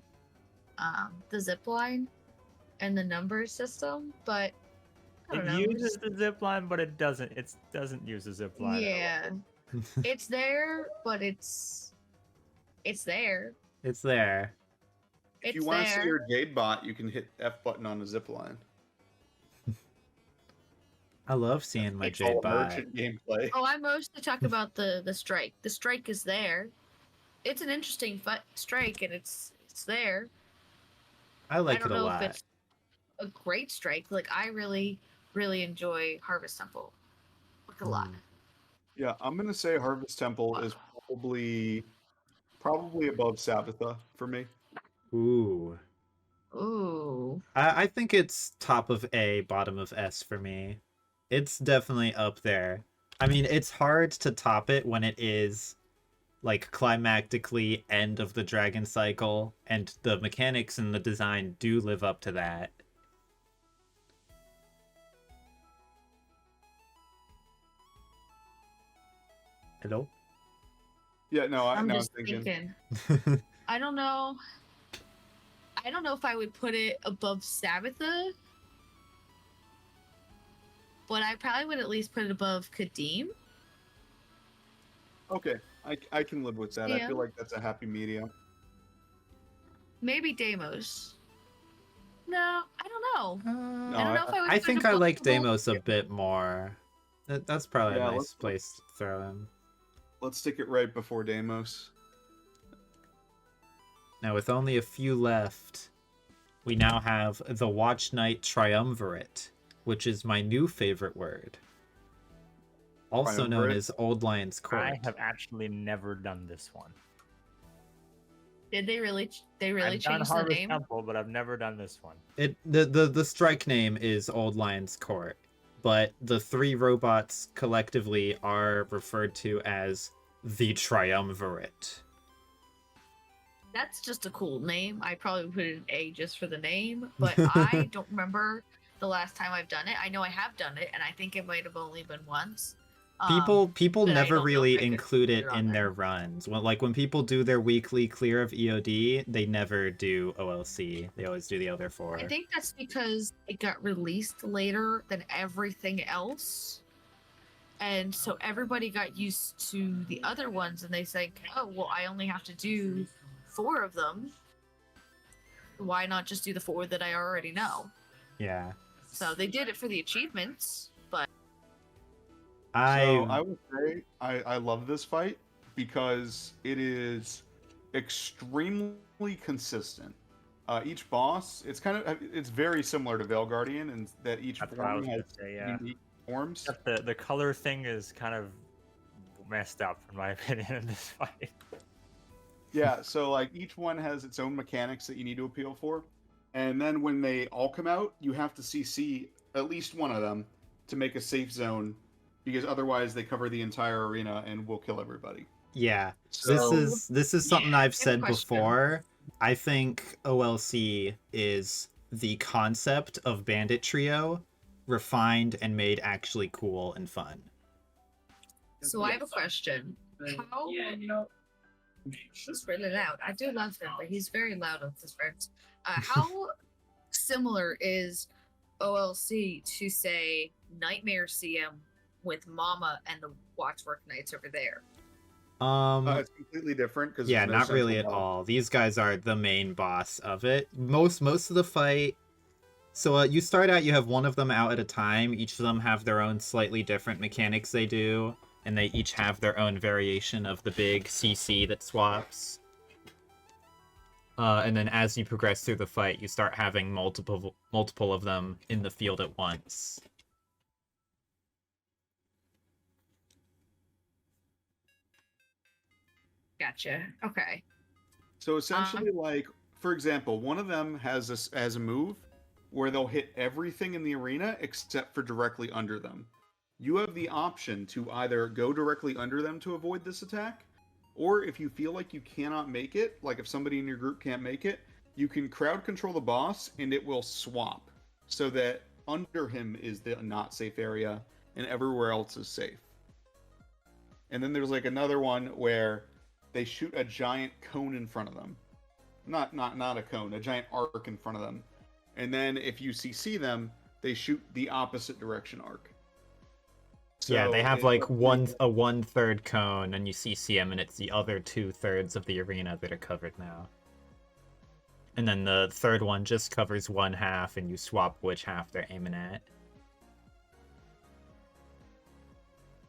zip line and the number system, but I don't It know. uses the zip line, but it doesn't. It doesn't use the zip line. Yeah, it's there, but it's there. It's there. If you It's want to see there. your Jade bot, you can hit F button on the zip line. I love seeing my It's Jade All bot. merchant gameplay. Oh, I mostly talk about the strike. The strike is there. It's an interesting strike, and it's there. I like I don't it a know lot. if it's a great strike. Like I really enjoy Harvest Temple. Like a lot. Mm. Yeah, I'm gonna say Harvest Temple is probably above Sabbatha for me. Ooh. Ooh. I think it's top of A, bottom of S for me. It's definitely up there. I mean, it's hard to top it when it is like climactically end of the dragon cycle, and the mechanics and the design do live up to that. Hello? Yeah, no, I'm I'm just thinking. thinking. I don't know. I don't know if I would put it above Sabbatha, but I probably would at least put it above Kadim. Okay, I can live with that. I Yeah. feel like that's a happy medium. Maybe Deimos. No, I don't know. No, I don't know if I would I put think it I above like both. Deimos a bit more. That's probably Yeah, a nice let's- place to throw him. Let's stick it right before Deimos. Now, with only a few left, we now have the Watch Night Triumvirate, which is my new favorite word. Also known Triumvirate? as Old Lion's Court. I have actually never done this one. Did they really? They really I've done changed the Harvest name. Temple, but I've never done this one. The strike name is Old Lion's Court, but the 3 robots collectively are referred to as the Triumvirate. That's just a cool name. I probably would put it an A just for the name, but I don't remember the last time I've done it. I know I have done it, and I think it might have only been once. People but I never don't know really if I could include put it it on in there. their runs. When people do their weekly clear of EOD, they never do OLC. They always do the other 4. I think that's because it got released later than everything else. And so everybody got used to the other ones, and they say, oh, well, I only have to do 4 of them. Why not just do the 4 that I already know? Yeah. So they did it for the achievements, but So I would say I love this fight because it is extremely consistent. Each boss, it's very similar to Veil Guardian in that each That's what I form was has gonna say, yeah. unique forms. Except the color thing is kind of messed up in my opinion in this fight. Yeah, so like each one has its own mechanics that you need to appeal for, and then when they all come out, you have to CC at least one of them, to make a safe zone, because otherwise they cover the entire arena and will kill everybody. Yeah, So this is something I've good said question. before. I think OLC is the concept of Bandit Trio refined and made actually cool and fun. So I have a question. How? He's really loud. I do love him, but he's very loud with his friends. How similar is OLC to, say, Nightmare CM with Mama and the Watchwork Knights over there? it's completely different because Yeah, not really at all. These guys are the main boss of it. Most of the fight. So you start out, you have one of them out at a time. Each of them have their own slightly different mechanics they do, and they each have their own variation of the big CC that swaps. And then as you progress through the fight, you start having multiple of them in the field at once. Gotcha. Okay. So essentially, like, for example, one of them has a move where they'll hit everything in the arena except for directly under them. You have the option to either go directly under them to avoid this attack, or if you feel like you cannot make it, like if somebody in your group can't make it, you can crowd control the boss and it will swap so that under him is the not safe area and everywhere else is safe. And then there's like another one where they shoot a giant cone in front of them. Not a cone, a giant arc in front of them. And then if you CC them, they shoot the opposite direction arc. So yeah, they have like a 1/3 cone, and you CC them, and it's the other 2/3 of the arena that are covered now. And then the third one just covers 1/2, and you swap which half they're aiming at.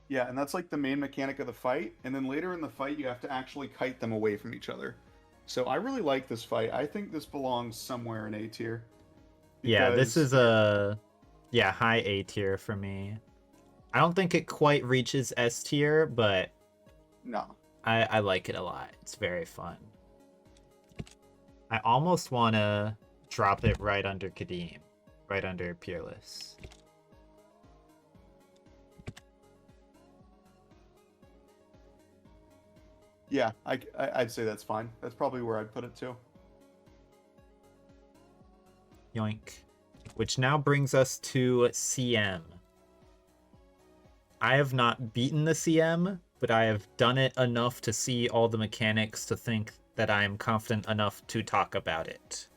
Yeah, and that's like the main mechanic of the fight. And then later in the fight, you have to actually kite them away from each other. So I really like this fight. I think this belongs somewhere in A tier. Yeah, this is a high A tier for me. I don't think it quite reaches S tier, but no, I like it a lot. It's very fun. I almost want to drop it right under Kadim, right under Peerless. Yeah, I'd say that's fine. That's probably where I'd put it too. Yoink. Which now brings us to CM. I have not beaten the CM, but I have done it enough to see all the mechanics to think that I am confident enough to talk about it.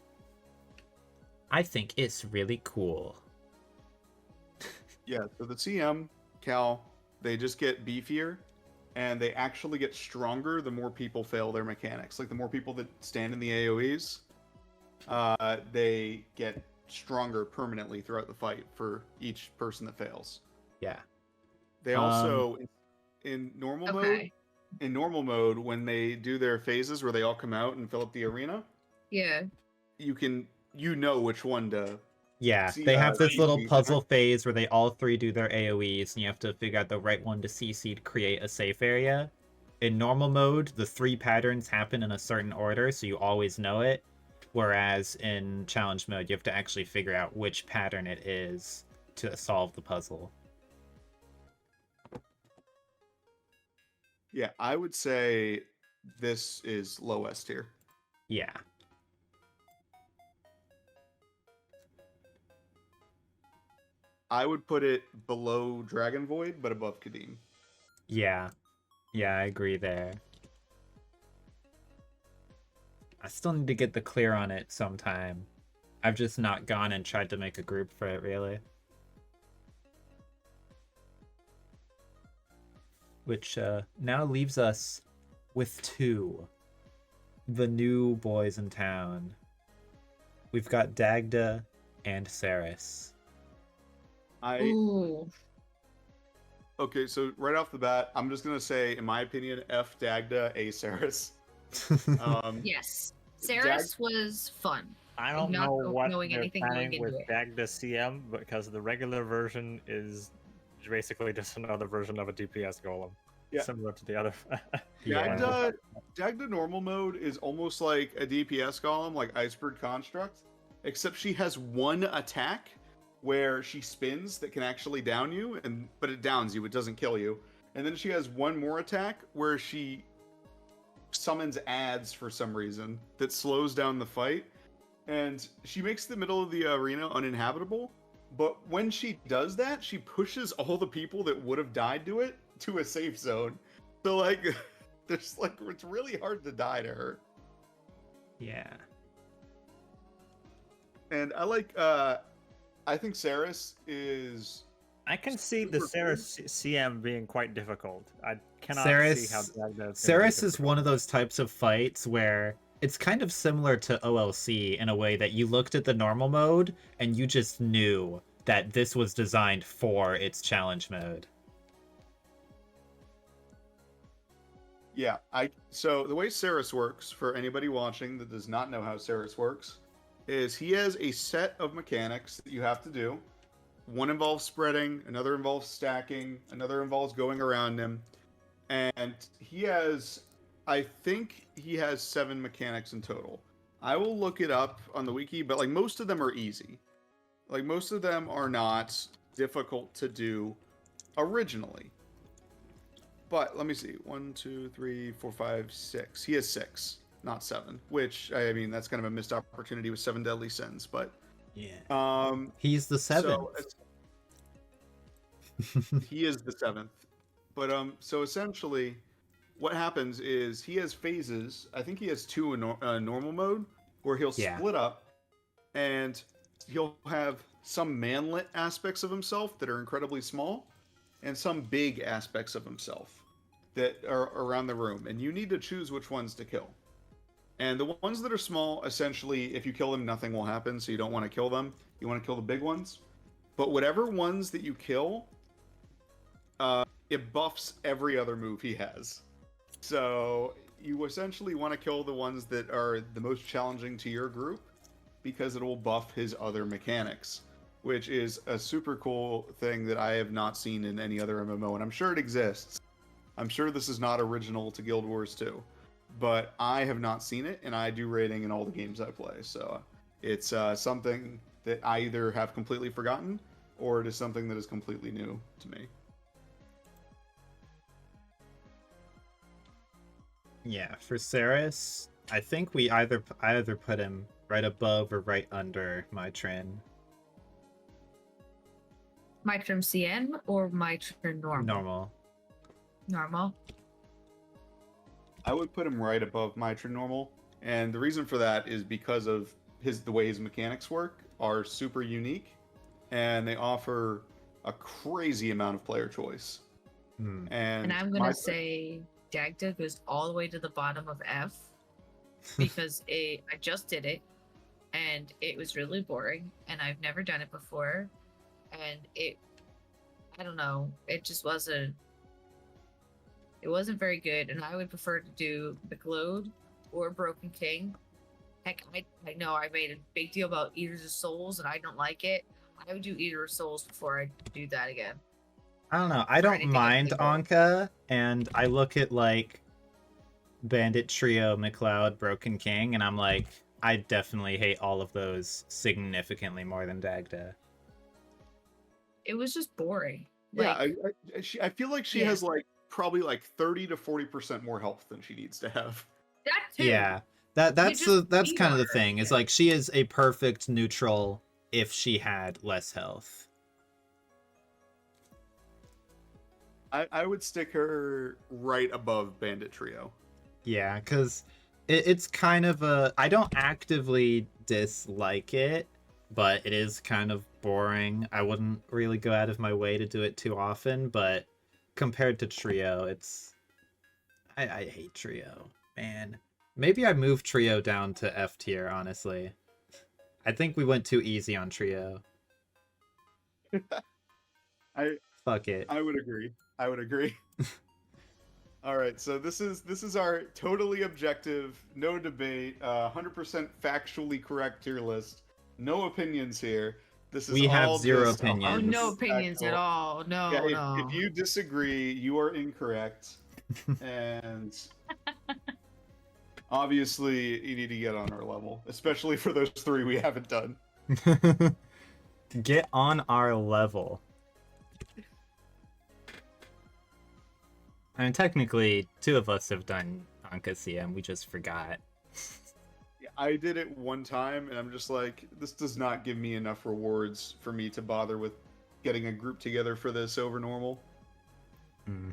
I think it's really cool. Yeah, so the CM, Cal, they just get beefier, and they actually get stronger the more people fail their mechanics. Like, the more people that stand in the AoEs, they get stronger permanently throughout the fight for each person that fails. Yeah. They also, in normal mode, when they do their phases where they all come out and fill up the arena, Yeah. you know which one to... Yeah, they have this little puzzle phase where they all three do their AoEs, and you have to figure out the right one to CC to create a safe area. In normal mode, the 3 patterns happen in a certain order, so you always know it. Whereas in challenge mode, you have to actually figure out which pattern it is to solve the puzzle. Yeah, I would say this is low S tier. Yeah. I would put it below Dragon Void, but above Kadim. Yeah. Yeah, I agree there. I still need to get the clear on it sometime. I've just not gone and tried to make a group for it, really. Which now leaves us with 2. The new boys in town. We've got Dagda and Saris. Ooh. Okay, so right off the bat, I'm just gonna say, in my opinion, F Dagda, A Saris. Yes. Saris was fun. I don't Not know what knowing they're anything going planning into with it. Dagda CM, because the regular version is basically just another version of a DPS golem, Yeah. similar to the other. Yeah. Dagda normal mode is almost like a DPS golem, like Iceberg Construct, except she has one attack where she spins that can actually down you, but it downs you, it doesn't kill you. And then she has one more attack where she summons ads for some reason that slows down the fight, and she makes the middle of the arena uninhabitable. But when she does that, she pushes all the people that would have died to it to a safe zone. So like, there's like, it's really hard to die to her. Yeah. And I think Saris is. I can see the super Saris CM being quite difficult. I cannot Saris- see how Dagda is gonna be Saris is difficult. one of those types of fights where it's kind of similar to OLC in a way that you looked at the normal mode and you just knew that this was designed for its challenge mode. Yeah, so the way Saris works, for anybody watching that does not know how Saris works, is he has a set of mechanics that you have to do. One involves spreading, another involves stacking, another involves going around him. And I think he has 7 mechanics in total. I will look it up on the wiki, but like most of them are easy. Like most of them are not difficult to do originally. But let me see. 1, 2, 3, 4, 5, 6. He has 6, not 7. Which, I mean, that's kind of a missed opportunity with 7 deadly sins. But Yeah. He's the 7th. He is the 7th. But so essentially, what happens is he has phases. I think he has 2 in normal mode, where he'll split up, and he'll have some manlet aspects of himself that are incredibly small, and some big aspects of himself that are around the room, and you need to choose which ones to kill. And the ones that are small, essentially, if you kill them, nothing will happen, so you don't want to kill them. You want to kill the big ones. But whatever ones that you kill, it buffs every other move he has. So you essentially want to kill the ones that are the most challenging to your group, because it will buff his other mechanics, which is a super cool thing that I have not seen in any other MMO, and I'm sure it exists. I'm sure this is not original to Guild Wars 2, but I have not seen it, and I do rating in all the games I play, so it's something that I either have completely forgotten, or it is something that is completely new to me. Yeah, for Saris, I think I either put him right above or right under my Trin. My trim CN or my trim normal? Normal. I would put him right above Mitra normal, and the reason for that is because of the way his mechanics work are super unique, and they offer a crazy amount of player choice. And I'm gonna say Dagda goes all the way to the bottom of F because I just did it and it was really boring and I've never done it before, and I don't know, it just wasn't very good, and I would prefer to do McLeod or Broken King. Heck, I know I made a big deal about Eaters of Souls and I don't like it. I would do Eater of Souls before I do that again. I don't know. I don't mind Anka, and I look at like Bandit Trio, McLeod, Broken King, and I'm like, I definitely hate all of those significantly more than Dagda. It was just boring. Yeah, I feel like she has like probably like 30 to 40% more health than she needs to have. That too. Yeah, that's kind of the thing. Is like she is a perfect neutral if she had less health. I would stick her right above Bandit Trio. Yeah, because it's kind of I don't actively dislike it, but it is kind of boring. I wouldn't really go out of my way to do it too often, but compared to Trio, I hate Trio, man. Maybe I moved Trio down to F tier, honestly. I think we went too easy on Trio. Fuck it. I would agree. All right, so this is our totally objective, no debate, 100% factually correct tier list. No opinions here. We have zero opinions. Oh, no opinions at all. No, yeah, if you disagree, you are incorrect. And obviously, you need to get on our level, especially for those 3 we haven't done. Get on our level. I mean, technically, two of us have done Anka CM. We just forgot. I did it one time, and I'm just like, this does not give me enough rewards for me to bother with getting a group together for this over normal. Hmm.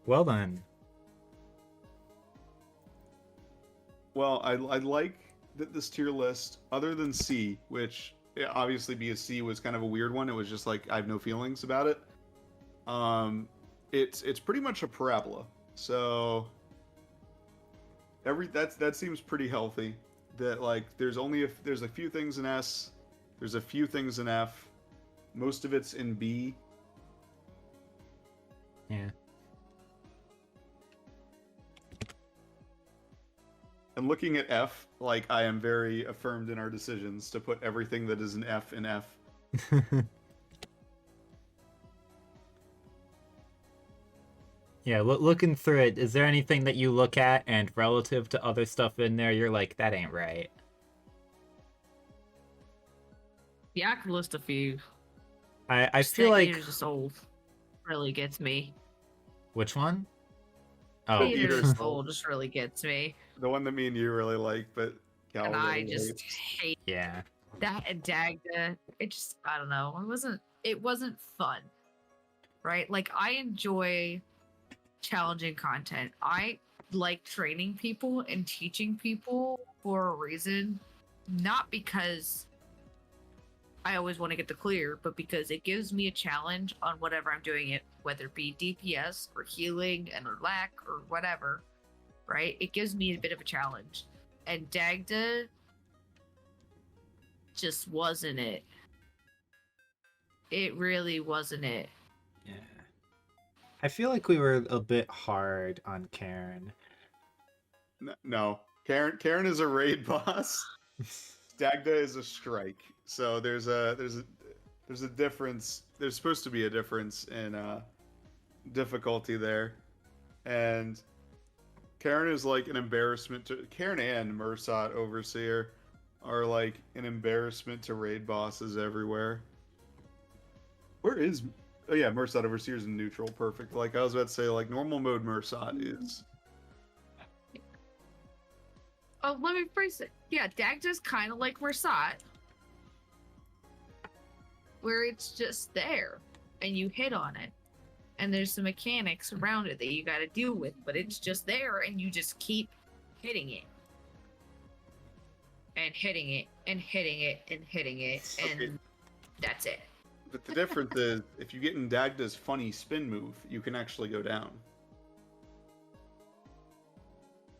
Well then. Well, I like that this tier list, other than C, which obviously BSC was kind of a weird one. It was just like I have no feelings about it. It's pretty much a parabola. So that seems pretty healthy. That like there's a few things in S, there's a few things in F, most of it's in B. Yeah. And looking at F, like I am very affirmed in our decisions to put everything that is an F in F. Yeah, looking through it, is there anything that you look at and relative to other stuff in there, you're like, that ain't right? Yeah, I could list a few. I feel like... Eater's Soul really gets me. Which one? Oh. Eater's Soul just really gets me. The one that me and you really like, but Cal And really I just hates. hate Yeah. that and Dagda. It just, I don't know. It wasn't fun. Right? Like, I enjoy challenging content. I like training people and teaching people for a reason, not because I always want to get the clear, but because it gives me a challenge on whatever I'm doing it, whether it be DPS or healing and or lack or whatever, right? It gives me a bit of a challenge. And Dagda just wasn't it. It really wasn't it. Yeah. I feel like we were a bit hard on Karen. No, Karen is a raid boss. Dagda is a strike. So there's a difference. There's supposed to be a difference in difficulty there, and Karen is like an embarrassment to Karen and Mursat Overseer are like an embarrassment to raid bosses everywhere. Where is Oh yeah, Mursat Overseer's in neutral, perfect. Like I was about to say, like normal mode Mursat is. Oh, let me phrase it. Yeah, Dagda's kind of like Mursat, where it's just there, and you hit on it, and there's some mechanics around it that you got to deal with, but it's just there, and you just keep hitting it, and hitting it, and hitting it, and hitting it, and Okay. that's it. But the difference is, if you get in Dagda's funny spin move, you can actually go down.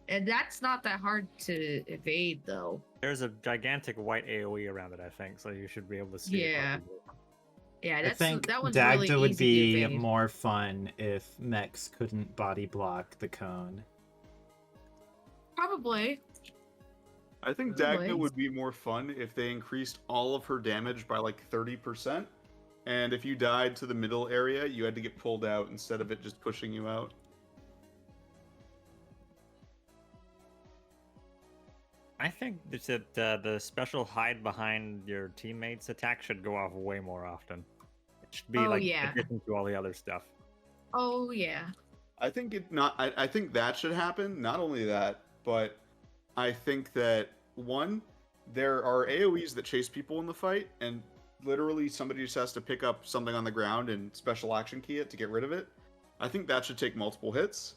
And that's not that hard to evade, though. There's a gigantic white AoE around it, I think, so you should be able to see Yeah. it. Yeah, I think that one's Dagda really would easy to be evade. more fun if Mex couldn't body block the cone. Probably. I think Probably. Dagda would be more fun if they increased all of her damage by like 30%. And if you died to the middle area, you had to get pulled out instead of it just pushing you out. I think that the special hide behind your teammates attack should go off way more often. It should be Oh, like yeah. addition to all the other stuff. Oh, yeah. I think I think that should happen. Not only that, but I think that one, there are AoEs that chase people in the fight, and literally somebody just has to pick up something on the ground and special action key it to get rid of it. I think that should take multiple hits.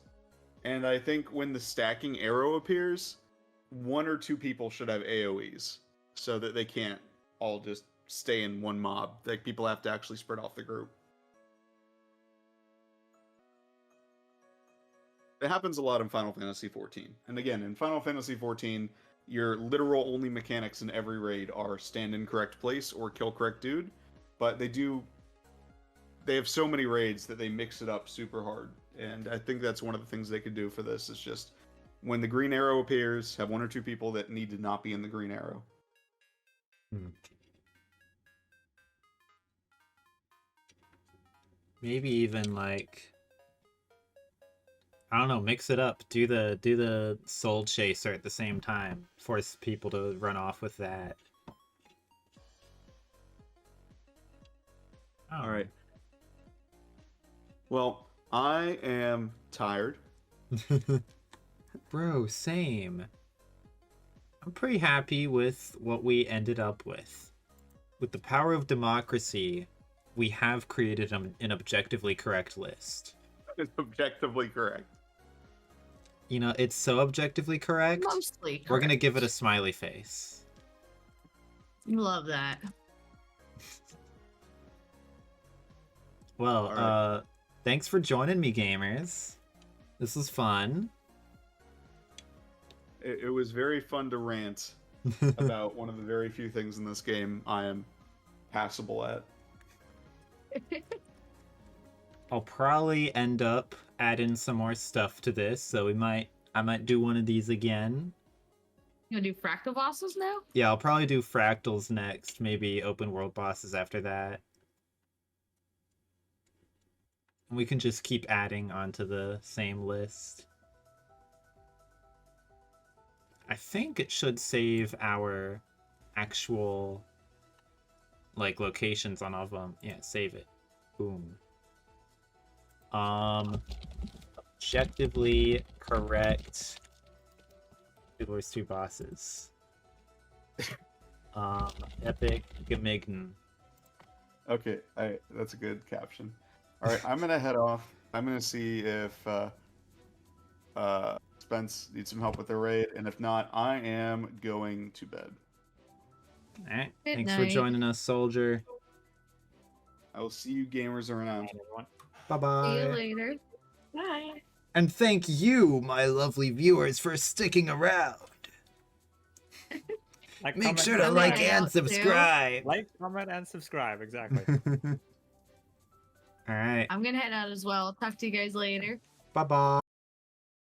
And I think when the stacking arrow appears, one or two people should have AoEs so that they can't all just stay in one mob. Like people have to actually spread off the group. It happens a lot in Final Fantasy XIV. And again, in Final Fantasy XIV, your literal only mechanics in every raid are stand in correct place or kill correct dude. But they have so many raids that they mix it up super hard. And I think that's one of the things they could do for this is just when the green arrow appears, have one or two people that need to not be in the green arrow. Maybe even like I don't know, mix it up. Do the soul chaser at the same time. Force people to run off with that. Oh. All right. Well, I am tired. Bro, same. I'm pretty happy with what we ended up with. With the power of democracy, we have created an objectively correct list. It's objectively correct. You know, it's so objectively correct. Mostly. We're gonna correct. give it a smiley face. Love that. Well, Alright. thanks for joining me, gamers. This was fun. It was very fun to rant about one of the very few things in this game I am passable at. I'll probably end up adding some more stuff to this, so I might do one of these again. You gonna do fractal bosses now? Yeah, I'll probably do fractals next, maybe open world bosses after that. We can just keep adding onto the same list. I think it should save our actual like locations on all of them. Yeah, save it. Boom. Objectively correct Wars 2 bosses. Epic Gamign. Okay, that's a good caption. All right, I'm gonna head off. I'm gonna see if Spence needs some help with the raid, and if not, I am going to bed. Alright, Good thanks for night. joining us, soldier. I will see you gamers around. Bye-bye. See you later. Bye. And thank you, my lovely viewers, for sticking around. Like, Make comment, sure to I'm like gonna head and out too. subscribe. like, comment, and subscribe. Exactly. Alright, I'm gonna head out as well. Talk to you guys later. bye-bye.